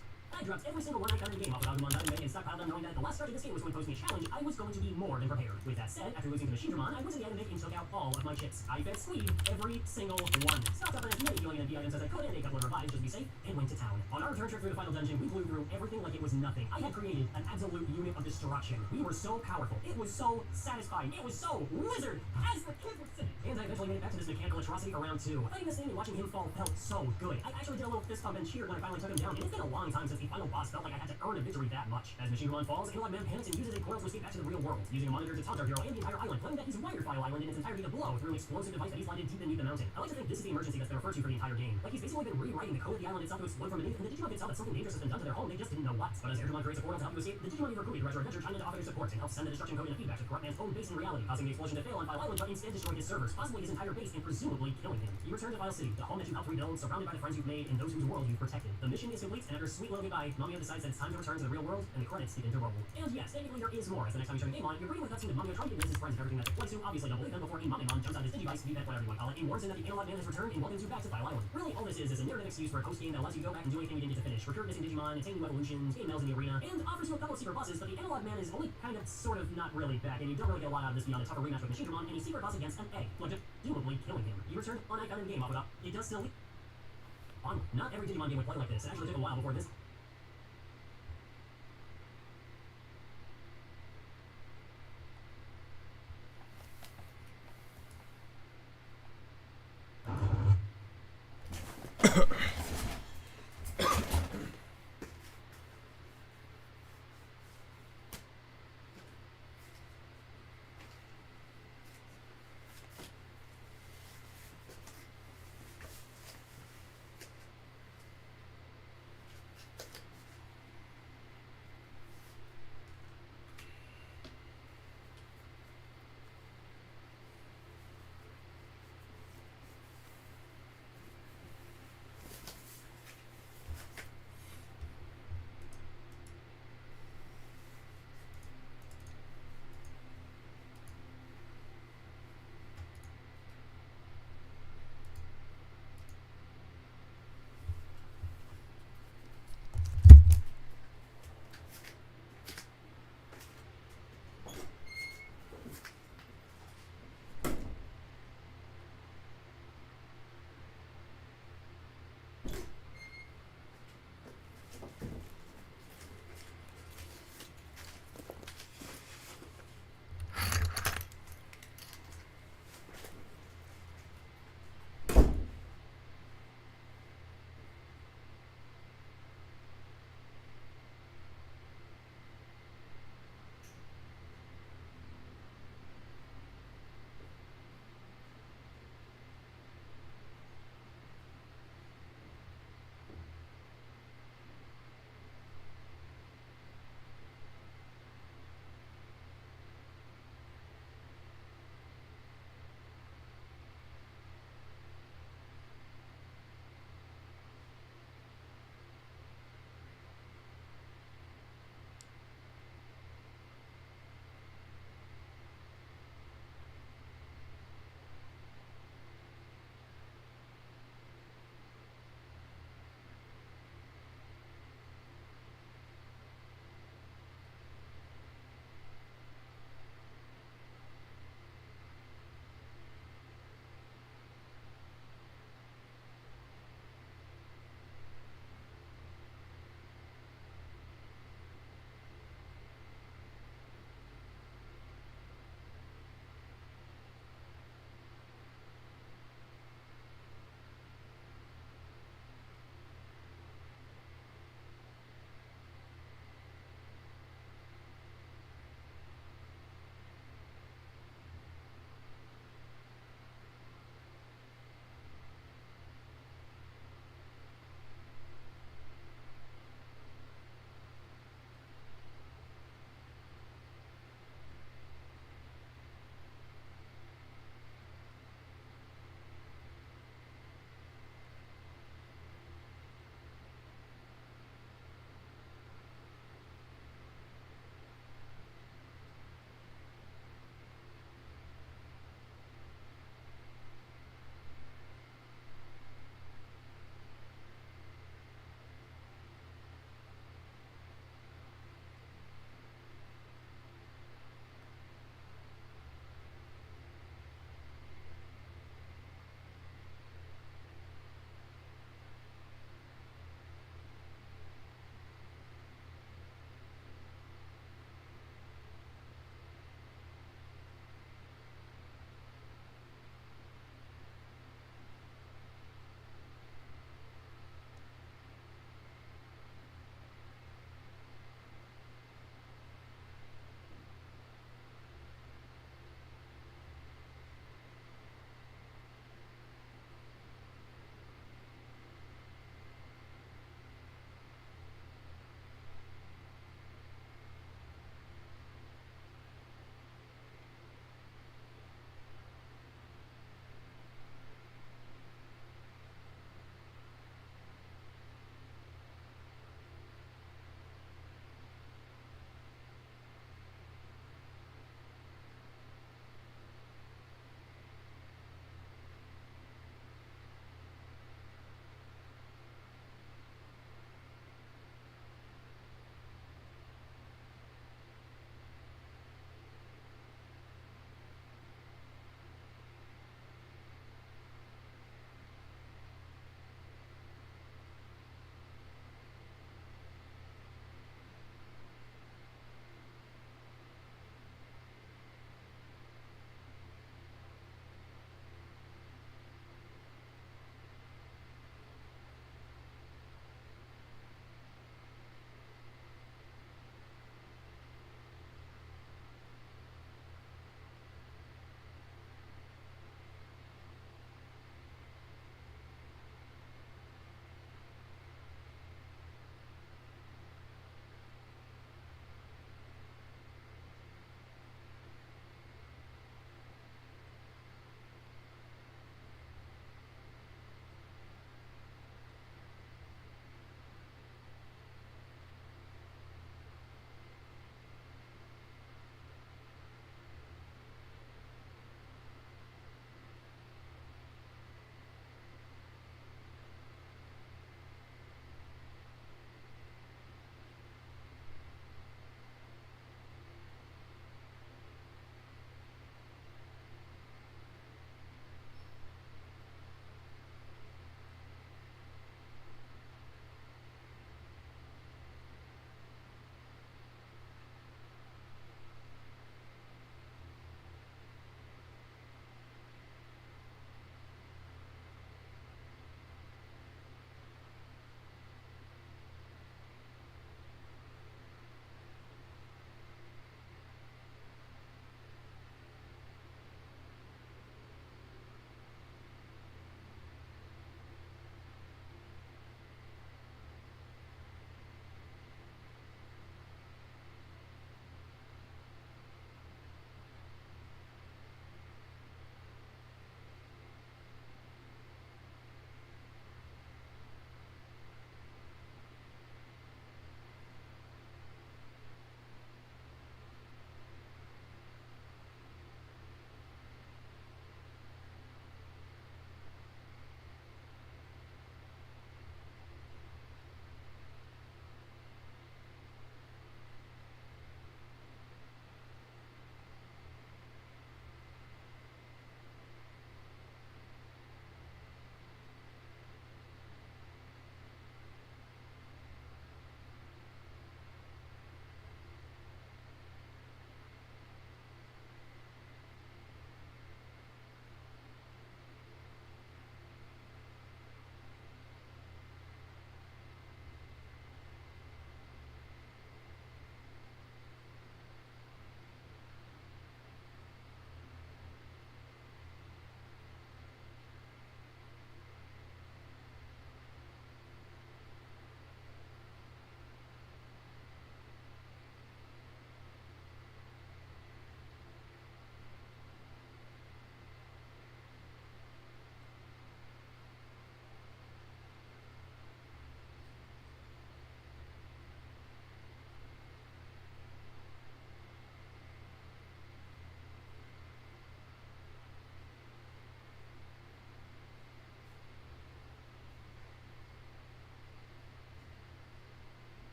I dropped every single one I found in the game off of Agumon and stockpiled them knowing that at the last start of this game was going to pose me a challenge. I was going to be more than prepared. With that said, after losing to Machine Dramon, I went to the item bank and took out all of my chips. I fed Squeeb every single one. Stocked up on as many healing NP items as I could and a couple of revives just to be safe, and went to town. On our return trip through the final dungeon, we blew through everything like it was nothing. I had created an absolute unit of destruction. We were so powerful. It was so satisfying. It was so wizard, as the kids would say. And I eventually made it back to this mechanical atrocity for round 2. Fighting this thing and watching him fall felt so good. I actually did a little fist pump and cheered when I finally took him down, and it's been a long time since a final boss felt like I had to earn a victory that much. As Machine Command falls, Analog Man panics and uses a coil to escape back to the real world, using a monitor to taunt our hero and the entire island, claiming that he's wired File Island in its entirety to blow through an explosive device that he's landed deep beneath the mountain. I like to think this is the emergency that's been referred to for the entire game. Like he's basically been rewriting the code of the island itself to explode from beneath, and the Digimon can tell that something dangerous has been done to their home, they just didn't know what. But as Airdramon creates a portal to help you escape, the Digimon you've recruited throughout your adventure chime in to offer their support and help send the destruction code and feedback to Corrupt Man's own base in reality, causing the explosion to fail on File Island but instead destroy his servers, possibly his entire base, and presumably killing him. You return to File City, the home that you helped rebuild, surrounded by the friends you've made and those whose world you've protected. The mission is complete, and after a sweet little goodbye, Mamio decides that it's time to return to the real world, and the credits begin to roll. And yes, technically there is more, as the next time you turn the game on, you're reading with cutscene of Mamio trying to convince his friends of everything that took place, who obviously don't believe him before Imamemon jumps out his Digivice, VBet, whatever you want to call it, and warns him that the Analog Man has returned and welcomes you back to File Island. Really, all this is a narrative excuse for a post-game that allows you to go back and do anything you didn't get to finish, recruit missing Digimon, attain new evolutions, gain medals in the arena, and offers you a couple of secret bosses, but the Analog Man is only kind of, sort of, not really back, and you don't really get a lot out of this beyond a tougher rematch with Machinedramon and a secret boss against an egg, like presumably killing him. You return on icon in the game, Aqueduct. It does still onward. Not every Digimon game would play like this. It actually took a while before this.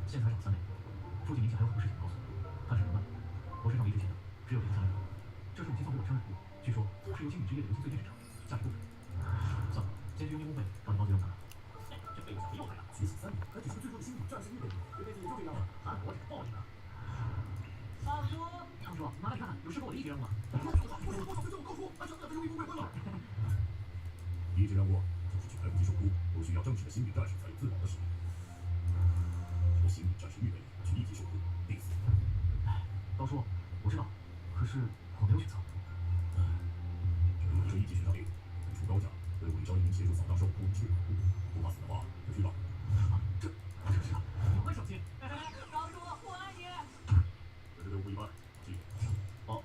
现在还少3枚。父亲明显还有很多事情没告诉我，但是怎么办？我身上唯一值钱的只有这个3枚。这是母亲送给我的生日礼物，据说是由星宇之夜的流星碎片制成，价值不菲。算了，先去佣兵工会找点包子用看看。这废物小子又来了，觉醒3年，还只是个最弱的星宇，战士预备役，这辈子也就这样了。看我怎么报应了。大叔，大叔，拿来看看，有适合我的一级任务吗？我操！这我告诉我，俺想在佣兵工会混了。一级任务就是去开不击首都，都需要正式的星宇战士才有自保的实力。由星宇战士预备役去1级首都，必死。高叔，我知道，可是我没有选择。这里是1级巡查队，付出高价，为我招一名协助扫荡兽突之人，不怕死的话就去吧。这是啊，你快小心！高叔，我爱你。这支队伍不一般，记住。哦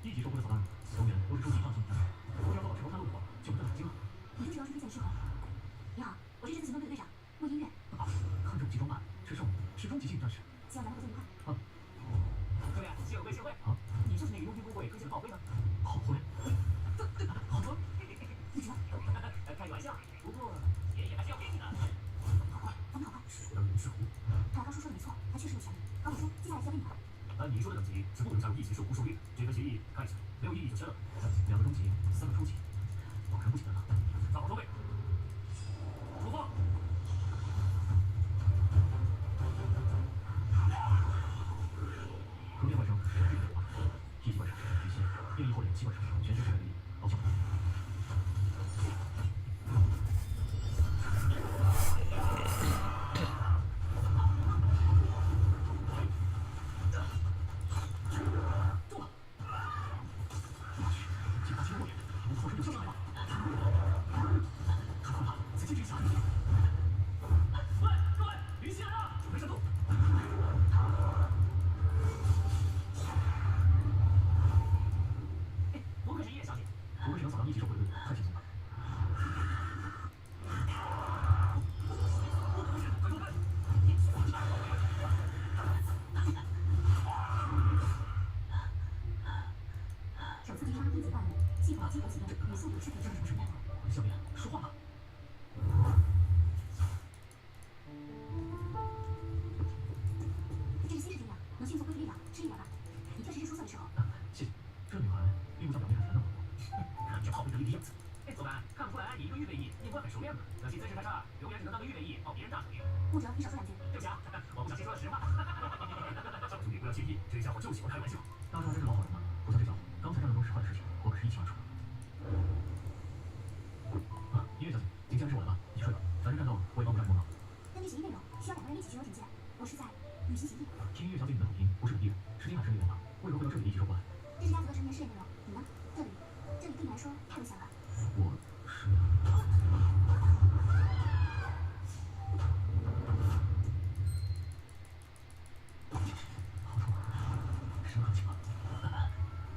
，1级受雇的扫荡人，永远都是收集放心战士。我只要做好赤头探路的话，就不算很惊了。你就知道是推荐适合。你好，我是这次行动队的队长莫音乐。看着武器装扮，是兽，是终极性战士。希望咱们合作愉快。对呀，幸会幸会。啊，你就是那个佣兵工会推荐的炮灰吗？炮灰？好吗？你说？开个玩笑，不过爷爷还是要给你的。好快，咱们好快。是我的是狐。看来高叔说的没错，他确实有权利。高叔，接下来交给你了。按你说的等级是不能加入1级受雇狩猎，这份协议看一下，没有异议就签了。2个中级，3个初级，果然不简单啊！站好装备，出发！隔天晚上，1级晚上，雨歇，另一后2期晚上，全是100个亿，好巧。不只要你少说2句。对不起啊，我不小心说了实话。小兄弟不要介意，这家伙就喜欢开玩笑。大叔还真是老好人呢，不像这家伙，刚才干了多实话的事情，我可是一清二楚。音乐小姐，今天是我的吧？你睡吧，反正战斗我也帮不上什么忙。根据协议内容，需要2个人一起巡逻警戒。我是在履行协议。听音乐小姐，你的口音不是本地人，是金海市那边的，为何会到这里一起受过来？这是家族的成员试验内容，你呢？这里对你来说太危险了。我是。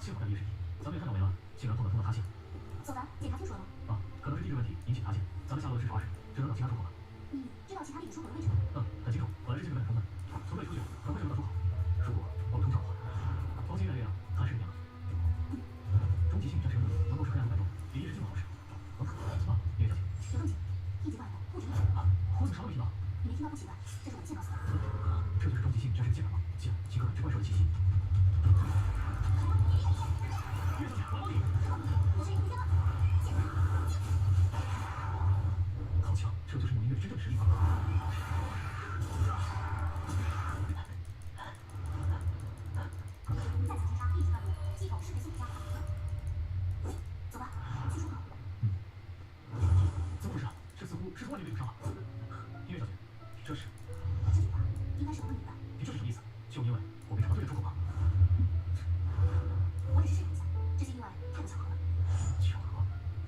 幸好在111，咱们也太倒霉了，竟然碰到塌陷。左凡，检查听说了吗？可能是地质问题引起塌陷，咱们下落的是12时，只能找其他出口了。你知道其他地址出口的位置吗？很清楚，本来是进入本充分，从这里出去很快就能到出口。如果爆冲上的话，方心越来越亮，看视频了。终极性战士任务能够是黑暗500中，比1是进步好使。音乐小姐，有动静，1级过来了，不止1种。我怎么啥都没听到？你没听到不奇怪，这是我的线告诉的。这就是终极性战士的剑法吗？剑，即刻感知怪兽的气息。音乐小姐，我来帮你。我是一个电话。好强，这就是你们音乐的真正实力吧？再次击杀1级怪物，击口是被速度加。走吧，去出口。怎么回事？这似乎是从外面对不上了。音乐小姐，这是？这里吧，应该是我问你的。你这是什么意思？就因为我没找到对的出口吗？我只是试探一下，这些意外太过巧合了。巧合？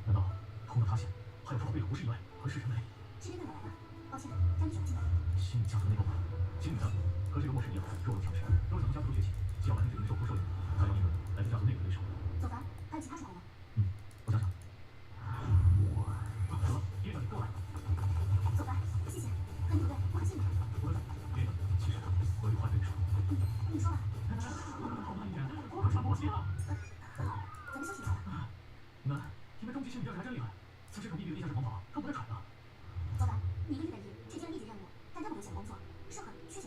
难道通了塌陷，还有出口对的不是意外，而是人为？是针对我来的。抱歉，将你选进来。星宇家族内斗吧，星宇家族和这个末世一样弱肉强食，若想从家族崛起，就要完成这个受苦受用，还要一个来自家族内部的对手。左凡，还有其他出口吗？我想想。音乐小姐，跟我来。左凡，谢谢。和你组队，我很幸运。不客气。音乐小姐，其实我有话对你说。你说吧。好慢一点，我快喘不过气了。咱们休息一下吧。你们终极星宇战士还真厉害，从这种密闭的地下室狂跑，都不带喘的。左凡，你一个预备役去接了1级任务，但这么危险的工作，是很缺钱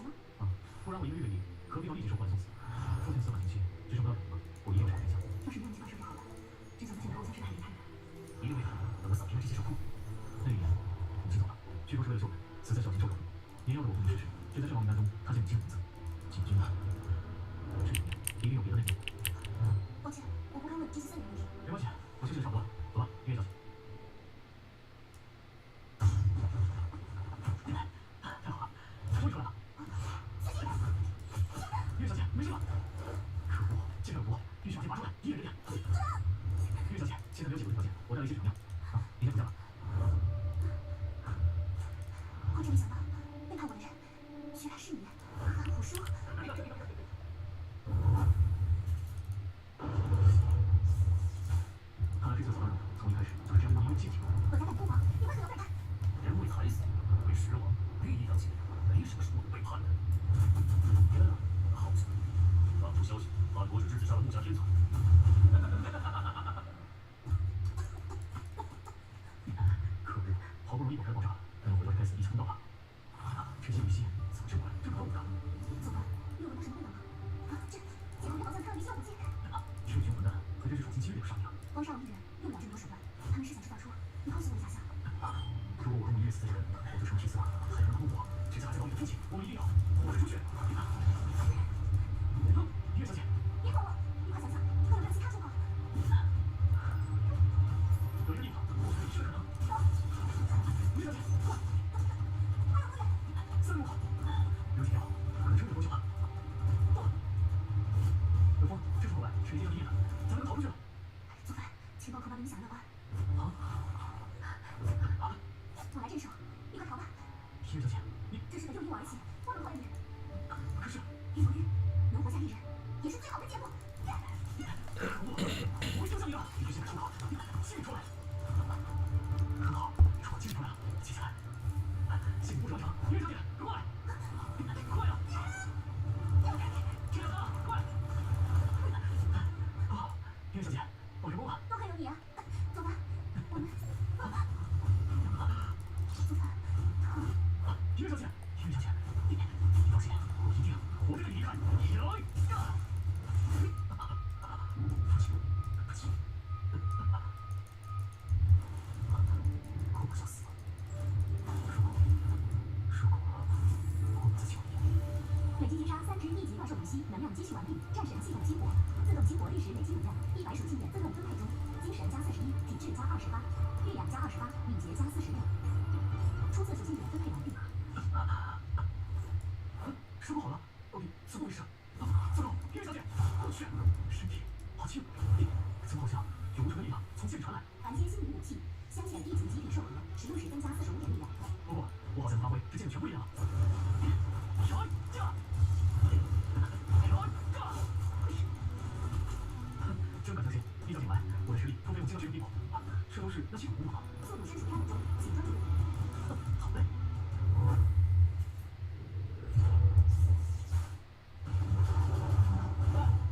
真没想到，背叛我的人居然是你，安虎叔。看来这座小岛从一开始就是这样让你有陷阱。我才敢不枉，你为何要背叛？人为财死，为食亡，这一条线没什么是不能背叛的。天啊，好像传出消息，叛国者之子杀了木下天才。可恶，好不容易躲开了爆炸，但回到这该死的一层道了。这些雨息怎么这么快，这么快的？总管，你有闻到什么味道吗？啊，这好像特了离效武器。这群混蛋还真是处心积虑的杀你啊！光杀我一人，用不了这么多手段，他们是想制造出你后续的假象。如果我和你一夜死在这人，我就成了替死了，还能帮我？这次还在搞你的父亲，我们一定要活着出去。月小姐，别管我，你快想想，会有没有其他出口？有人地方，我觉得是可能。月小姐，快！3路口，有几条，可能撑不了多久了。有风，这时候来，谁接到地面的，咱们能逃出去了。总管，情况恐怕比你想的乐观。啊！我来镇守，你快逃吧。月小姐，你这是得就你我而起，我能活着你。可是日复日，能活下一人，也是最好的结果。我会救下你的，你就先出口，信出来。很好，出口进出来了，接下来，信不长城，月小姐，快，快啊！天哪，快！啊，月小姐，我成功了。多亏有你啊！走吧，我们。总管，月小姐，月小姐，你放心，我一定活着跟你离开。父亲，不急。我不想死了。如果我不再救你，累计击杀3只1级怪兽羽蜥，能量积蓄完毕，战神系统激活，自动激活历史累积能量100属性点自动分配中，精神加41，体质加28，力量加28，敏捷加46，初次属性点分配完毕。收不好了，到底怎么回事？糟糕，月小姐，我去，身体好轻，怎么好像有无穷的力量从这里传来？凡接心灵武器，镶嵌低级极品兽核，使用时增加45点力量。不过，我好像能发挥之前的全部力量了。真敢相信，一早醒来，我的实力终于能进到这个地步。这都是那系统功劳。速度身处压力中，请专注。好嘞。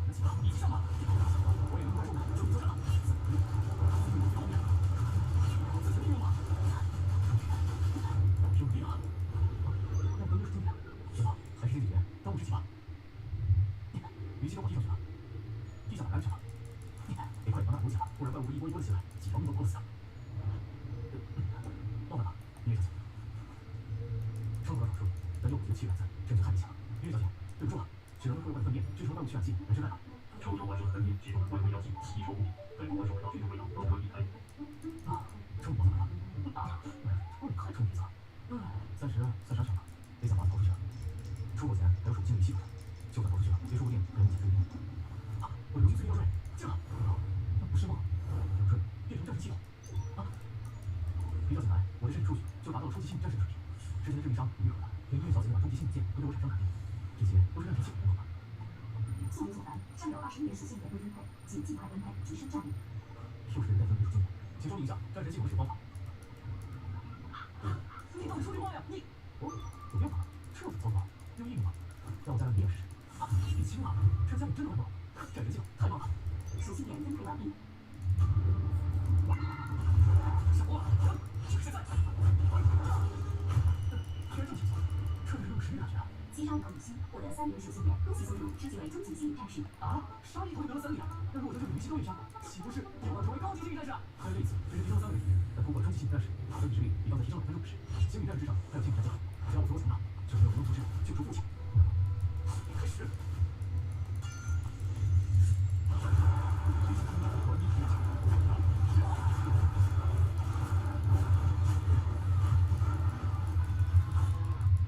那几个一起上吧。我也能快速就你作战了。后面，我自己利用吧。有力啊！那不能就是经典。行吧，还是这几年当务之急吧。鱼鳍都跑地上去了，地下哪来去了？得快点把那补起来，不然怪物一波一波的袭来，几条命都拖死了。老板吧，月小姐。上不了手术，但又有气软在，这就太危险了。月小姐，对不住了，只能透过粪便制成怪物驱赶剂来治疗。抽出完成的分泌，集中怪物药剂，吸收物体，在不管手上这种味道都可以开。这么麻烦了，还冲鼻子，暂时算啥想了，得想办法逃出去了。出国前还有手机里系统，就算逃出去了，别说不定还能解追兵。我流星催药坠，进了，那不是梦，流坠变成战神系统。一觉醒来，我的身体数据就达到了初级性战神水平，之前的致命伤愈合了，连音乐小姐那把终极性剑都对我产生反应，这些都是战神系统的功能。速度所凡，尚有21元属性点未分配，请尽快分配，提升战力。又是人在分配属性点，请说明一下战神系统的使方法。你到底说句话呀！你我变了，这么糟糕，用硬吗？让我再让你也试试。你轻了，这家伙真的会吗？战神系统太棒了！属性点分配完毕。小波，就是现在！居然这么轻松，这是用实力感觉啊！击杀一头羽蜥，获得3元属性点，恭喜送入升级为终极幸运战士。杀一头就得了3点，那如果将这个鱼鳍都给杀，岂不是有望成为高级幸运战士啊？虽然这一次只是提升了3个级别，但通过终极幸运战士，他的实力比刚才提升了50%。幸运战士之上还有幸运战将，只要我足够强大，就没有人能阻止我救出父亲。开始。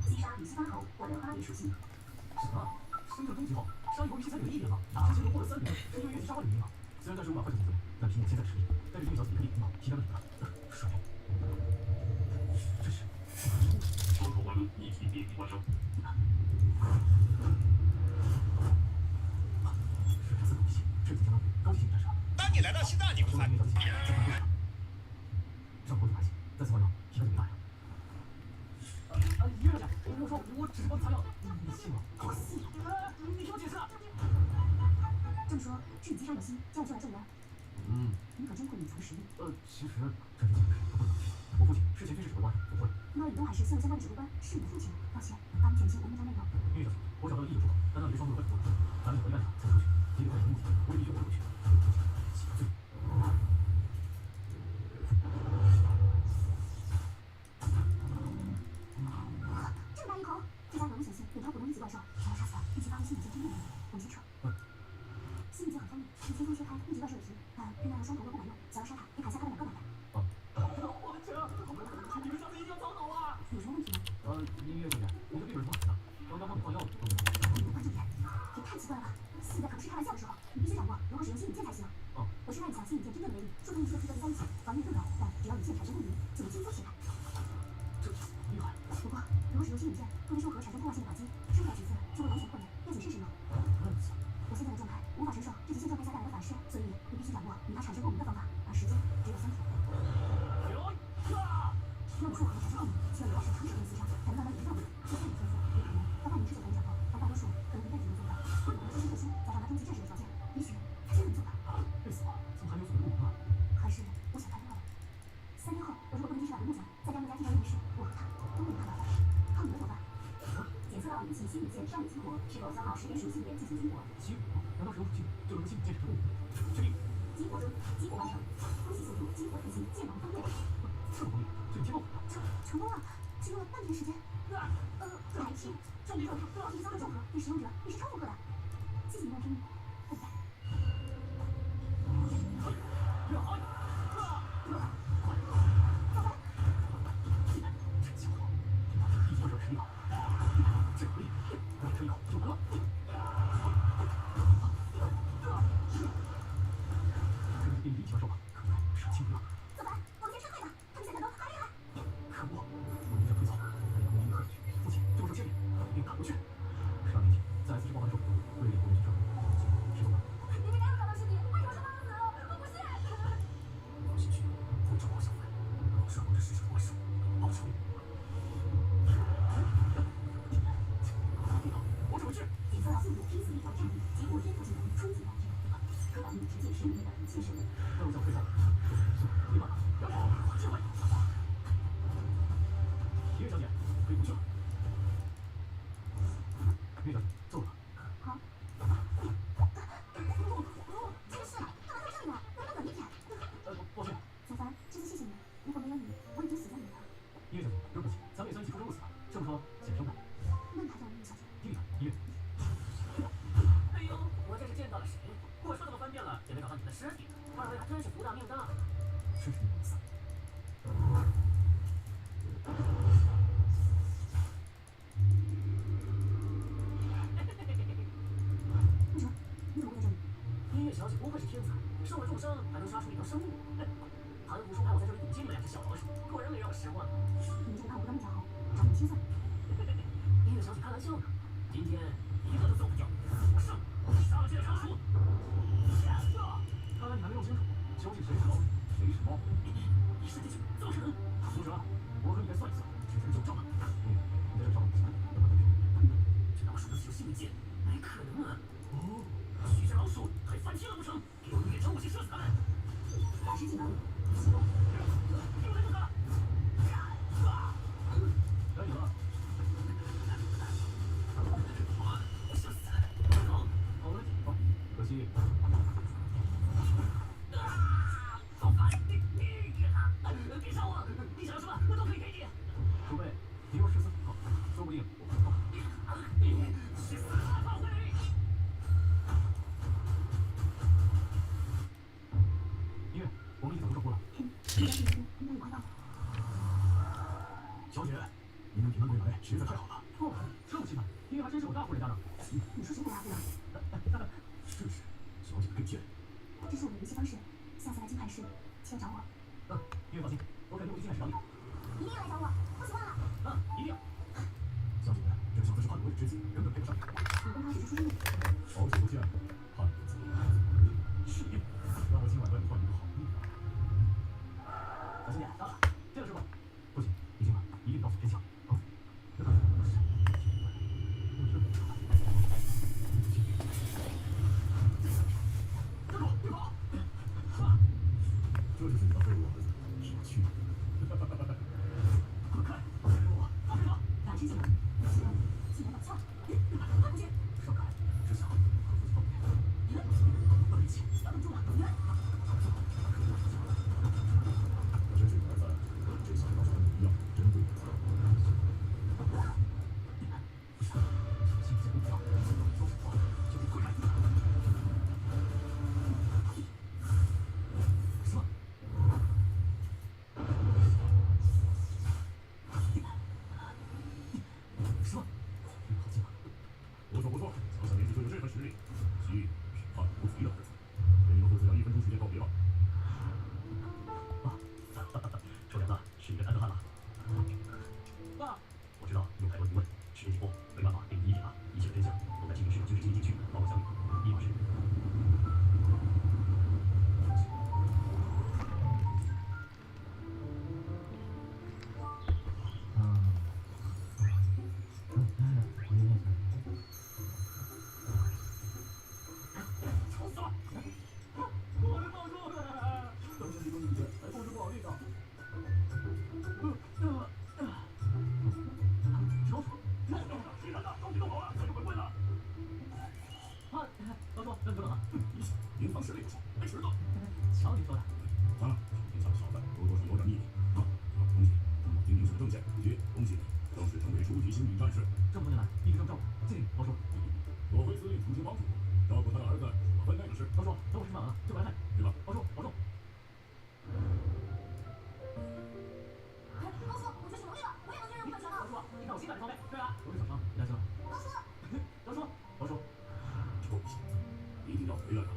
击杀羽蜥8头，获得8点属性。什么？升到终极后，杀一头鱼鳍才有1点吗？之前能获得3点，是因为鱼鳍杀坏了原因吗？虽然暂时无法快速进阶，但凭我现在的实力，带着这个小子也可以挺好，提单了你了。帅！这是。一起别提关生。是自动系，这就相当于高级性战士。当你来到西藏，你会发现，上国土还行，在此外呢，体量也大呀。于小姐，我跟你说，我只是帮擦药，你信吗？我信。你听我解释啊。这么说，是你积杀有心，叫我就来救援？你可真会隐藏实力。其实这是解释不能。我父亲是前军事指挥官，不会。那以东海市线路相关的指挥官是你的父亲？抱歉，把你卷进无名章内斗。于小姐，我找到了一流出口，但那里被双方的关系不合，咱们得回干啥才能出去？解决关系的目的，我也必须活回去。谢罪。这么大一口，这家文物显现有条普通一级怪兽，想要杀死它，必须发挥新引线天命能力。我们先撤。新引线很锋利，可以轻松切开一级怪兽的皮，但对那样双头龙不管用，想要杀它，得砍下它的两个脑袋。我的天啊！你们下次一定要藏好啊！有什么问题吗？音乐小姐，我对病人挺好的，刚刚帮你放药都没用。你不关重点，也太奇怪了吧！现在可不是开玩笑的时候，你必须掌握如何使用新引线才行。我是让你想新引线真正的威力，数层一级的皮革叠在一起，防御力更高，但只要引线产生共鸣，就能轻松切开。这厉害！不过，如果使用新引线，会对兽核产生破坏性的打击，生不了几次就会完全破裂，要谨慎使用。我现在的状态无法承受这极限状态下带来的反噬，所以你必须掌握与它产生共鸣的方法，而时间只有3天。让兽核产生共鸣，需要有长时间厮杀，才能慢慢引导你。就看你天赋，有可能到半年之久才能掌握，而大多数可能一辈子能做到。如果出身特殊，加上他终极战士的条件，也许他真能做到。累死了，怎么还没有所谓入门啊？还是我想太多了。3天后，我如果不能及时把人物转，再将那家地上人士，我和他都会有看到的。靠你了，伙伴。检测到引起新引线上引激活，是否消耗识别属性点进行激活？激活？难道使用属性就能和新引线产生共鸣？确定。激活中，激活完成。呼吸速度，激活特性，剑芒分倍。这么锋利，这有天爆款的。成功了，只用了半天时间。还是这一状态，高级脏的综合对使用者也是超负荷的。谢谢你的听，不该。老白，真家伙，一级怪兽实力好，这回我这一口就完了。这是变异一级怪兽吧？可不是，是轻敌了。老白，我们先撤退吧，他们现在都还厉害。可恶，我明着推走，还要攻击喝下去。父亲，这么受牵连，一定打不过去。12年前，在 S 市爆完兽，为了掩护人群生活，谁懂的？明明没有找到尸体，为什么是妈死？我不信。放心去，我找好小白，杀光这世上的怪兽，报仇。我准备去。检测到速度、拼死力条战力，激活天赋技能，初级感知。可反应直接是你的切身。那我想退走，对吧？机会。音乐小姐，可以不去了。音乐小姐，走了。好。真是，干嘛在这里呢？能不能冷一点？抱歉。小凡，这次谢谢你，如果没有你，我已经死在里面了。音乐小姐，不用客气，咱们也算一起出生入死了。这么说，显生吧？那你还叫我音乐小姐？听你的，音乐。哎呦，我这是见到了谁？我说这么翻遍了，也没找到你的尸体。二位还真是福大命大。真是你们死。为什么？你怎么会在这里？音乐小姐不愧是天才，受了重伤还能杀出一条生路。韩胡说派我在这里堵击你们2只小老鼠，果然没让我失望。你们这个叛国的木条猴，找你清算。音乐小姐开玩笑呢，今天一个都走不掉。上，上剑杀鼠！看来你还没弄清楚，究竟谁是老鼠，谁是猫。你是进去，怎么可能？苏哲，我和你再算一算，之前就账了。你在这上面要不要这老鼠能使用新引线？没可能啊！哦，许是老鼠，还翻天了不成？给我远程武器射死他们！大师技能，启动！又来了！可以了。我想死了！走！好的，可惜。好烦！别杀我！你想要什么，我都可以给你。诸位，你若誓死反抗，说不定我会放。去死吧，炮灰！音乐，我们已经走出这步了。这家店应该也快到了。小姐，您能平安归来，实在太好了。哦，这么气派，音乐还真是我大户人家呢。你说谁我大户人？是，小姐的佩剑。这是我的联系方式，下次来金牌市，记得找我。音乐放心，我肯定会去金海市找你。一定要来找我，不喜欢了。一定。吧？我知道你有太多疑问，10年前后没办法给你一解答一切的真相，都在进行时就是这一禁区，包括相遇，1码事。吵死了！我没抱住了，刚才离中一点，还控制不好力道。谁敢打？终于都跑了，我就滚了。啊，老叔，这么久等了。你想营房实力不行，没迟到。瞧你说的。完了，天下的小子多多少有点秘密啊！有东西，通过丁宁氏的证件，姐，恭喜你，正式成为初级星女战士。这么多年来一直这么照顾我，谢谢你，老叔。多亏司令出钱帮助，照顾他的儿子我分内的事。老叔，等我吃饭完了就过来看。对吧？老叔，保重。哎，老叔，我觉醒能力了，我也能进入快船了。老叔，你看我新买的装备。对啊，我是小强，你担心了？老叔，老叔，老叔。够不行，一定要回来啊！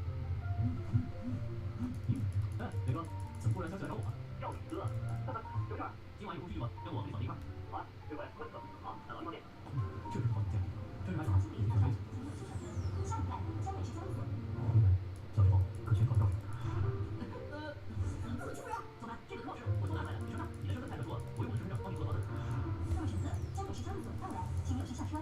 哎，磊哥，怎么忽然想起来找我了？要你哥，有事儿？今晚有空去吗？跟我们放一块儿。啊，这回混子，好，再玩一遍。这是好久见，这是买啥？已经可以。下礼拜将美食交易所。小时候可全靠教育。自己出人，走吧，这个很好吃，我偷拿来的。你身上，你的身份太特殊了，我用我的身份证帮你做核的。各位乘客，将美食交易所开来，请有序下车。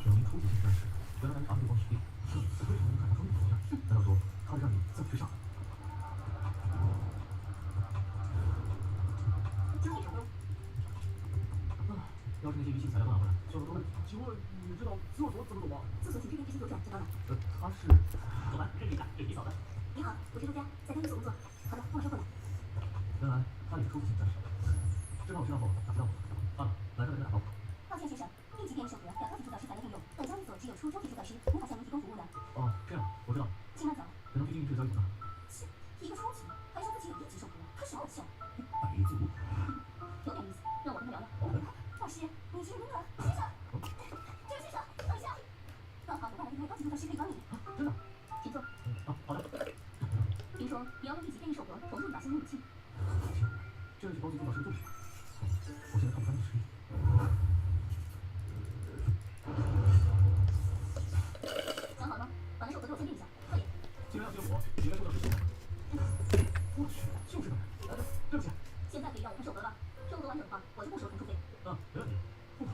有名初级性战士，原来查对方实力，为什么能看他装备怎么样？难道说他是让你自己去上？交易成功。要是那些仪器材料都拿回来，小哥们，请问你知道厕所怎么走吗？厕所请这边执行左转就到了。他是。走吧，认识一下，这是你嫂子。你好，我是周佳，在单一所工作。好的，帮我收过来。原来他也是初级性战士。知道我知道后，他知道我。啊，来这边打招呼。抱歉先生，密集电力手盒要高级铸造师才能运用，本交易所只有出中级铸造师，无法向您提供服务的。哦，这样，我知道。请慢走。可能最近这个交易呢？切，一个初级，还说自己有1级手盒，开什么玩笑？百力自入。有点意思，让我跟他聊聊。大师，你是您的先生。这位先生，等一下。刚好我带来一位高级铸造师可以帮你。真的？请坐。好的。听说你要用1级电力手盒缝入一把新武器。这是高级铸造师的重点。我现在看不出你实力。想好了吗？把那手盒给我鉴定一下，快点。既然要结果，也该做到事情。我去，就是个人。对不起。现在可以让我看手盒了，手盒完整的话，我就不收存储费。没问题。哇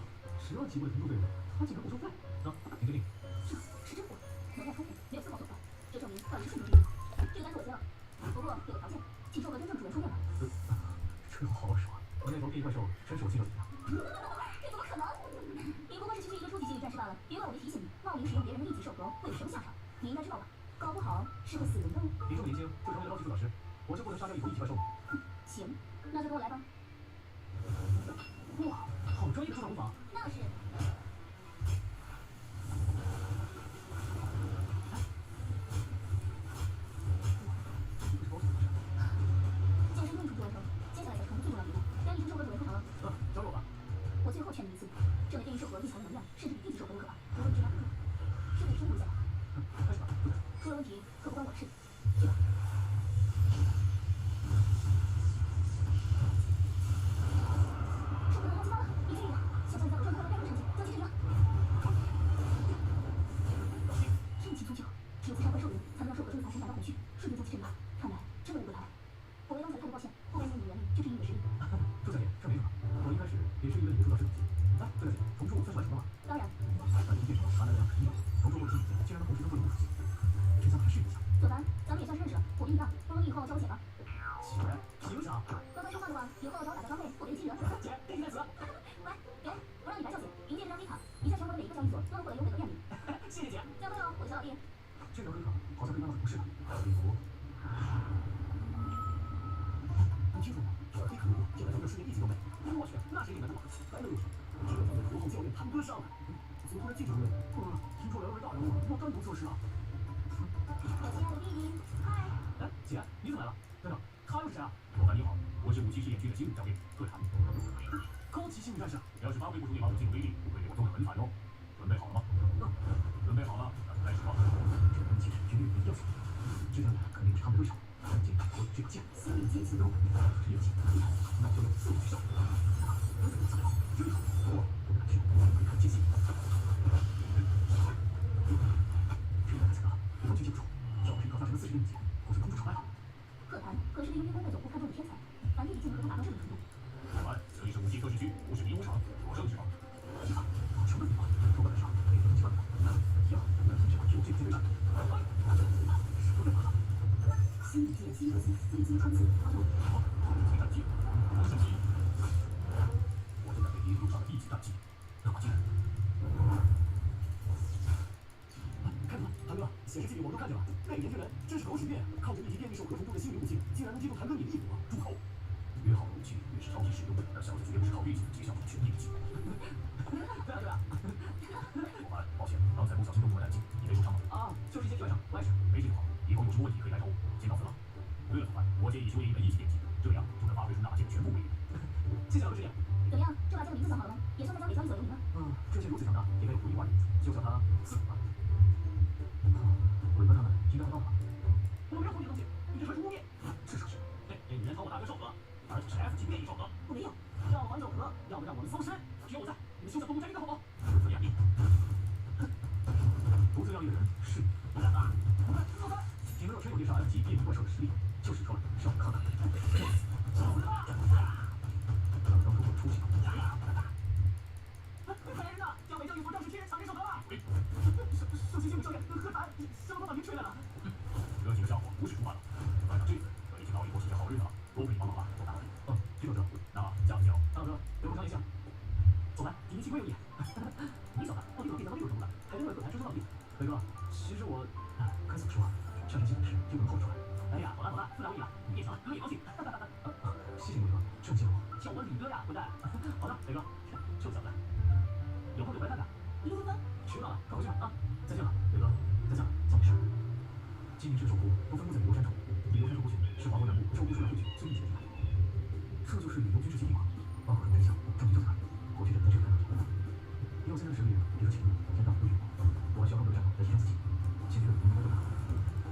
，10万起步的存储费，他竟然不收费？你确定？是真货，能量充沛，没有丝毫损坏，这证明到底是顺利之一。这个单子我接了，不过有个条件，请手盒真正主人出面吧。这好爽！我那头变异怪兽真是我亲手做的。这怎么可能？你不过是区区一个初级性战士罢了，别忘我没提醒你，冒名使用别人的1级手盒会有什么下场？你应该知道吧？搞不好是会死人的哦。你这么年轻就成为了高级铸造师，我就不能杀掉一头1级怪兽吗？行，那就跟我来吧。哇，好专业的铸造工法！那是。健身运输完成，接下来要成最重要的一步，单一成手盒主人出场了。交给我吧。我最后劝你一次，这枚电力手盒蕴藏的能量甚至比地级手盒都可怕，如果你质量不够，是可以生存下来。开始吧。出了问题可不关我的事，去吧。手盒能量激发了，你可以了。小强，你在楼上快到带路上去，交接这个。这么轻松就好，只有击杀怪兽人才能让手盒中的财神赶到回去，顺便交接这个。看来真的误会他了。我为刚才太过抱歉，不该因为你的原理就质疑你的实力。周小姐，这没什么，我一开始也是以为你是铸造师等级。来，周小姐，重铸算是完成了吗？当然，那你变成传来了2十亿，重铸后的技竟然能同时更会武术，真想来试一下。左凡，咱们也算是认识了，我给你让，不如你以后交我姐吧。姐，凭啥？乖乖说话的话，以后找我打造装备，我给你亲人。姐，给你面子。喂，别，我让你白叫姐，凭借这张黑卡，你在全国的每一个交易所都能获得优惠和便利。谢谢姐。交费哦，我的小老弟。这张黑卡好像可以当到很多事，比如……你听说过这黑卡如果竟然能用世界1级装备？我去，那谁领得住？来了又是，只有咱们头号教练谭哥上来。怎么突然进这种人？听说来了位大人物，要单独测试啊！我亲爱的弟弟，嗨。哎，姐，你怎么来了？等等，他又是谁啊？伙伴你好，我是57试验区的新教练贺涵。高级幸运战士。要是发挥不出那把武器的威力，会给我揍得很惨哟。准备好了吗？准备好了，那就开始吧。这个武器是绝对有必要性的，这张肯定不是他们对手。赶紧打破这个剑，4级自动，这游戏厉害，那就用4级去上。机特斯飞机穿刺发动。飞机战机，直升机。我正在飞机路上的一级战机，那么近。看到谭哥，显示器里我都看见了，那个年轻人真是狗屎运，靠着一级电力受合成度的心理武器，竟然能击中谭哥你的衣服。住口！越好的武器越是挑剔使用，而小子绝不是靠运气结下全力的机会。对啊对啊。伙伴，抱歉，刚才不小心动过了战机，你没受伤吗？啊，就是一些意外伤，我也是。没事就好，以后有什么问题可以来找我。先告辞了。对了，伙伴，我建议修炼一门一级电机，这样就能发挥出那把剑的全部威力。谢谢老师姐。怎么样？这把剑的名字想好了吗？也算在家里交易所有名了。这剑如此强大，应该有不意外的名字，就叫它四吧。鬼哥他们应该会到吧？我没有偷你的东西，你这纯属污蔑。是是是，你人偷我大哥手镉，而且是 F 级变异手镉。我没有，要还手镉，要不让我们搜身。只有我在，你们休想动动真力的好不好？如此严厉。独自要一人是你。我敢打。仅能让全有猎杀 F 级变异怪兽的实力，就是说让我看看。当中我出息。来人呐！江北教育所正式贴人抢人手镉了。圣心星教练和咱相当把您吹来了。这几个家伙无事出办了，班长这次可已经到一波新的好日子了，都可以帮忙了，我打打你。听到这，那下次见喽。大哥，给我商量一下。走吧，今天幸亏有你。你小子到底怎么变成了六人了？还跟我谈称兄道弟。飞哥，其实我，该怎么说啊？上山新本事就能后出来。哎呀，好了，自然为你了，你变强了，哥也高兴。谢谢你哥，这么谢我。叫我李哥呀，混蛋。好的，飞哥，臭小子，有空就回来看看。一路顺风，学到了，快回去吧啊！再见了，飞哥，再见了，江美师。今年是守护都分布在旅游山城，旅游山城过去是华国南部受乌数量汇聚最密集的地带。这就是旅游军事基地吗？包括真相，证据就在那里。我觉得在这个看到以我现在的实力，别说前路、天道、陆运，我还需要更多的战斗来提升自己。先去了民工会。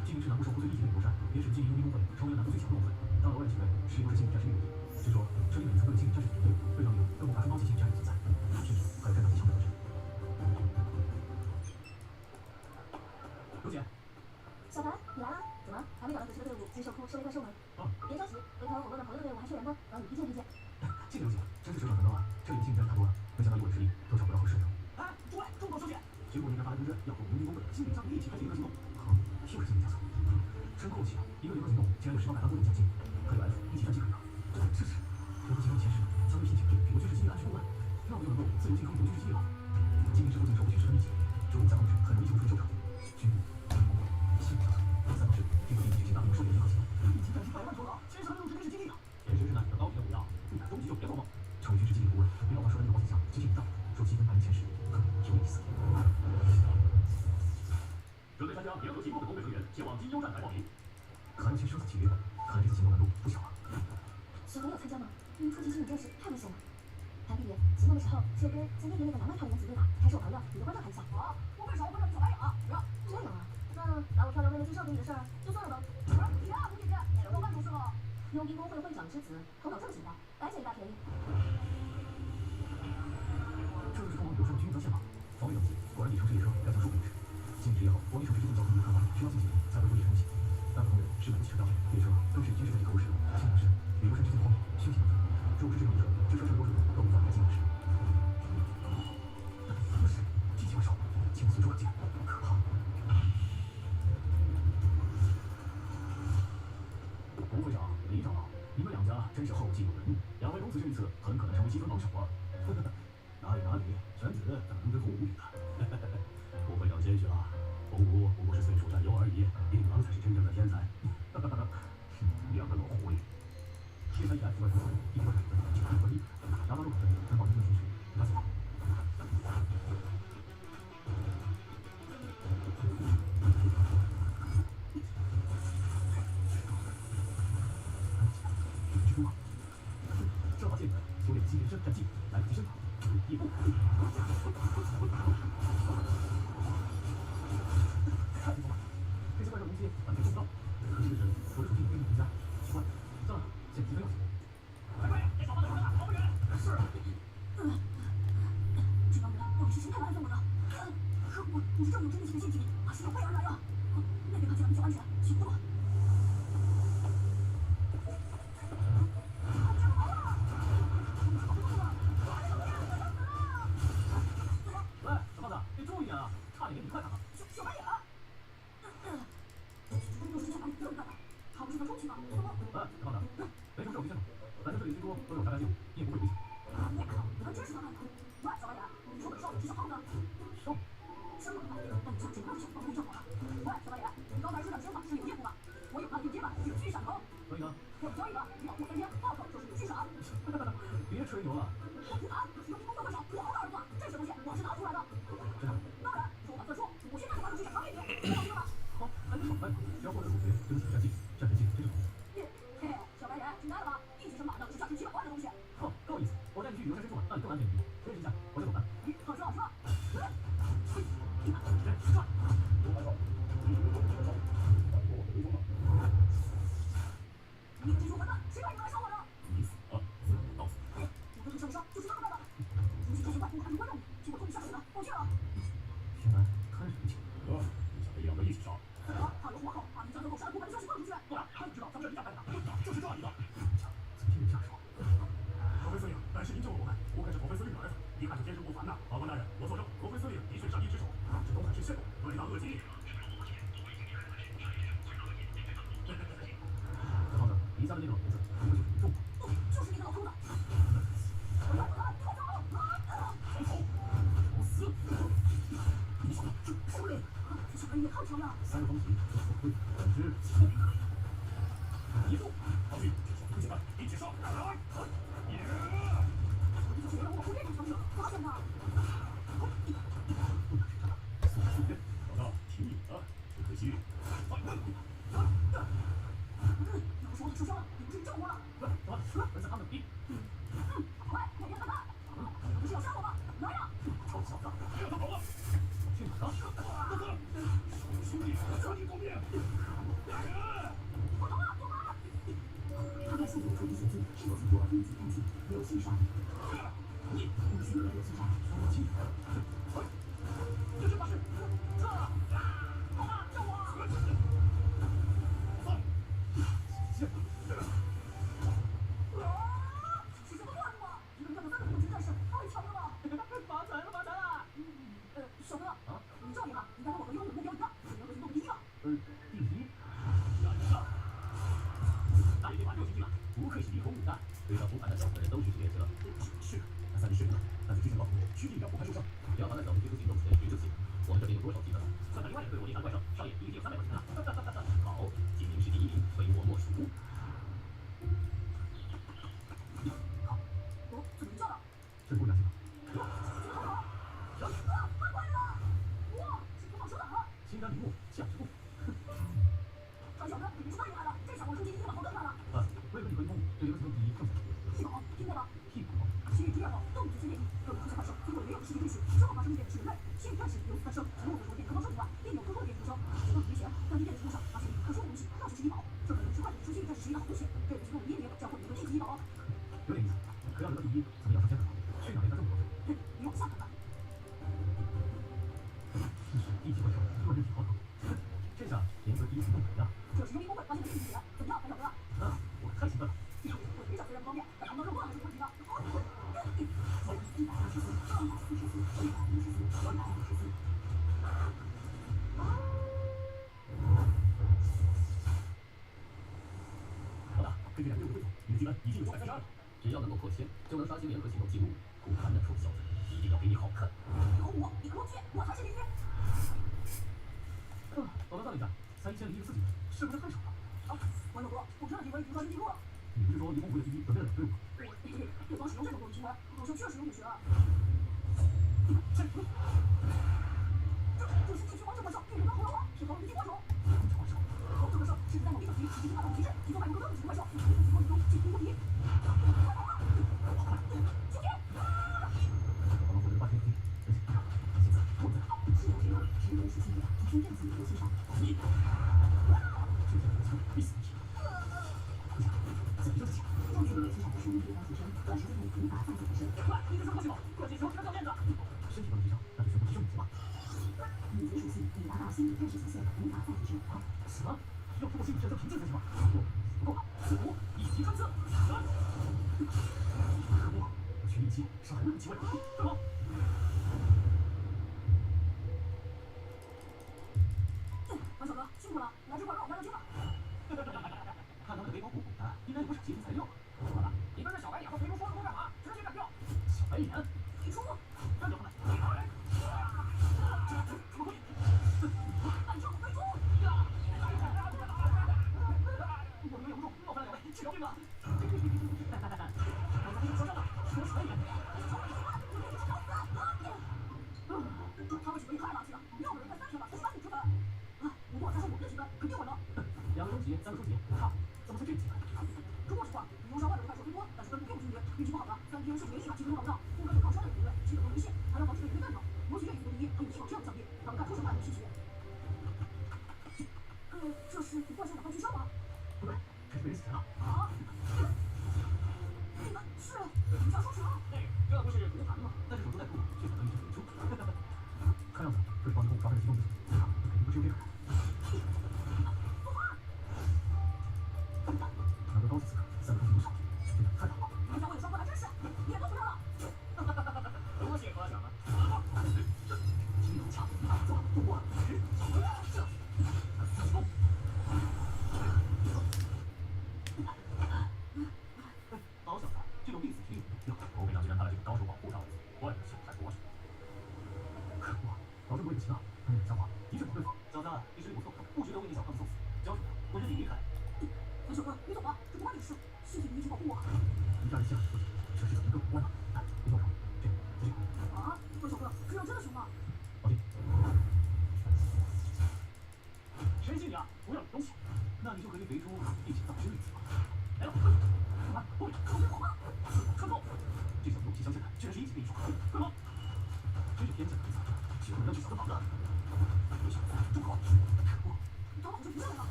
今年是南部守护最密集的旅游山，也使今年佣兵工会成为了南部最强的工会。当额外的几位实力都是心理战士运营。据说这里每一层都有心理战士团队，为让你更不达出高级心理战士的存在，甚至还有战斗技巧的特质。刘姐。小白，你来了？怎么还没找到合适的队伍接受狩猎怪兽吗？别着急，回头我问问朋友的队伍还缺人呢，找你推荐推荐。谢谢刘姐，真是水涨船高啊！这里的心理战士太多了，没想到以我的实力都找不到合适的人。哎，诸位，众口小姐，结果那边发来通知，要和我们佣兵工会的心理战士一起开始联合行动。又是心理加速，真够气啊！一个联合行动竟然有10万百万多的奖金，还有 F 一级战绩可以拿。这是联合行动前10将被聘请美国军事基地安全顾问，那我就能够自由进出美国军事基地了。今年之后进守护军十分密集，这5家方式很容易就会出现受伤。军部、民工会、心理加速，3方式经过立即举行大规模狩猎联合行动。一级战士100万酬劳，其实还没有军事基地呢。确实是难得高级的武药，不打中级就别做梦。成为军事基地顾问，比老板说的那个保险箱最近不到，说积分排名前10，有意思。准备参加联合行动的工会成员前往金优站台报名。还要签生死契约，看来这次行动难度不小啊。小白有参加吗？初级心理战士太危险了。谭弟弟，行动的时候是跟在那边那个2万漂亮的组队打，还是我朋友你的观众谈一下？我为啥会让你小白养？这样啊？那把我漂亮妹妹介绍给你的事儿就算了吧。不是你啊，吴姐姐，我办就是了。佣兵工会会长之子，头脑这么简单，白捡一大便宜。这就是通往旅游山的军营专线吗？防卫等级果然比城市列车要强数倍之。禁止也好，国内城市之间交通有开发，需要进行才会多列车东西。大部分人是买不起车票，列车都是以军事等级投入使用。幸运的是，旅游山之间的荒漠凶险难分，若不是这种列车，这车上多数人都无法开进入。不是，机器怪兽，情随处可见，可怕。吴会长、李长老，你们2家真是后继有人，2位公子这一次很可能成为积分榜首啊！哪里，犬子怎么能跟红武比呢？吴会长谦虚了，红武不过是岁数占优而已，令郎才是真正的天才。 2个老狐狸，第3以 F 外出，1波1分，9分1，拿到6分，能保证进行时，他走。蜘蛛啊！这把剑本修炼新人身战技，来不及身法，一步。太轻松了，这些怪兽攻击完全做不到。可惜的是，我的属性并不评价，奇怪。算了，先积分要紧。快，这小子跑得好远。是。这帮人到底是谁派来送我的？我是正有真力气的陷阱里，是有备而来啊！那边看起来比较安全，去不过。喂，小胖子，你注意点啊，差点给你快看看。小白脸。又是小白，这么办法？他不是在中期吗？胖子，没什么事我就先走。反正这里的居多都有查干记录，你也不会危险。我靠，你还真是他干的！喂，小白脸，你说本少爷是小胖子？少爷，是我的，但你家整个小胖子就好了。喂，小白脸，你刚才说的想法是有业务吧？我有他的链接版，有巨闪哦。可以啊。我交易吧，你保护3天，报酬就是有巨闪。别吹牛了。啊，使用工作会少，我告诉你，这些东西我是拿出来的。真的？当然，说完算数，我现在就把巨闪传给你，听到没有？好，还能爽快，只要获得主角真实战绩，战神技真是好。嘿，小白脸，听来了吧？一级升马的是价值700万的东西。哦，够意思，我带你去留下深处，让你更安全一点。认识一下，我先走了。好说好说。你个技术混蛋，谁让你们来杀我的？你死了，自动到死。我跟你上杀就是这么干的。如今这些外公还没关注你，结果终于吓死了，抱歉了。原来他是人情。哥，你想跟2个一起杀？怎么了？他有火候，把你将这狗杀的不白的消息放出去。不然他就知道咱们是一家干的，就是这一个。怎么听你这样说？国非司令，但是您救了我们，我可是国非司令的儿子，一看就天生不凡呐。法官大人，我作证，国非司令的确善意之手，这东海是血统，罪大恶极。小胖子，你家的那个老爷子，不会就是你种的？就是那个老秃子。快走！全跑！找死！你想这手里，这小人也太强了。3个方体，所会感知。一步，跑去，这小不简单，一起上！这些人我不认识他们，发现他。老大，挺勇的，只可惜。要不是我受伤了，也不至于这么窝了。喂，什么？儿子他们比。快，快点看看！你不是要杀我吗？来呀！臭小子，让他跑了！去哪儿了？哥哥，兄弟，兄弟救命！我走了，走吧。他在系统处理写字，是否经过一级探测，没有信杀。你5星没有信杀。我进。这是把事！这，好吧，救我！放！进。是什么怪物啊？一个人干掉3个火级战士，太强了吧！发财了，发财了！小哥，你这么厉害，应该跟我和幽的目标一样，是联合行动的第1个。第一。燃上！那你这把6级进了，不愧是离空母弹，对上红盘的小伙的人都是职业级了。是，那3级水了，那就继续保护，虚惊一秒不怕受伤。只要他在小队推出行动前谁就行。我们这边有多少技能？算上另外2个对我猎杀怪兽，少爷一定有300块钱呢。好，今年是第1名，非我莫属。好，我怎么叫了？这不良心吧？太快了！哇，是土炮手党！心甘情愿，享受。传小哥，你别说太厉害了，这场我出击一定把头更大了。为何你和一公对联合行动第1更想？屁宝，听过吗？屁股。7月1日后，动物之前电影，各种科学怪兽经过原有的世界推行，之后发生一点是人类，幸运战士由此诞生。除了我们说的变科方兽以外，另有更多的变科生。这个很危险，在地面的程度上发现一个特殊的东西，那就是低保。这可能是快点是幸运战士11的好东西。这个经过1年将会有个地级低保哦。有点意思，可要得到第1，怎么养成先锋？去哪边他这么多？你往下看看。一级怪兽，个人体好讨。这下联合第1行动来了。这是幽灵工会发现的地级点，怎么样，白小哥？我太兴奋了。我腿脚虽然不方便，但尝到肉段还是没问题的。老大，根据2个对手，你的积分已经有932了。只要能够破1000，就能刷新联合行动记录。虎盘的臭小子，一定要给你好看。有我，你个龙去，我才是第1。我算了一下，3014级，是不是太少了？关小哥，我真的以为已经刷新记录了。你不是说离公会的狙击准备了2队伍吗？对方使用这种作为行为，好像确实有点悬。这是地区王者怪兽，变成了猴王，是猴人机怪兽。猴者怪兽是在某一等级以及发动机制，提供外国各种型怪兽，在情况中进行无敌。快跑啊！兄弟！我们获得8天现在我在是有谁吗？是人属性的，提升战绩游戏上。剩下的枪必死无疑。不行，怎么这么强？战术游戏上的生命力高提升，短时间内无法再次提升。快，你这什么系统？快进球，看教练的。身体不能提升，那就全部提升5级吧。你级属性已达到心理战士极限，无法再提升。什么？要突破心理战斗瓶颈才行吗？不够，4、5，一级冲刺！我全1级，伤害5级位，对吗？王小哥，辛苦了，来这块让我干了劲了。看他们的背包鼓鼓的，应该有不少结晶材料吧？好了，你跟着小白脸和肥猪说这么多干嘛？直接干掉！小白脸，肥猪，干掉他们！怎么会？按照肥猪呀！我们没有用，冒犯了两位，治疗病吧。刚才是说上了，说小白脸。他们准备太垃圾了，要不然快3天了才3点出分。不过再说我们的积分肯定稳了。2个终极，3个终极，靠，怎么才这积分？中国实话，比如上外边快说飞多，但是分布并不均匀，运气不好的3天甚至连续把积分都拿不到。风格有靠山的球队，基本都没线，还要防止被别人干掉。尤其愿意夺第一，还有希望这样降低，他们干出什么来都稀奇。这是你惯性打坏巨兽吗？不对，这是被人死了。啊？你们是人家说什么？这不是无谈吗？但是守株待兔，却可能一只肥猪。看样子这是帮你后抓回的激动因素，他肯定不是用这个。难得高级刺客，3个都不少，这样太好了。你家我有双关还真是，脸都不要了。多谢夸奖了。金龙枪，走，我是小鬼，这。好小子，这种必死体力，我给让既然他来这个高手保护他，怪不得想太多了。可恶，保证我也不行啊！家伙，的确不对付。小子，你实力不错，不值得为那小胖子送死。交出来，我认你厉害。小哥，你走吧，这不关你的事，谢谢你一直保护我。一战一下，这是有一个关了。别动手，这个，再这个。啊，关小哥，这样真的行吗？放心。谁信你啊？不要有东西，那你就可以肥猪一起葬身于此吧。来了，后面靠边跑吗？四宝穿透，这小子勇气相见，居然是一级兵种，快跑！真是天降人才，岂有能让这小子跑的？这小子中口，可恶，他好像不上来了。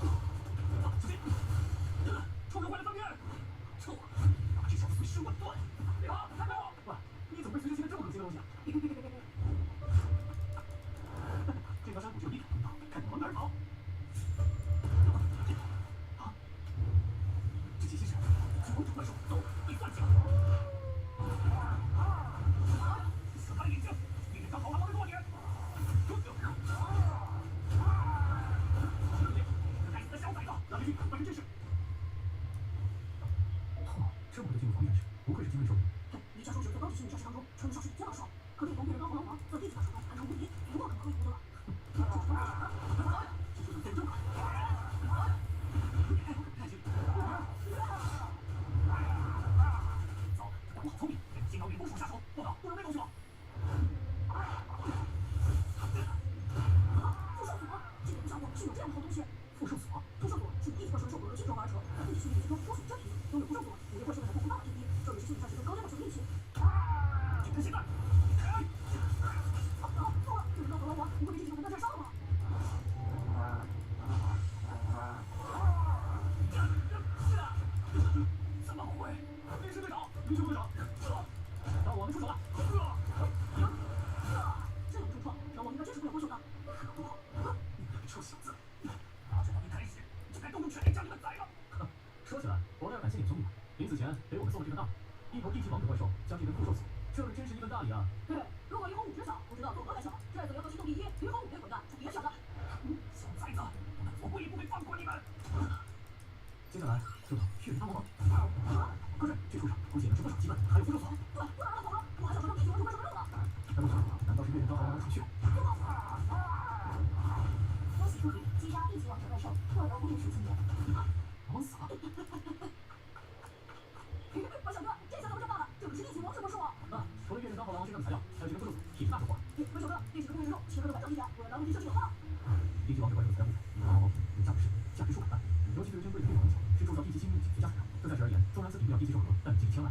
小心！冲着坏了3天！臭，把这小子碎尸万段！别跑，快跑！喂，你怎么会随身携带这么恶心的东西啊？这条山谷只有一条通道，看你往哪儿跑！啊！这奇袭是魔主怪兽，走，被算计了！死他的眼睛！你是当好狼王的弱点！该死的小崽子，拿回去办成正事。这么多进入防御战士，不愧是精锐兽人。离家双雄在高级虚拟战士当中称得上是绝老少，可对方变人当猴狼王，在第几把手中安常无敌，不过可能可以获得了。这就是变正了。糟，这怪物好聪明，先往远部手下手，报告，不能被动去了。副兽所，这个家伙是有这样的好东西。副兽所，副兽所是一级怪兽兽和金兽而成，在地区虚拟体系中多属于真品，拥有副兽所，5位怪兽的保护大大降低，这也是虚拟战士中高阶怪兽的利器。就看现在。够了，这人当猴狼王，不会被这几个混蛋战伤了吗？怎么会？临时队长，临时队长，让我们出手了。这样的重创，让我应该真是不了多久的。可恶，你个臭小子！打从一开始就该动用全力将你们宰了。说起来，我倒要感谢你兄弟，临死前给我们送了这份大礼，一头1级王者怪兽加这根副兽所，这可真是一份大礼啊！对，如果离红5知晓，不知道作何感想？这次联合行动第一，离红5别混蛋，就别想了。小崽子，我故意不会放过你们。接下来就到血雨大魔王。可是这路上估计能是不少积分，还有副兽所。不拿了走了，我还想尝尝地球王者怪兽的肉呢。那路上难道是月人当猴狼王的巢穴？恭喜出局，击杀1级王者怪兽，获得5点属性点。王死了！王小哥，这下咱们赚大了，这可是1级王者怪兽啊！除了月人当猴狼王身上的材料，还有这根副兽所，体质大说话。王小哥，这几个月人肉，切割的完整一点，我要当地设计有话。1级王者怪兽自带物种，王有价值是价值数可观，尤其对于珍贵的月王角，是铸造1级新物紧急价值。对战士而言，纵然自己不了1级兽格，但几千万，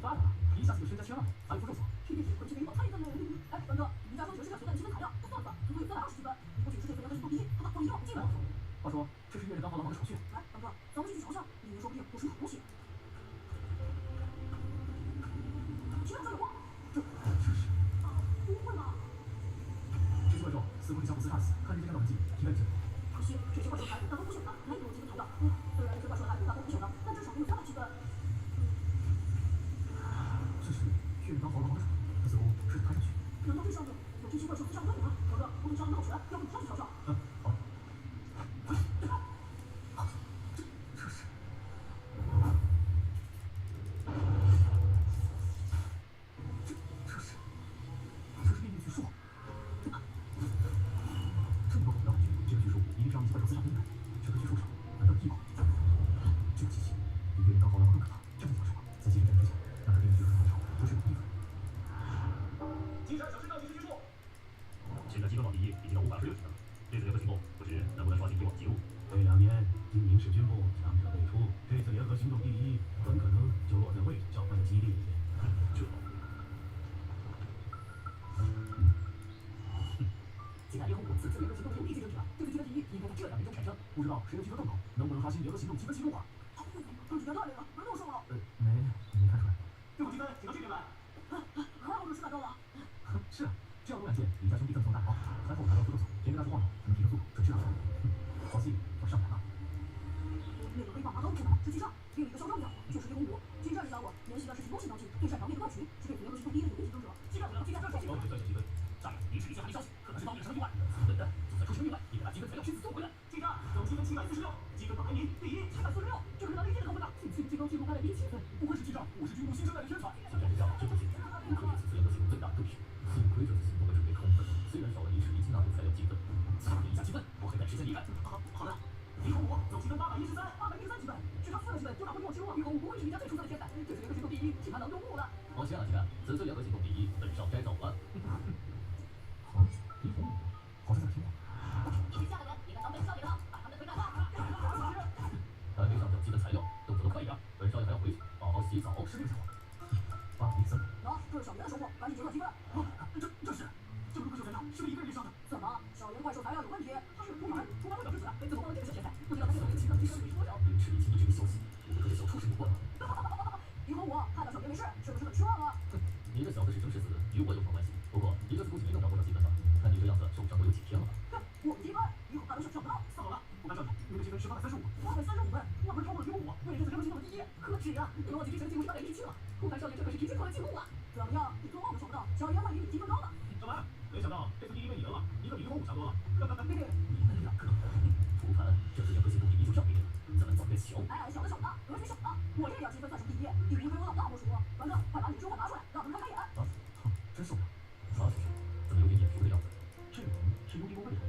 发达了，一下子就身家千万了，还有副兽所。回去给我太笨了！哎，文哥，你家双雄身上携带的积分材料，我算了算，总共有320积分，你不仅是这次联合行动第一，我一定要进了。话说，这是月人当猴狼王的巢穴。哎，文哥，咱们进去瞧瞧，里面说不定有什么好东西。居然还有光，这是不会吧？这些怪兽似乎是相互厮杀的死，看这些战斗痕迹，体感一些。可惜这些怪兽还大多不朽的，没有积分材料。虽然这些怪兽还大多不朽的，但至少也有300积分。这是血人当猴狼王的巢，它似乎是抬上去。难道这上面有这些怪兽厮杀的关联？文哥，我对上面闹拳，要不你上去瞧瞧。好。网球。这2年，金宁市军部强者辈出，这次联合行动第1很可能就落在位置较宽的基地里。这，现在联合国此次联合行动有立即争取了，这次积分第1应该在这2年中产生，不知道谁能积分更高，能不能刷新联合行动积分记录啊？这几天太累了，人都瘦了。没看出来。最后积分请到这边来。还好这是感动了。是啊，这样多感谢李家兄弟赠送大包，还好我拿到辅助手，别跟他说话了，才能提个速，准确啊。好戏要上演了。那个黑帮拿刀出来是七上，另一个嚣张的家伙就是黑公主。金战士家伙联系的是行动信道器，对擅长猎的怪群，是对付联合行动第1的有力竞争者。七战回来，金战这是高决赛小积分。战友临时离线还消息，可能是遭遇了什么意外。笨蛋，就算出什么意外，也得把积分材料迅速送回来。记账，总积分746，积分榜排名第1。746，这可是拿历届的高分啊！最高纪录807分，不愧是记账，我是军部新生代的宣传。想要这样，这部现在无可比此次联合行动最大的对手。幸亏这次行动的准备充分，虽然少了临时离京拿走材料积分，强点一下积分，我还敢实现离开。好的。李洪武总积分813积分，只差4个积分就打破莫青了。李洪武不愧是一家最出色的天才，这是联合行动第1，只怕能用木了。往下看，此次联合行动第1，本少该走了。李洪武好像在听话。至于下个人，你们当本少爷的，把他们推开吧。还没上缴积分材料，动作都快一点，本少爷还要回去好好洗澡。是这个家伙。803。这是小爷的收获，赶紧结算积分。这是这么多怪兽材料，是不是一个人以上的？怎么？小爷的怪兽材料有问题？他是出门会长之子啊，怎么帮这个小天才？不知道他有没有情到积分没多少？临时离京的这个消息，我和这小畜生有关吗？李洪武看到小爷没事，是不是很失望啊？你这小子是生是死，与我有什么关系？不过你这次估计没能找多少积分吧？看你这样子，受伤都有几天了吧？我的积分，以后他都上不到。算好了，我敢叫你，你的积分是835。835分，那不是超过了李洪武，为了这次联合行动的第1。可耻啊！别忘记之前的记录是817了。顾凡少爷这可是提前破了记录啊！怎么样？你做梦都想不到，小爷会比你积分高呢。小白，没想到这次第1被你赢了，一个比李洪武强多了。你们两个，图盘，这次联合行动第1就让给你了，咱们早点瞧。哎，小的，而且小的，我这点积分算什么第1？第1对我老大不熟。凡哥，快把你的说话拿出来，让他们开眼。真受不了。马先生，怎么有点眼熟的样子？这个人是优低公会的人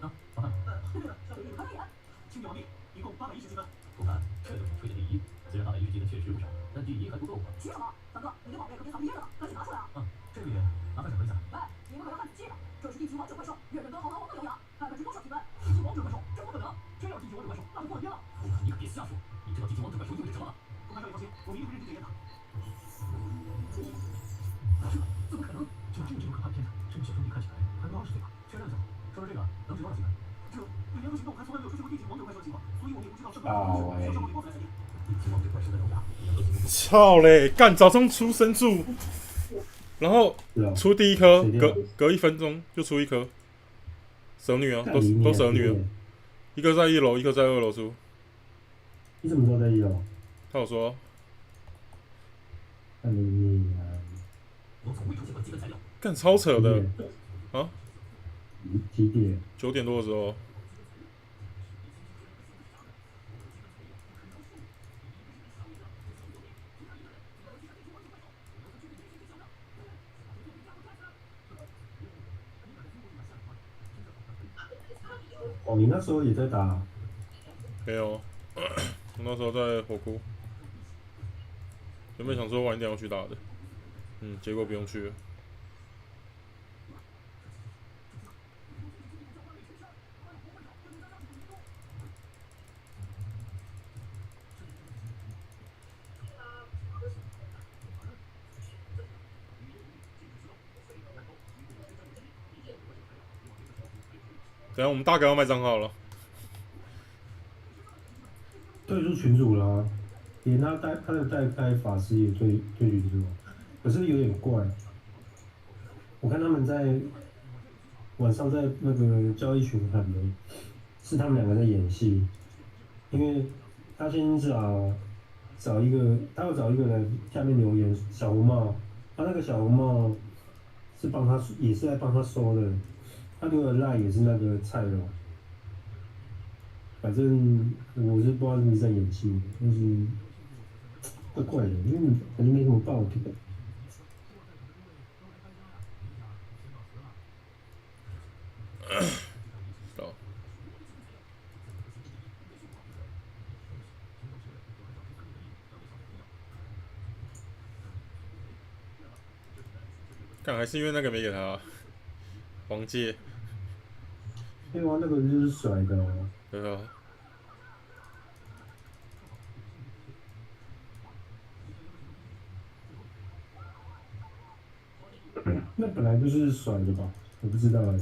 吗？啊，麻烦。小爷开眼。清点完毕，一共810积分。图盘，这就是你吹的第1，虽然810积分确实不少，但第1还不够啊。急什么？凡哥，你的宝贝可别藏着掖着了，赶紧拿出来啊！这里麻烦整合一下。喂，你们可要看仔细了，这是地级王者怪兽，月刃跟薅薅王的有氧，看看值多少积分？地级王者怪兽，真不可能！真要是地级王者怪兽，那就过了边了。图盘，你可别瞎说，你知道地级王者怪兽意味着什么吗？不看少爷放心，我们一定会认真检验他。怎么可能？就这么可怕的天才，这个小兄弟看起来还不20岁吧？确认一下，说说这个能值多少积分？这联合行动还从来没有出现过地级王者怪兽的情况，所以我们也不知道是不是需要上过李 boss 来才定。地级王者怪兽的老大，联合行动。操嘞！干早上出神助，然后出第1颗，隔1分钟就出1颗。蛇女啊，都蛇女啊，一个在1楼，一个在2楼出。你怎么知道在1楼？他有说。看你啊！我从未出现过积分材料。干超扯的啊！几点？9点多的时候。哦，你那时候也在打？没有，我那时候在火锅。原本想说晚一点要去打的，结果不用去了。等下我们大哥要卖账号了。退出群组了、啊，连他的代开法师也退群组，可是有点怪。我看他们在晚上在那个交易群喊的，是他们2个在演戏，因为他先找一个，他要找一个人下面留言小红帽，他那个小红帽是也是在帮他收的。他留的赖也是那个菜肉，反正我是不知道是不是在演戏，但是怪怪的，因为感觉没什么爆点。干还是因为那个没给他，黄介。对啊，那个就是甩的哦。对啊。那本来就是甩的吧？我不知道哎。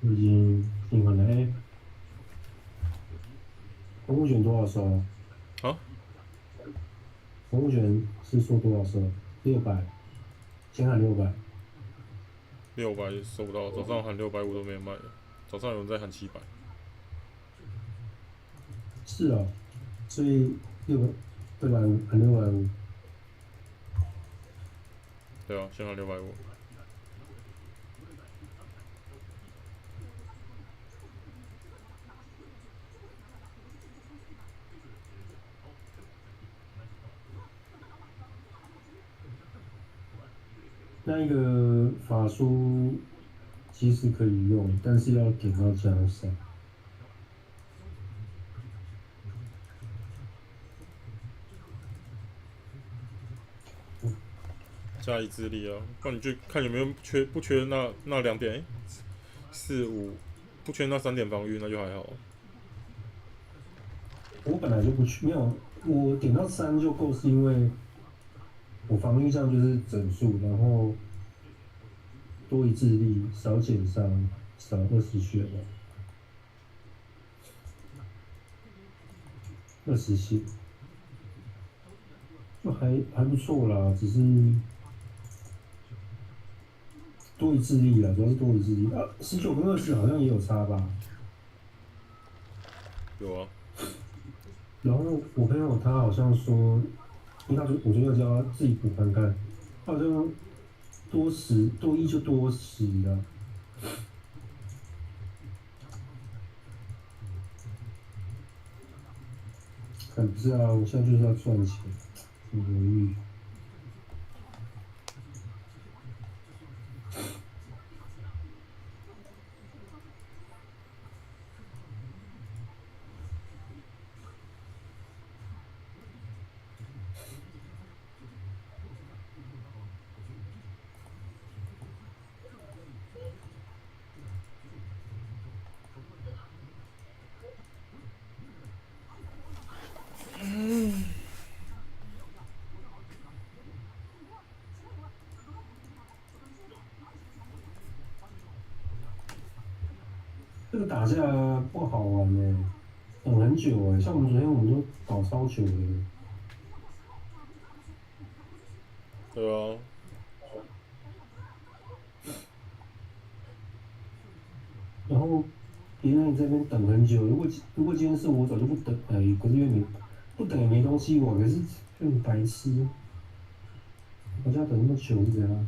我已经订完了哎。红物卷多少收？啊？红物卷是说多少收？600，先喊600。600收不到，早上喊650都没人卖了，早上有人在喊700。是哦，所以600喊650。对啊，先喊650。那一个法书其实可以用，但是要点到加上。加意志力啊，不然你就看有没有不缺那2点，4、5，不缺那3点防御，那就还好。我本来就不缺，没有，我点到3就够，是因为我防御上就是整数，然后多一智力，少减伤，少20血了，20血，就还不错啦，只是多一智力啦，主要是多一智力啊，19跟20好像也有差吧？有啊。然后我朋友他好像说，因为我就要叫他自己补看看，他好像多1就多10了。不是啊，我现在就是要赚钱，很犹豫。这个打架不好玩呢，等很久哎，像我们昨天我们都搞超久的。对啊。然后别人在那边等很久，如果今天是我早就不等了，可是因为不等也没东西玩，可是就很白痴，大家等那么久是怎样？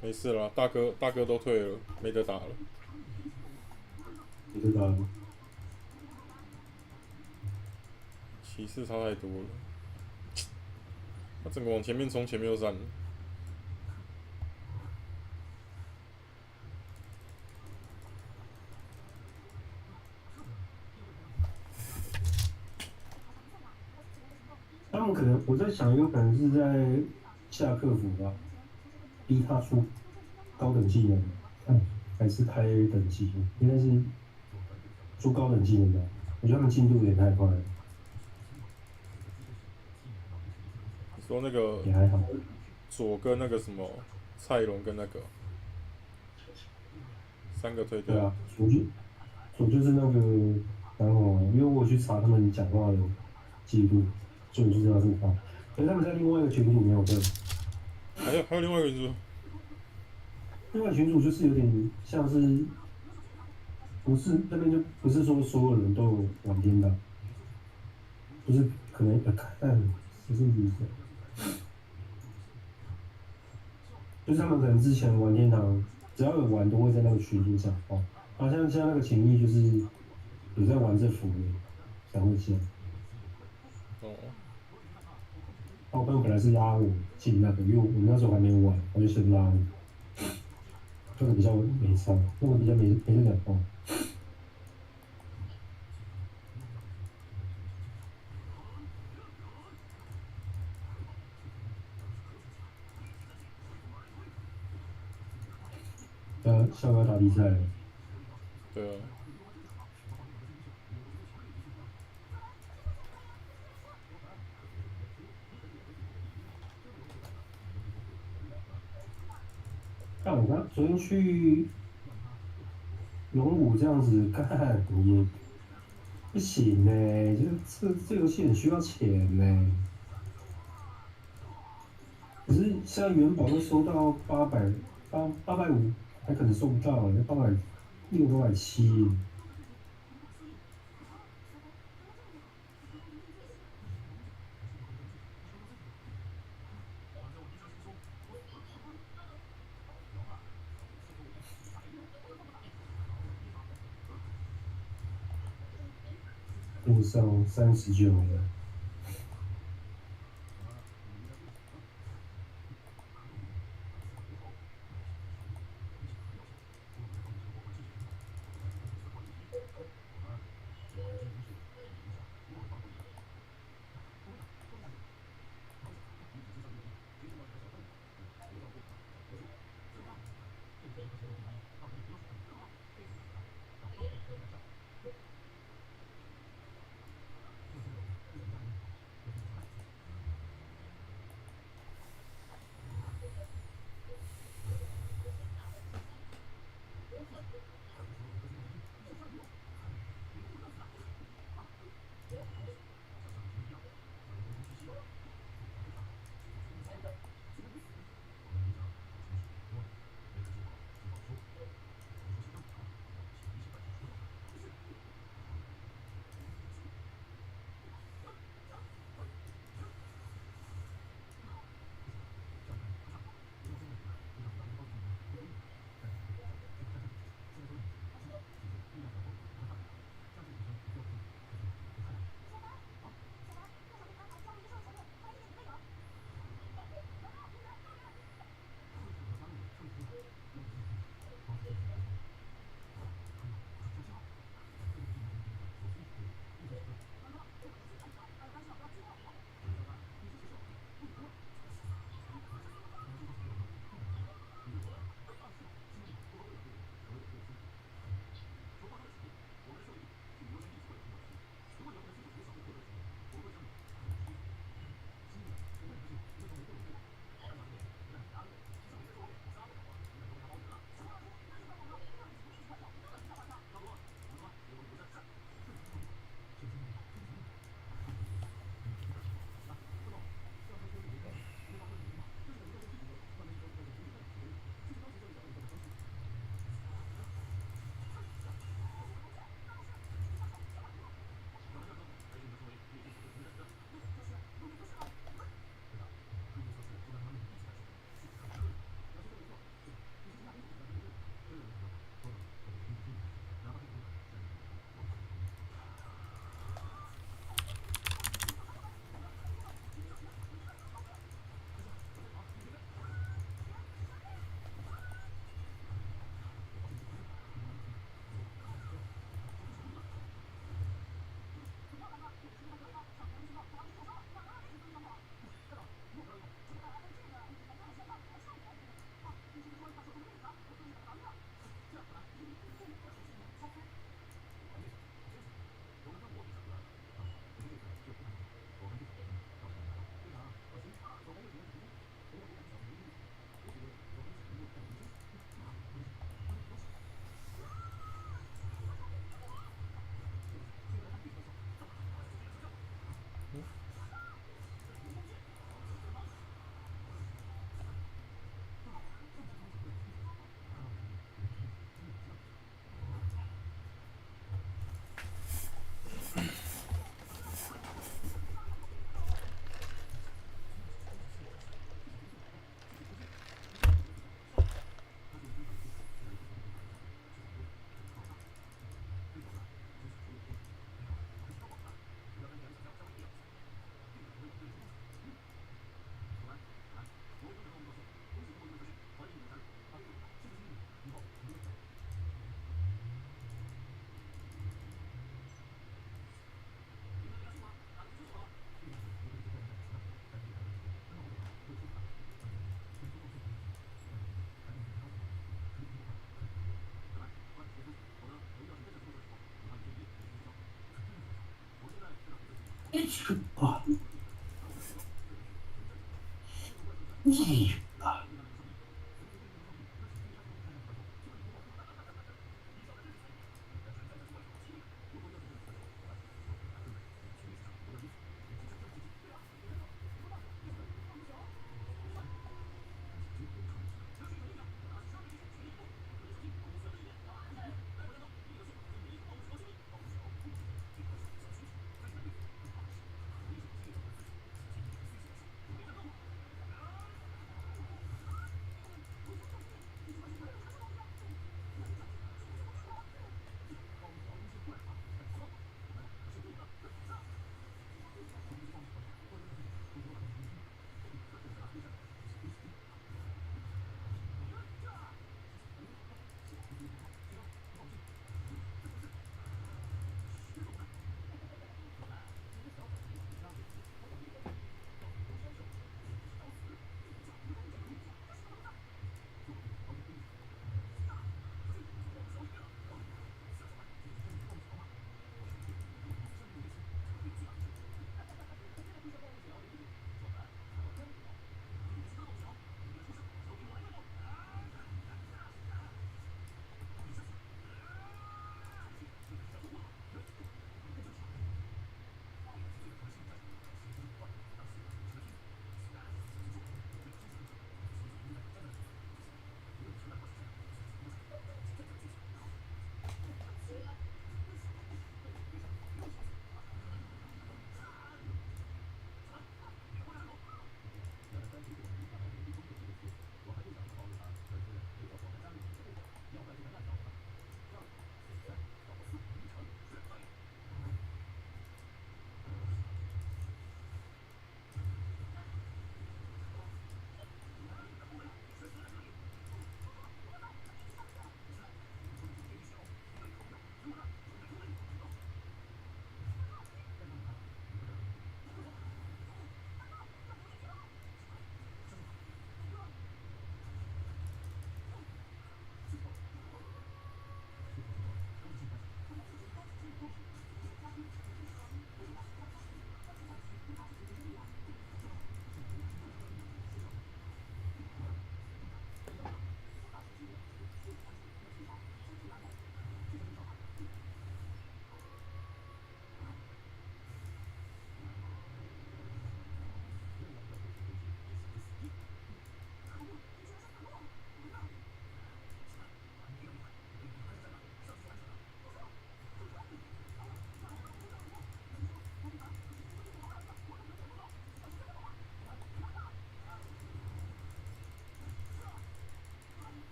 没事啦，大哥都退了，没得打了。没得打了。骑士差太多了，他整个往前面冲，前面又散了。他们可能我在想，有可能是在下客服吧，逼他出高等技能，还是开等级，应该是出高等技能的。我觉得他们进度有点太快了。说那个也还好。左跟那个什么蔡龙跟那个3个推掉。对啊，左就是那个，然后因为我去查他们讲话的记录，所以我就知道是他。可是他们在另外一个群组没有对。还有另外一个群组。另外群组就是有点像是，不是那边就不是说所有人都有玩天堂，就是可能看是如此。就是他们可能之前玩天堂，只要有玩都会在那个群组讲话。好像那个情谊就是有在玩这服的才会这样。哦。我朋友本来是拉我进那个，因为我那时候还没玩，我就先拉我。这个比较没差，那个比较没在讲话。下个要打比赛了。对啊。但我刚昨天去龙武这样子干也不行呢、这游戏很需要钱呢、可是现在元宝都收到850，还可能收不到，那860、870。路上39了。啊！你啊！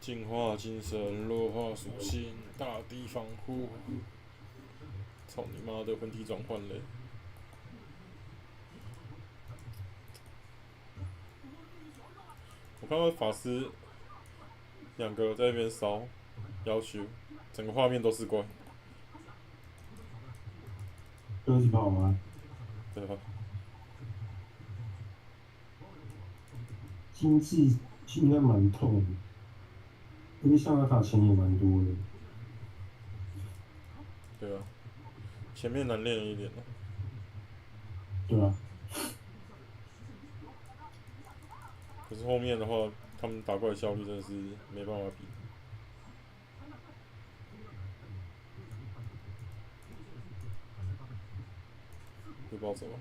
净化精神，弱化属性，大地防护。操你妈的，魂体转换嘞！我看到法师2个在那边烧，要求整个画面都是怪。都一起跑吗？对啊。经济应该蛮痛的，因为象牙塔钱也蛮多的。对啊，前面难练一点的。对啊。可是后面的话，他们打怪的效率真的是没办法比。会暴走啊！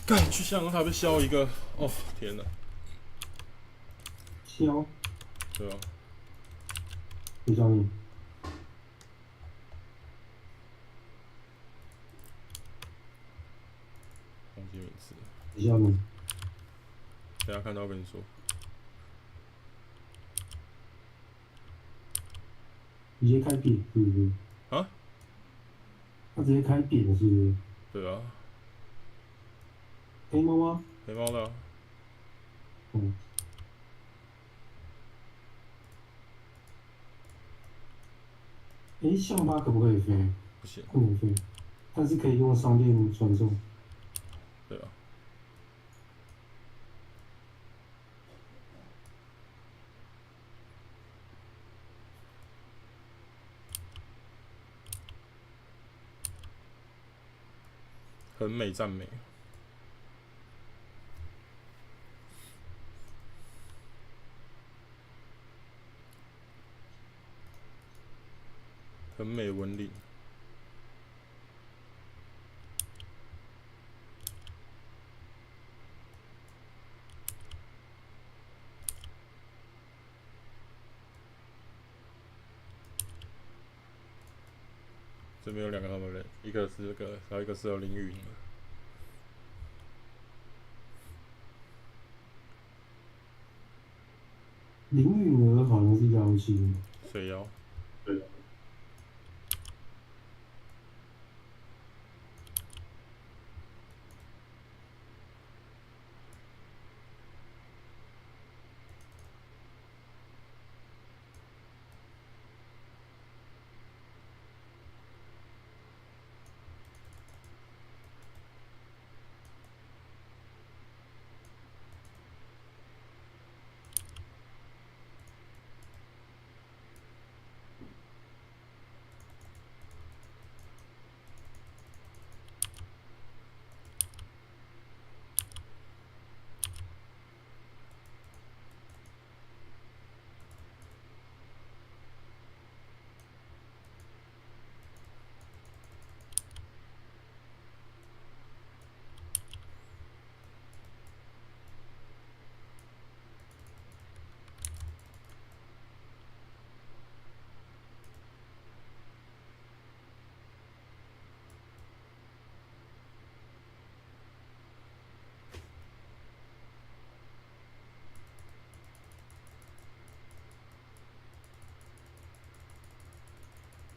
干去香他被削一个，哦天哪！削？对啊。谁削你？忘记名字了。谁削你？等下看到跟你说。直接开扁是不是？啊？他直接开扁是不是？对啊。黑猫吗？黑猫的、啊。嗯。象八可不可以飞？不行。不能飞，但是可以用商店传送。对啊。很美，赞美。很美纹理。这边有2个他们人，一个是这个，然后一个是有淋雨的。林允儿好像是妖精。水妖。对。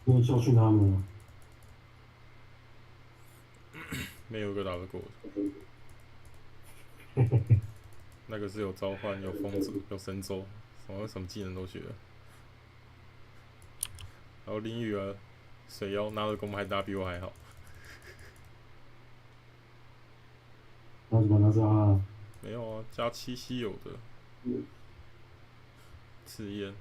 你有教训他们吗？没有一个打得过的。那个是有召唤、有风族、有神州，什么技能都学了。然后淋雨儿、水妖拿的弓还打比我还好。那怎么拿着啊？没有啊，加7稀有的。赤焰。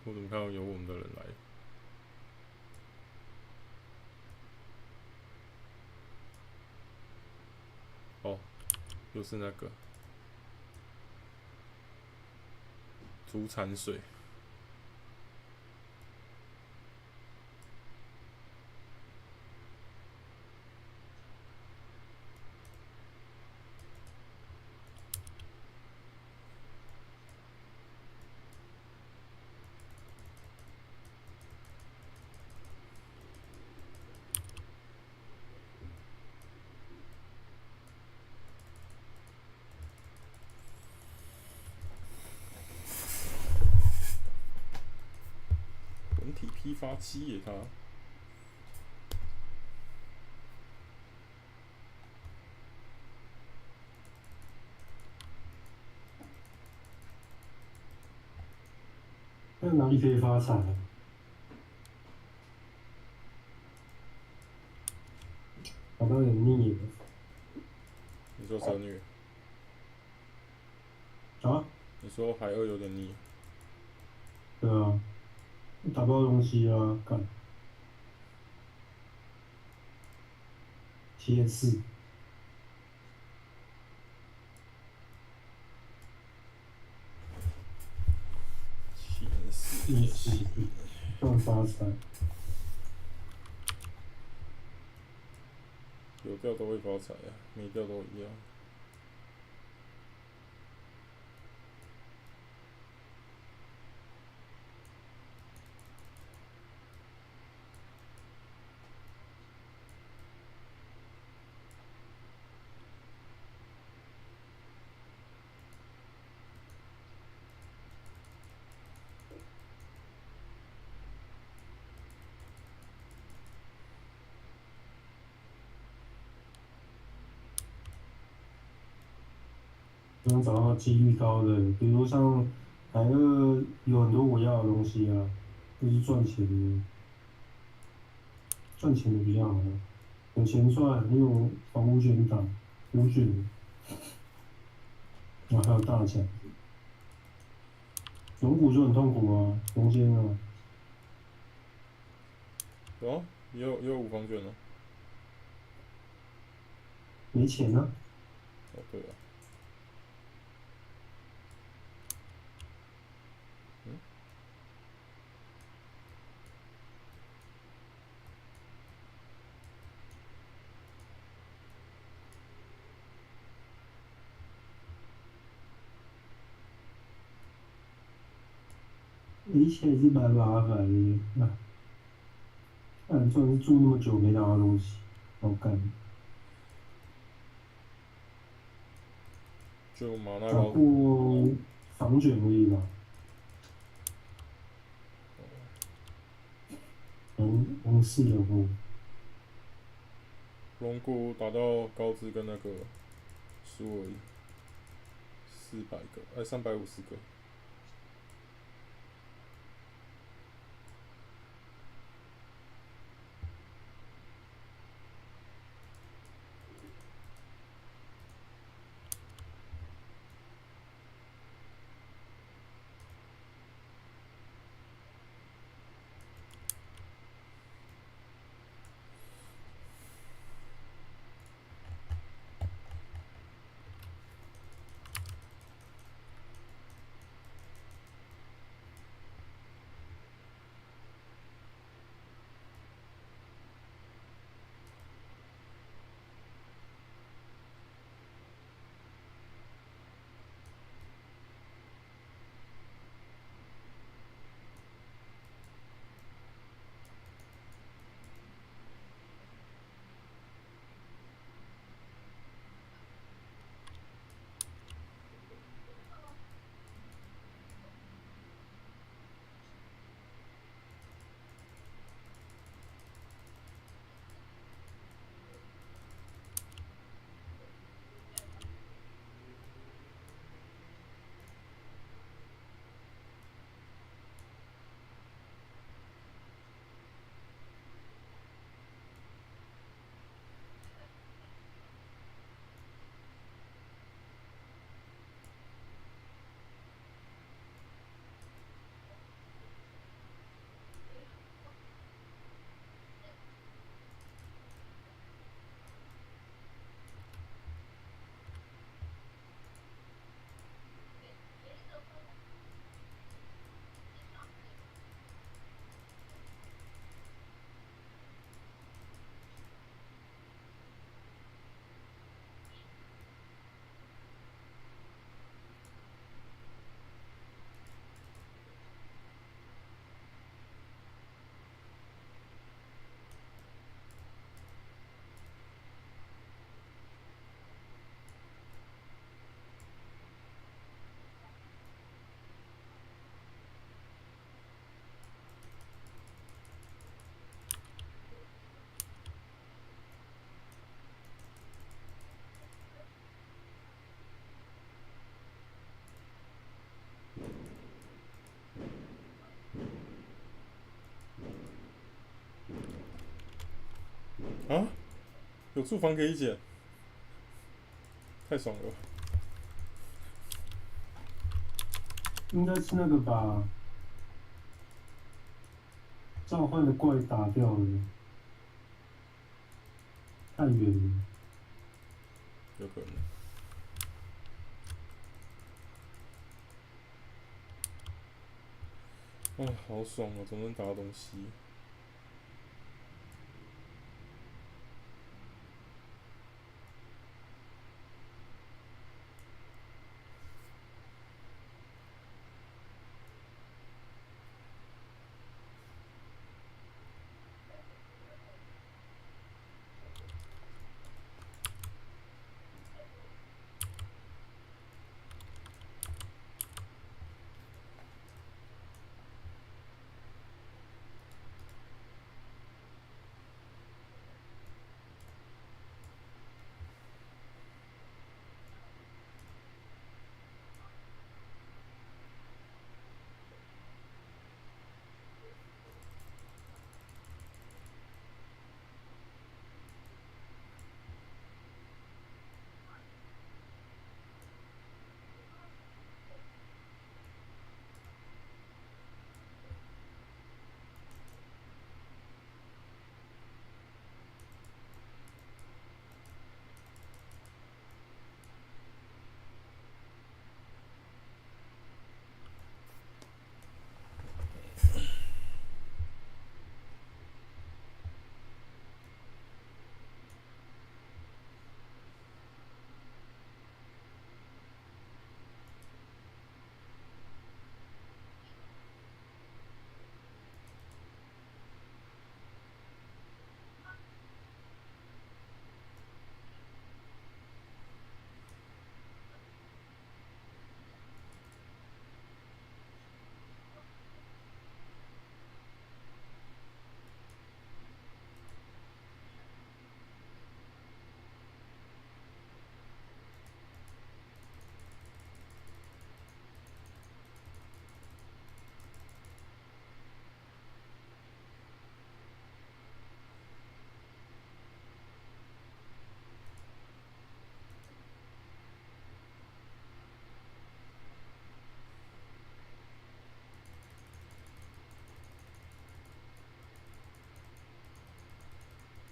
我怎么看到有我们的人来？哦，又是那个竹残水。本体批发机耶，它。那哪里可以发财啊？好像有点腻了。你说蛇女？啊？你说海鳄有点腻？对啊，打不到东西啊，干。T4。T4，赚发财。有掉都会发财啊，没掉都一样。能找到几率高的，比如像海鳄有很多我要的东西啊，就是赚钱的，赚钱的比较好，有钱赚，你有房屋卷打，有卷，然后还有大奖，龙骨就很痛苦啊，中间啊，哦，也有五方卷啊。没钱啊。哦，对啊。嗯。没钱也是蛮麻烦的，啊，看赚是住那么久没拿到东西，好干。就马那打高。过房卷而已吧。龙4有过。龙骨打到高资跟那个输而已，400个，350个。有住房可以捡，太爽了。应该是那个吧，召唤的怪打掉了，太远了。有可能。哎，好爽哦，总能打到东西。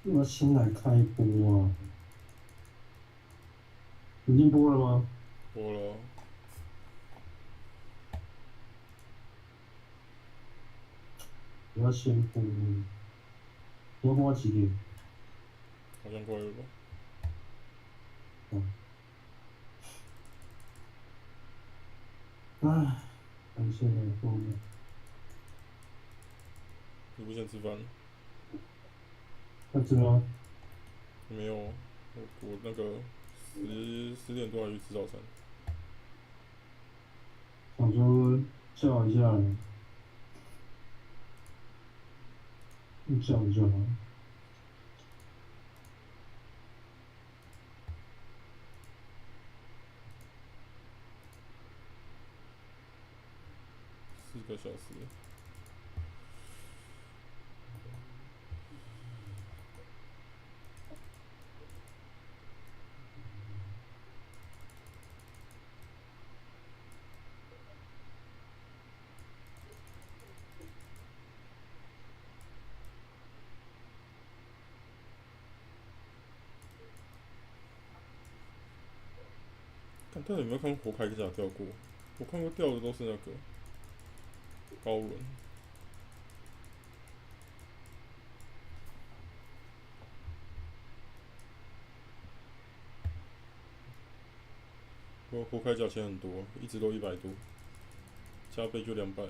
要先来开播啊！已经播了吗？播了。我要先播。你要播到几点？好像快了吧。唉，感谢你播。你不想吃饭？要吃吗？没有，我那个10点多还去吃早餐。想说叫一下，叫一下好。4个小时。看大家有没有看过活铠甲掉过？我看过掉的都是那个高轮。我活铠甲钱很多，一直都100多，加倍就200。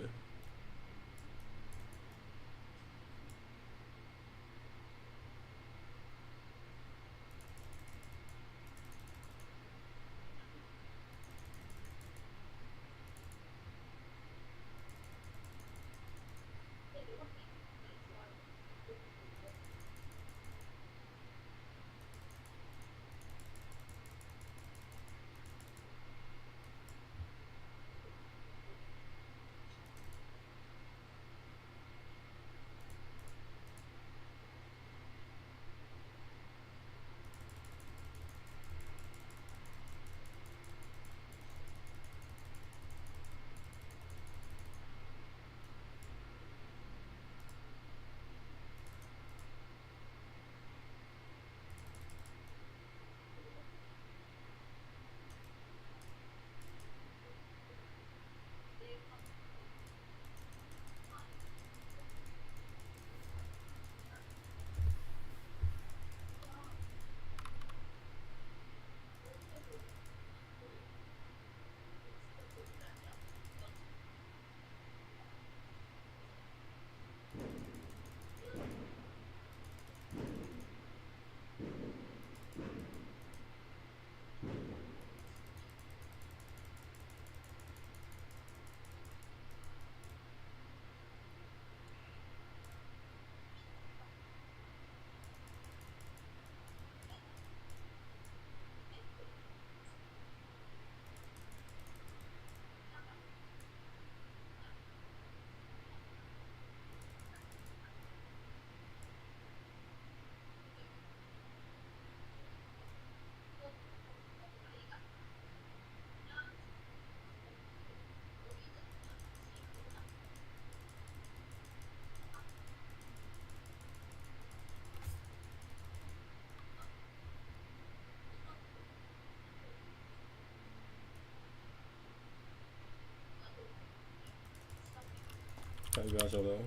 看一个小的。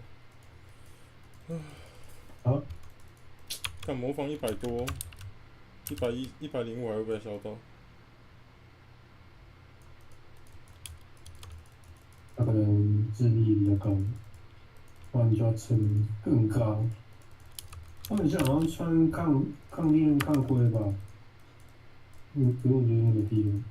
好，看模仿100多，110、105还会被烧到。他可能智力比较高，不然就要撑更高。他们现在好像穿抗令抗规吧？不用就那个地方。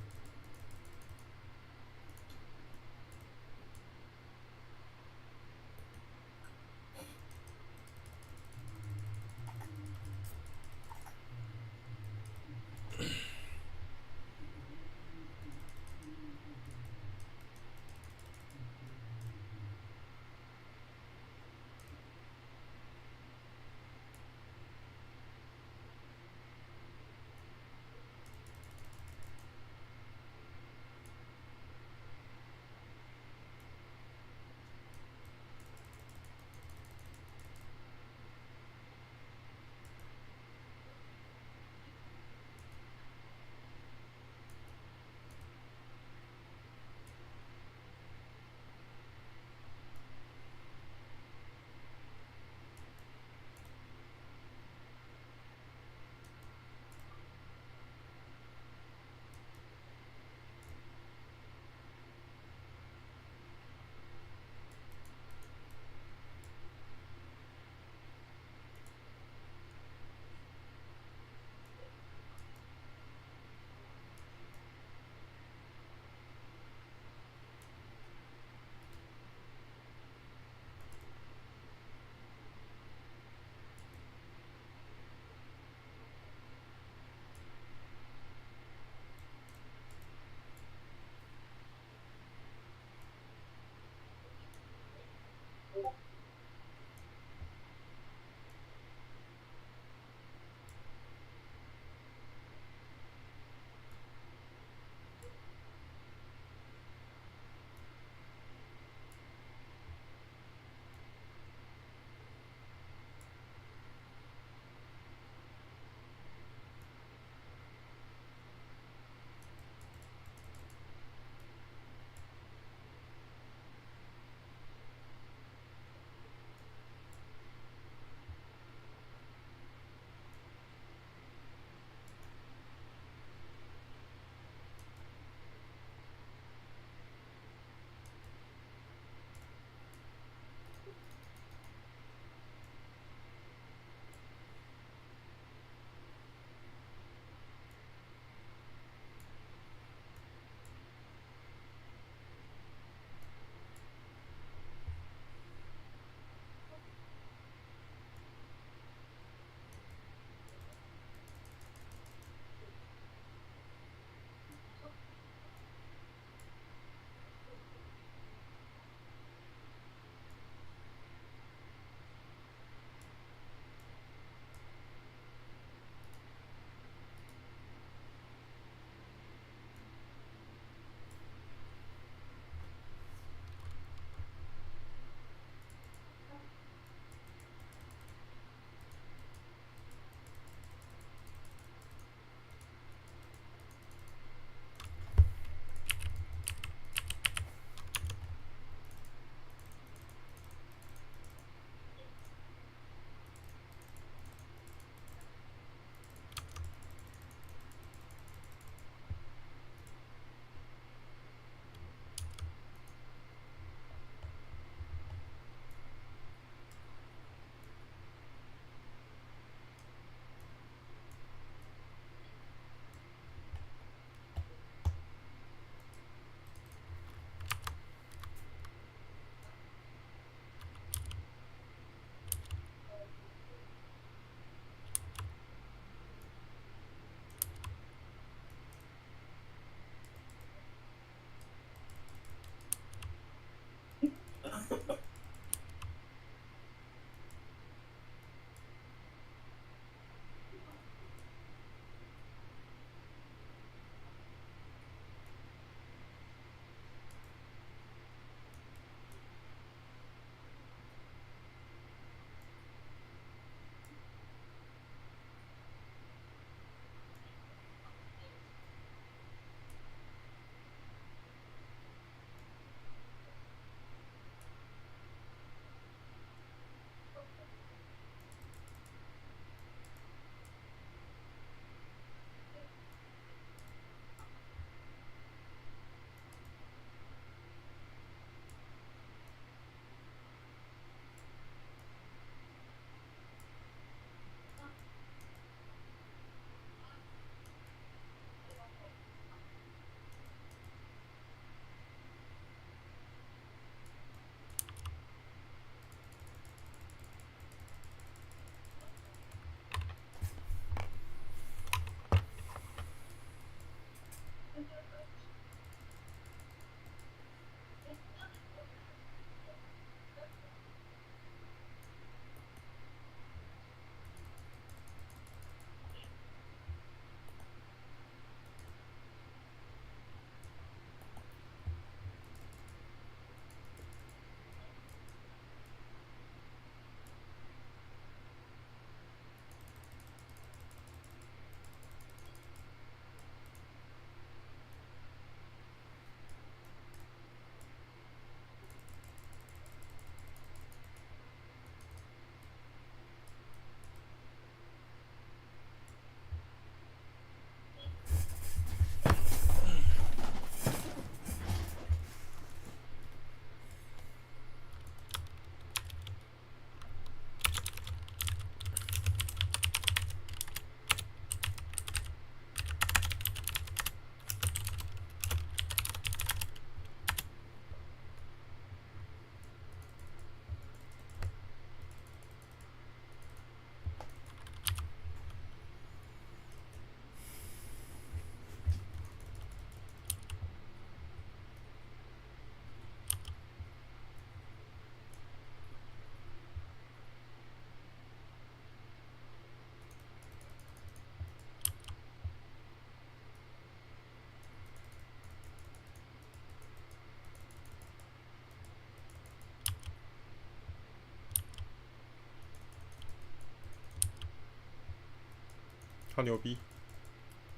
他牛逼，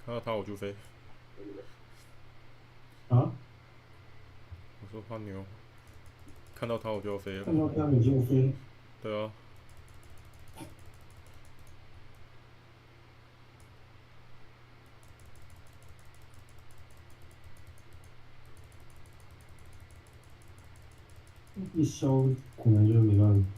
看到他我就飞。啊？我说他牛，看到他我就要飞了。看到他你就飞。对啊。一消可能就没办法。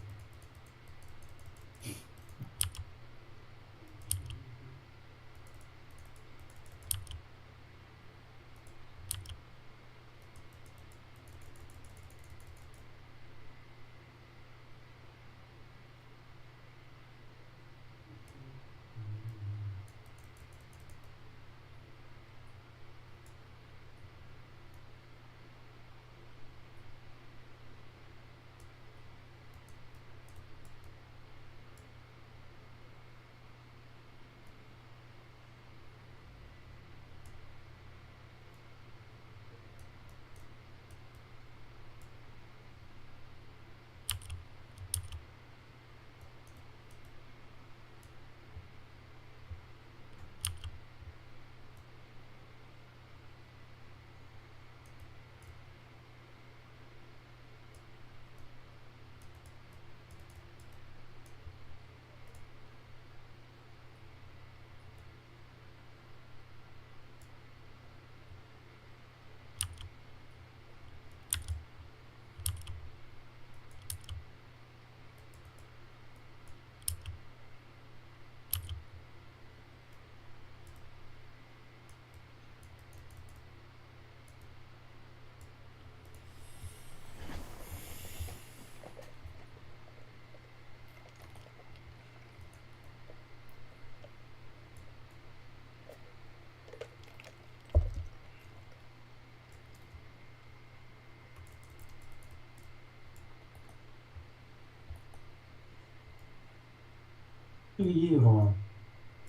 这个夜华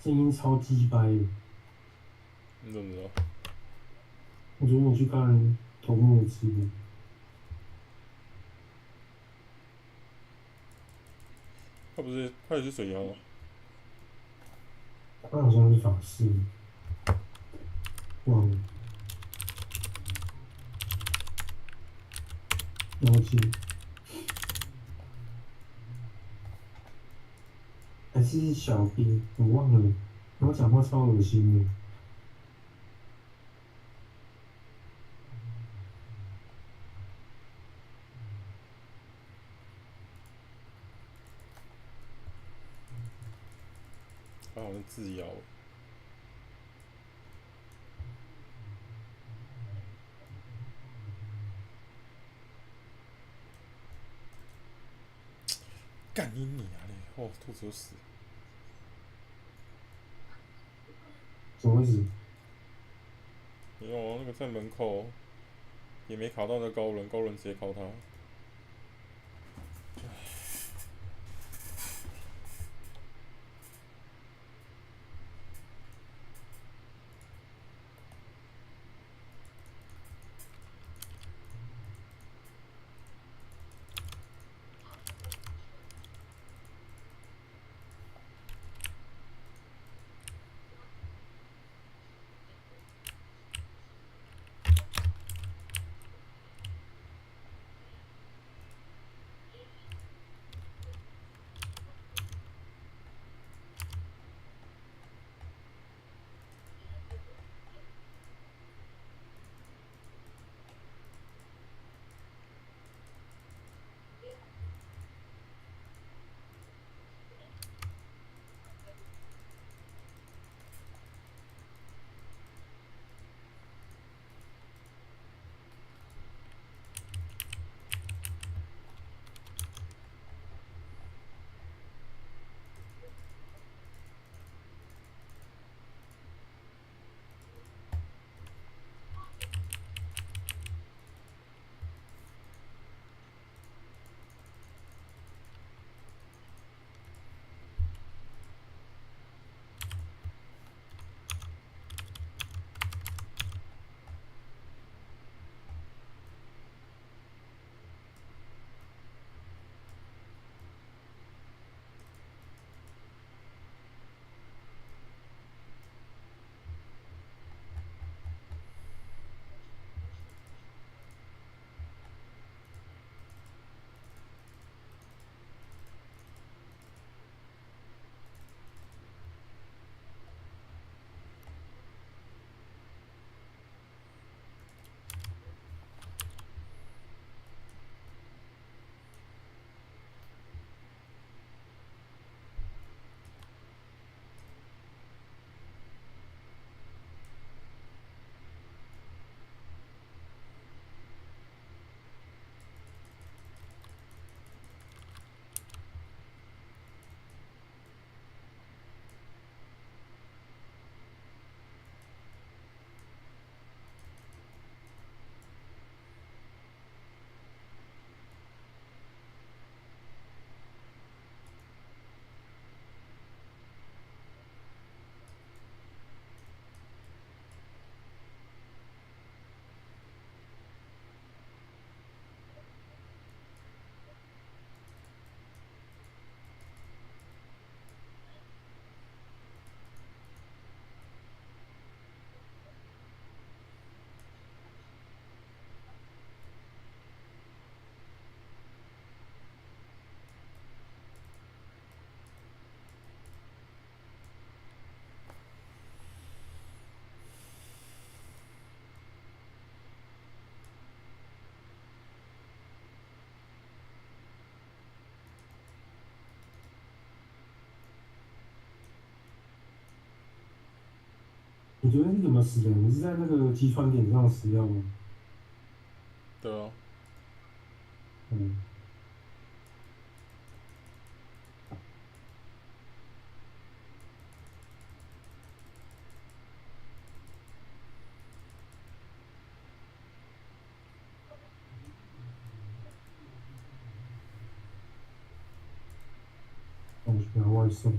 声音超鸡掰的。你怎么知道？我昨天有去看头目的直播。他也是水妖吗？他好像是法师，忘了。了解。还是小兵，我忘了。我讲话超恶心的。他好像自摇。干你娘嘞！哦，兔子有死。什么意思？没有啊，那个在门口，也没卡到那高人，高人直接靠他。你昨天是怎么死的？你是在那个击穿点上死掉吗？对啊。嗯。我需要外送。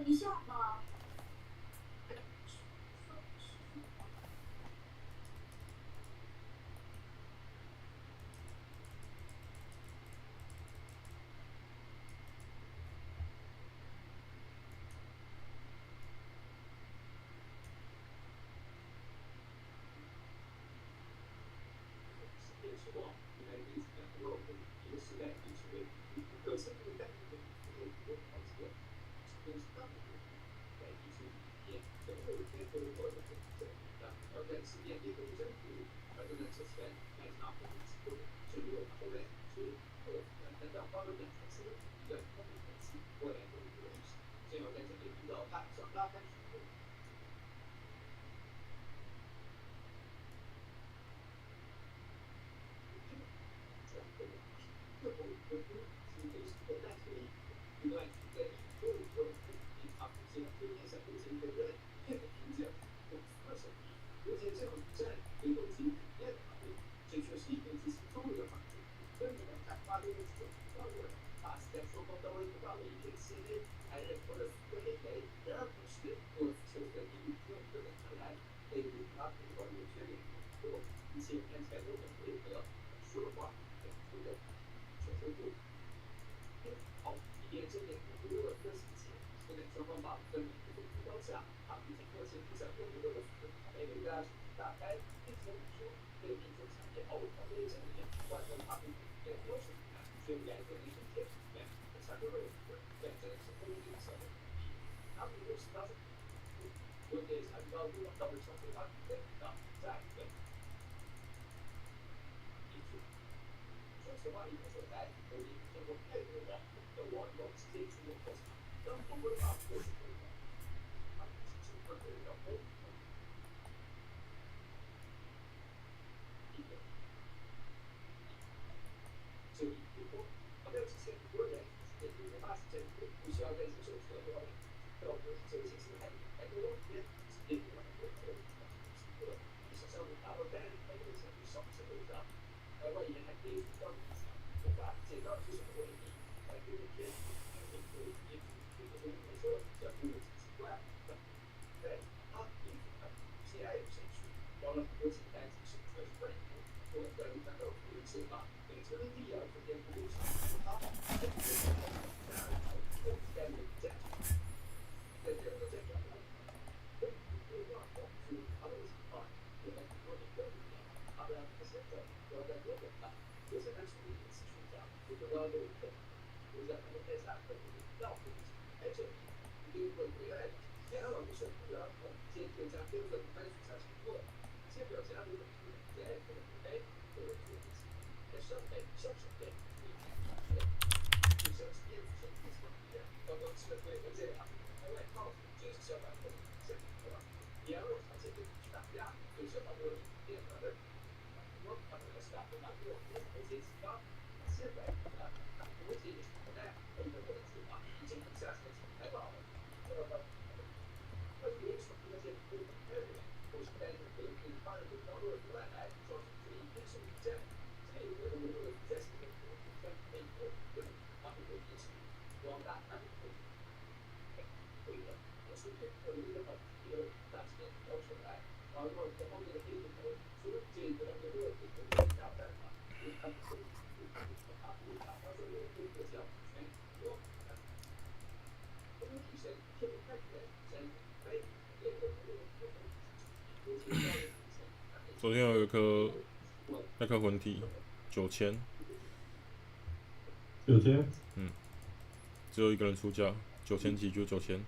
一下嘛。昨天有一颗那颗魂体9000，只有一个人出价，9000几就9000。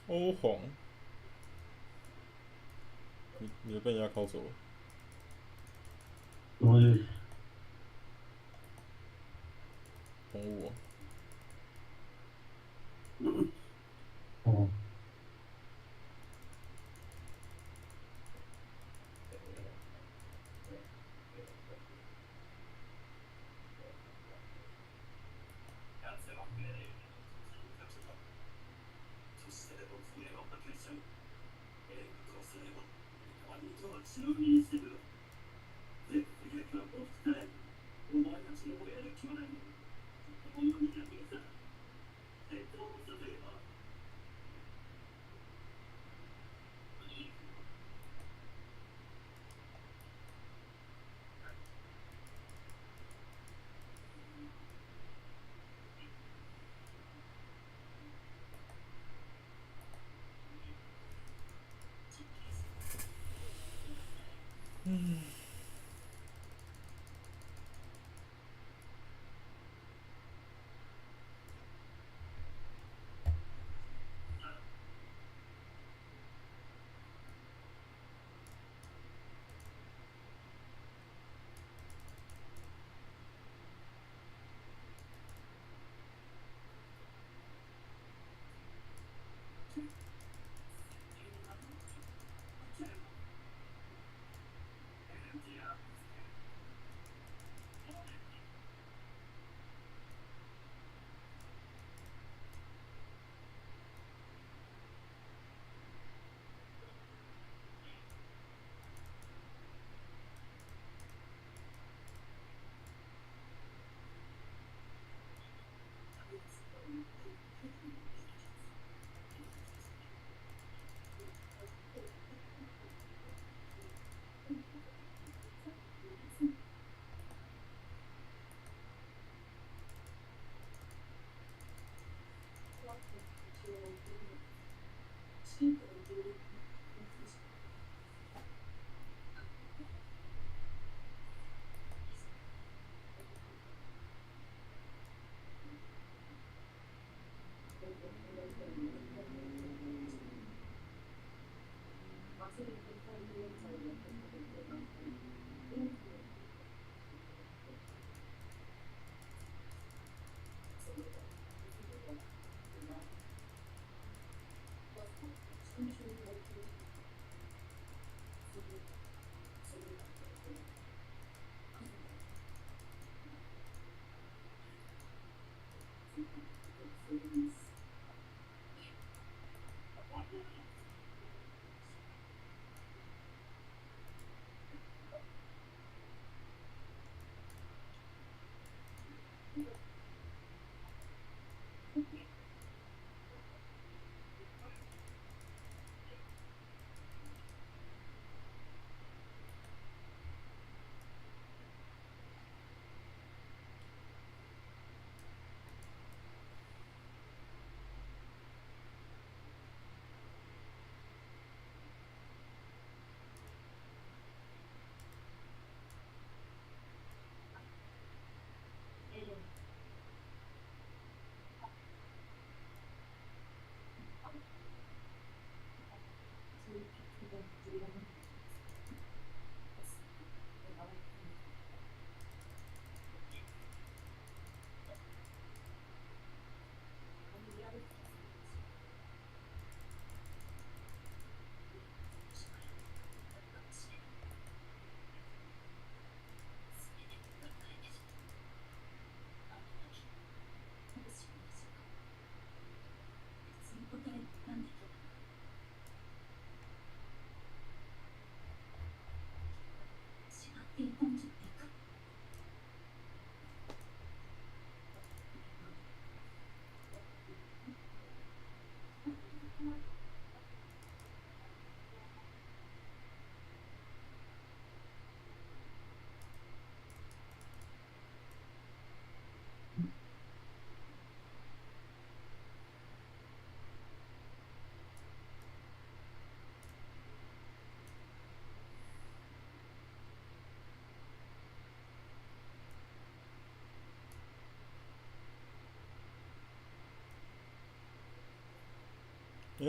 欧皇，你被人家拷走了。什么东西？宠物、哦。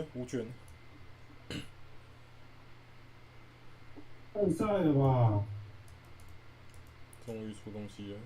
5卷，太晒了吧！终于出东西了。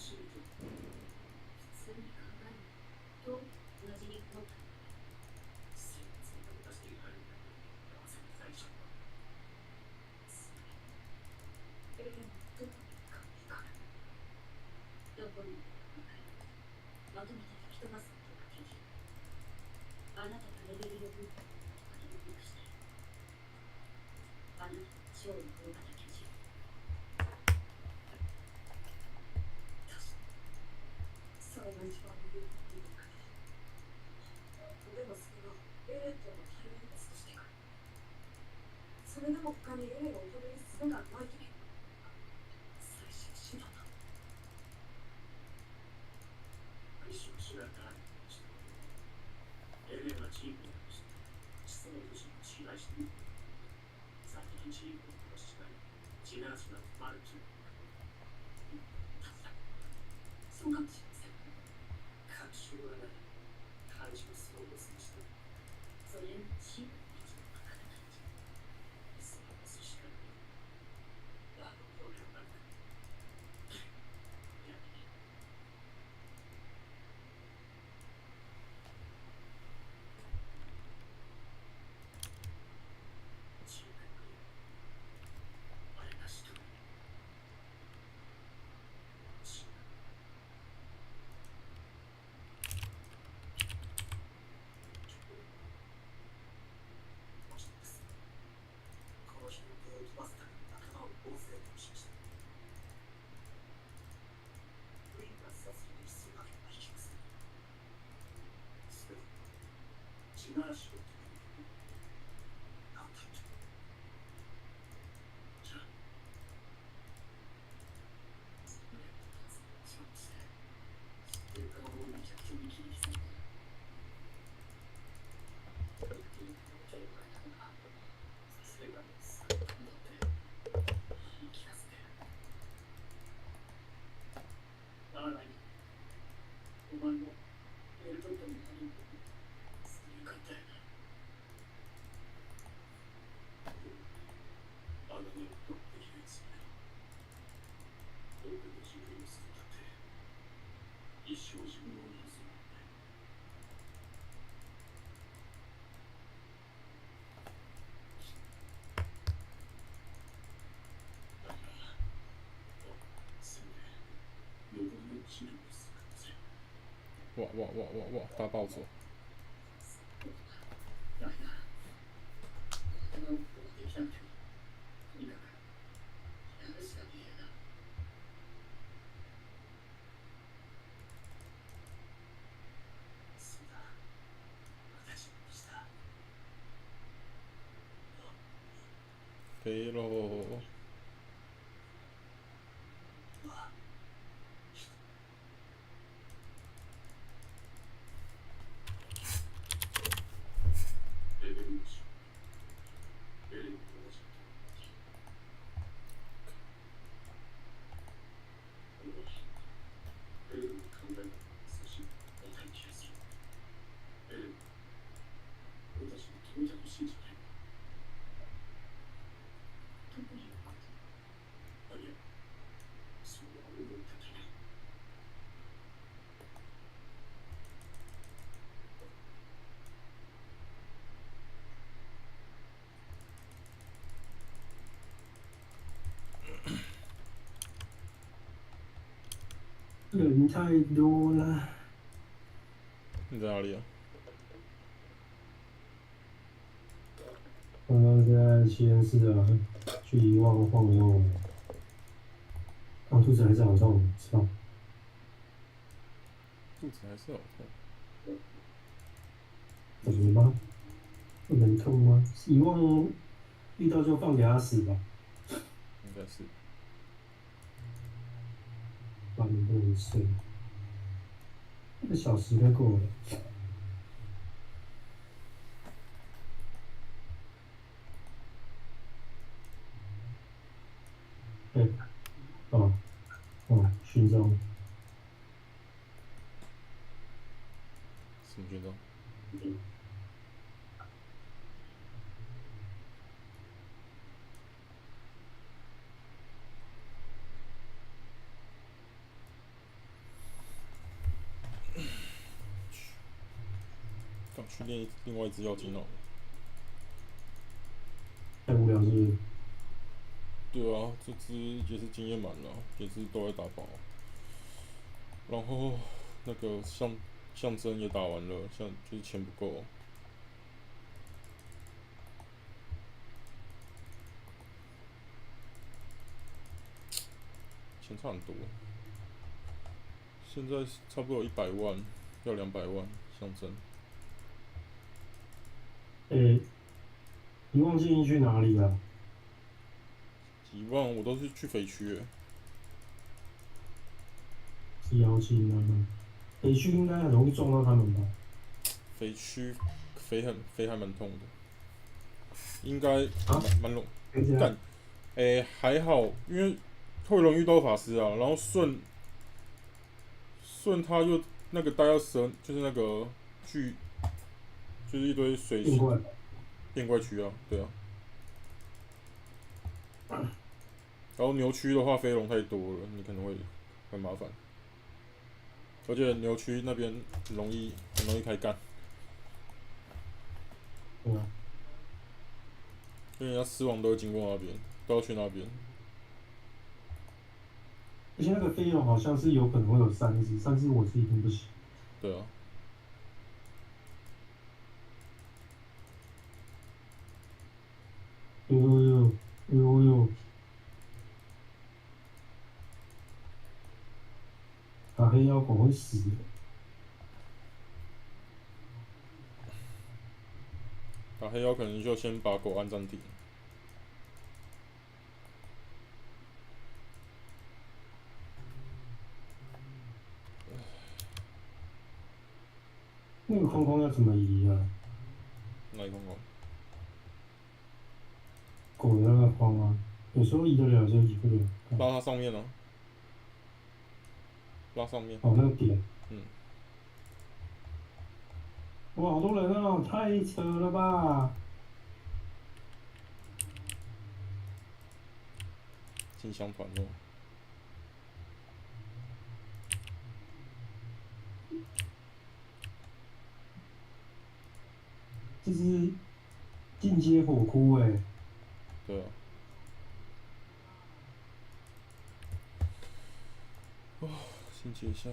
しいと普通に考えると同じに思った。先月に出しているなぜ大丈夫エレンのどこに行くかわからない。どこに行くかわからない。まとめて吹き飛ばすことができる。あなたがレベルを打ったことまでもなくしたい。あなたの超の大型巨人。それが一番有効なのか。でもそれはエレンとの対面別としてか。それでも他にエレンを止める術がないとき、最終手段だ。相性しないからエレンはチームを殺してその年を信頼している。先にチームを殺しないジェネラショナルマルチそうかもしれません。監修はない監修そうをする人それにチームの一部の方たち。そうをすしかない。これはなんかやめねチームあれがしとるチームもしですこの日の手を飛ばすために頭を大勢としましたウィンが殺人に必要なければ引きますすべて地ならしを止めるなんだってじゃあそうですね知ってるかもめちゃくちゃ見切りですねそれがですだって言い聞かせてならないお前もエルトットになるそういうかったよねあのねとできるやつね僕の自分を捨てたって一生自分を許すなんてだからせめて残りの治療をする可能性哇，大爆走！だからこんなことができなくてもとにかくやるしかねえよなそうだ私もでした飞喽！レベル1エレンの同じとエレンの考え方を少し分かる気がするエレン私を止めてほしいんじゃないどういうこと？あいやそうは思ってない人太多了。你在哪里啊？刚刚在实验室啊，去遗忘晃悠。刚肚子还是好痛，知道？肚子还是好痛。怎么了吗？不能痛吗？遗忘遇到就放给他死吧，应该是。不然能不能睡？1个小时该够了。勋章。什么勋章？去练另外一只妖精哦。太无聊是不是？对啊，这只也是经验满了，也是都在打宝。然后那个象征也打完了，就是钱不够。钱差很多，现在差不多有100万，要200万象征。你忘记你去哪里了？几万我都是去肥区诶。是妖精那个，北区应该很容易撞到他们吧？肥区肥还蛮痛的，应该蛮容干。还好，因为会容易遇到法师啊，然后顺他又那个大家蛇就是那个就是一堆水变怪区啊，对啊。然后牛区的话，飞龙太多了，你可能会很麻烦。而且牛区那边很容易开干。对啊。因为人家狮王都会经过那边，都要去那边。而且那个飞龙好像是有可能会有3只我自己定不行。对啊。呦！打黑妖狗会死的。打黑妖可能就先把狗按暂停。那个框框要怎么移啊？哪一框框？狗的那个框啊，有时候移得了，有时候移不了。拉它上面啊。拉上面。哦，那个点。嗯。哇，好多人哦，太扯了吧！进香团哦。这是进阶火窟欸。对啊。哦，先接一下。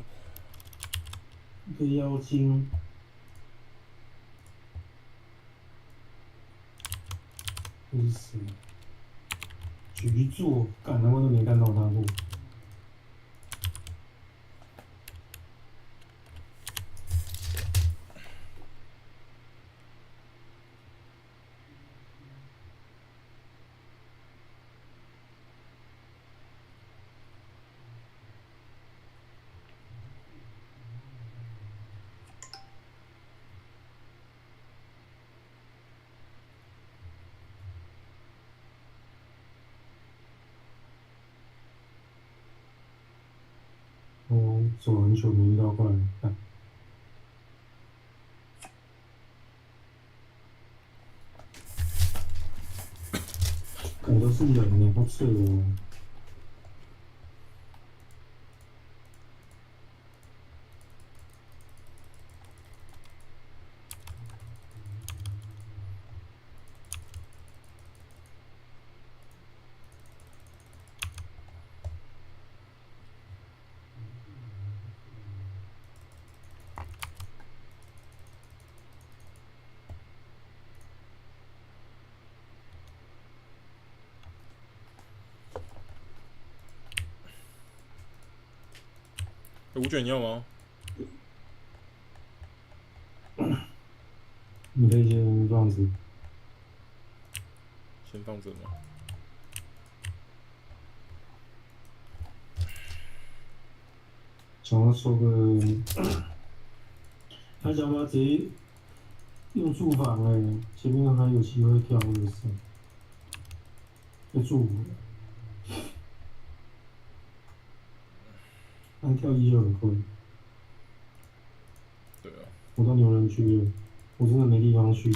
一个妖精。这是谁？局座，干他妈都没看到他过。哦，走很久没遇到怪人，看。我都是人呢，好扯哦。五卷你要吗？你可以先这样子。先放着嘛。想要说个，他想把直接用住房前面还有机会跳的是，要住那跳1就很贵。对啊。我到牛人区了，我真的没地方去。